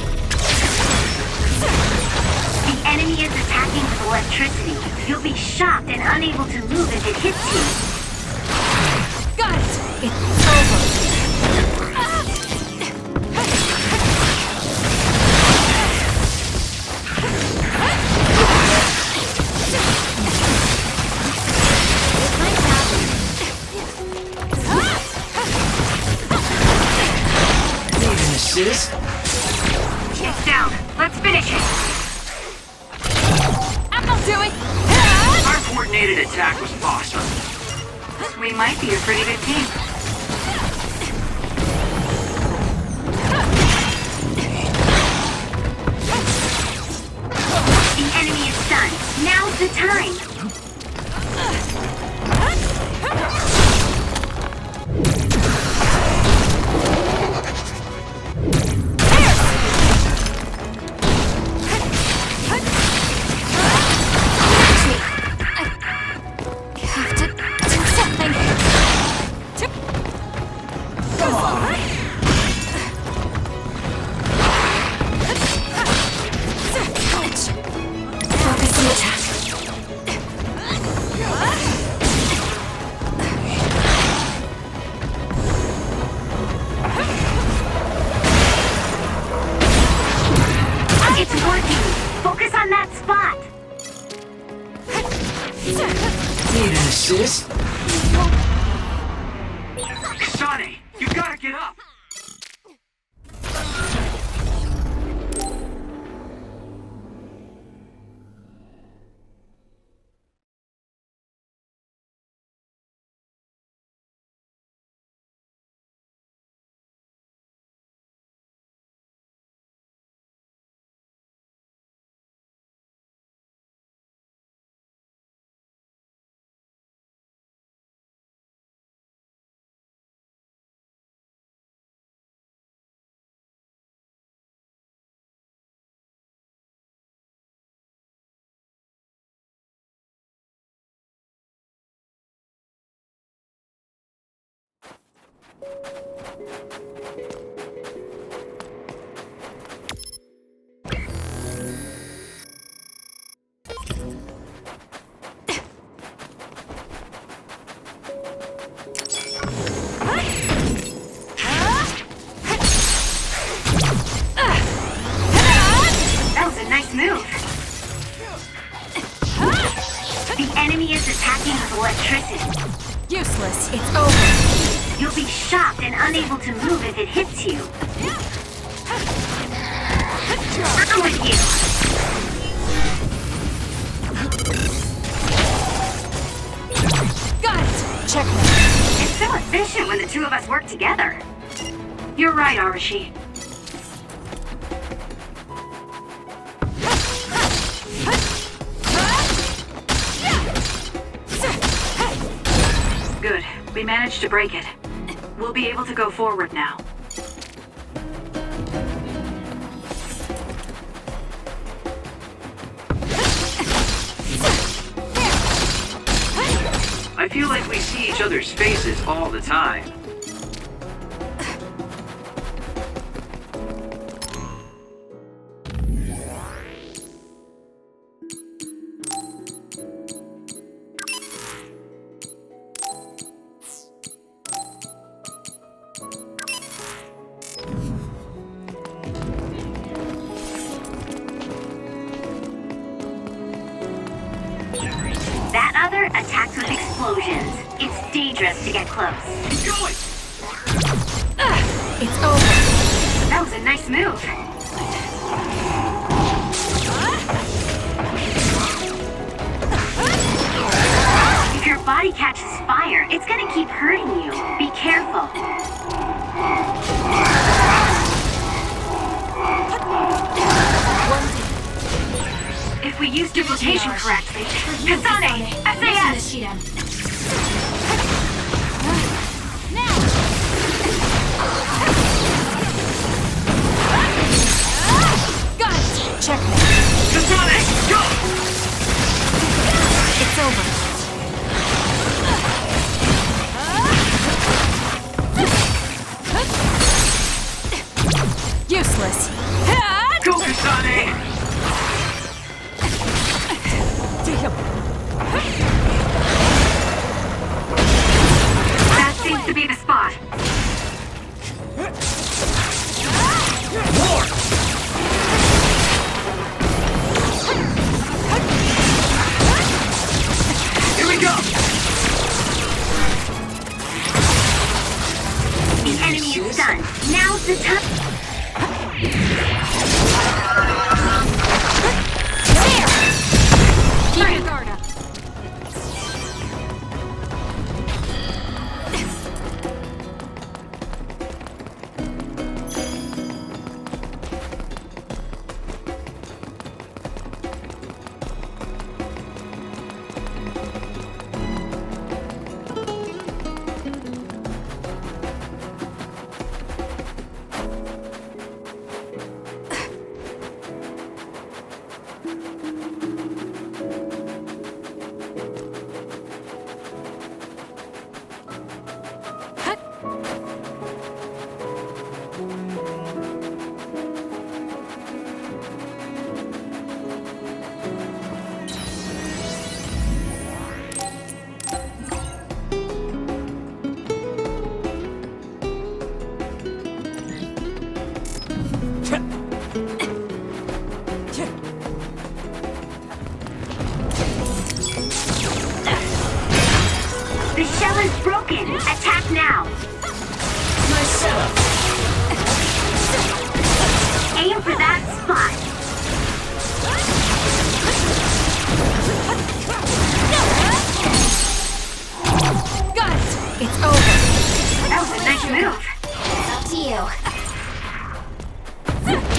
The enemy is attacking with electricity. You'll be shocked and unable to move if it hits you. Got it! It's over. Need an assist? It's down. Let's finish it. I'll do it! Our coordinated attack was awesome. We might be a pretty good team. The enemy is stunned. Now's the time. I have to do something. working! Focus on that spot! Need an assist? Kasane, you gotta get up! That was a nice move. The enemy is attacking with electricity. Useless. It's over. You'll be shocked and unable to move if it hits you. I'm with you. Got it. Checkmate. It's so efficient when the two of us work together. You're right, Arashi. Good. We managed to break it. We'll be able to go forward now. I feel like we see each other's faces all the time. That other attacks with explosions. It's dangerous to get close. Keep going! It's over. That was a nice move. If your body catches fire, it's gonna keep hurting you. Be careful. If we use duplication correctly. Kasane! SAS! Got it. Checkmate. Kasane, go! It's over. Useless. Go, Kasane! That seems to be the spot. More! Here we go! The enemy is done. Now's the time. Keep your guard up. is broken! Attack now! Nice setup! Aim for that spot! Got it! It's over! That was a nice move! Up to you.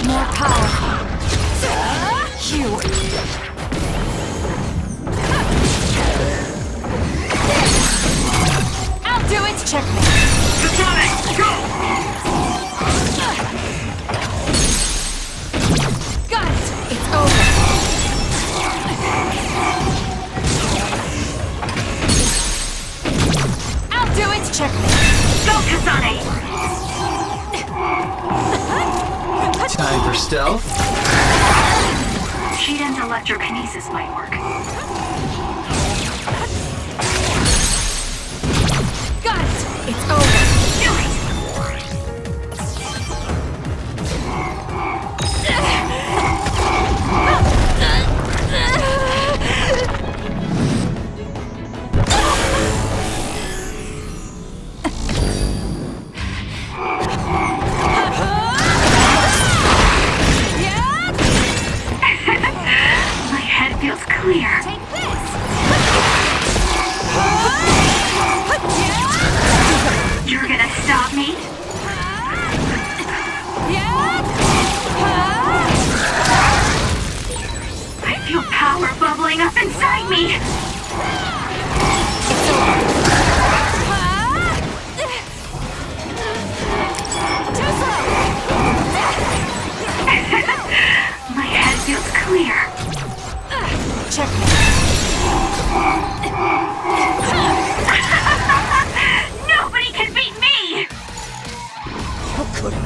More power! You! I'll do it! Check me! Kasane, go! Got it! It's over! I'll do it! Check me! Go, Kasane! Time for stealth. Shiden's electrokinesis might work. Got it! It's over! Do it! My head feels clear. Take this! You're gonna stop me? I feel power bubbling up inside me. My head feels clear. Check me! Nobody can beat me! How could I?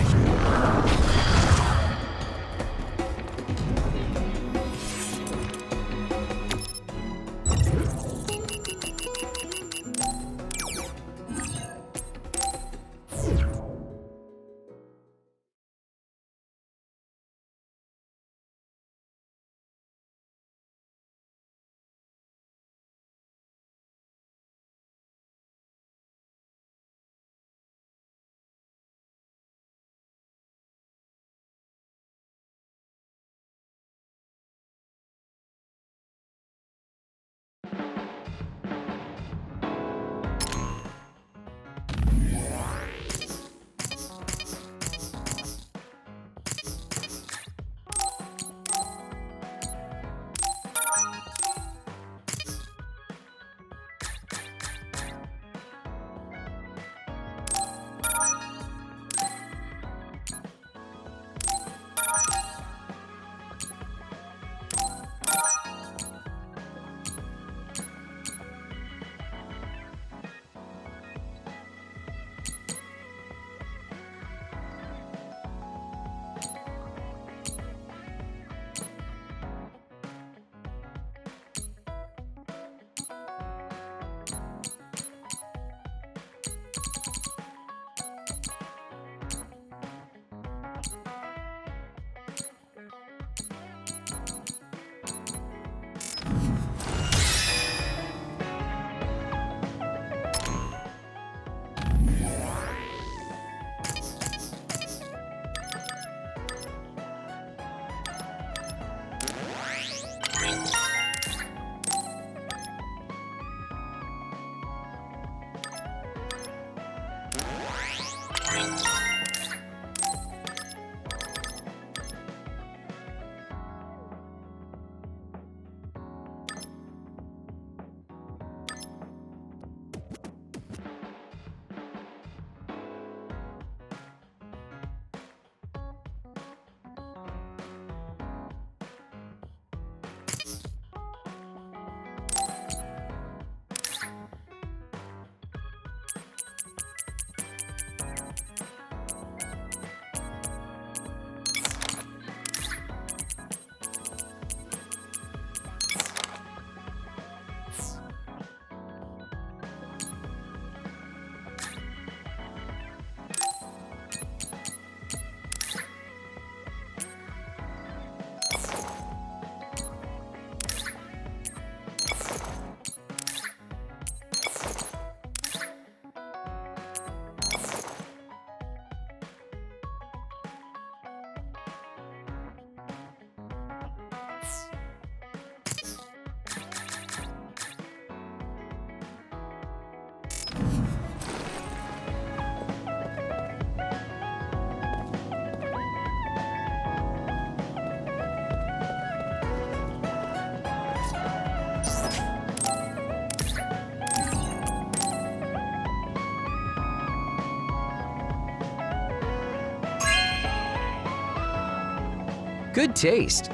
Good taste.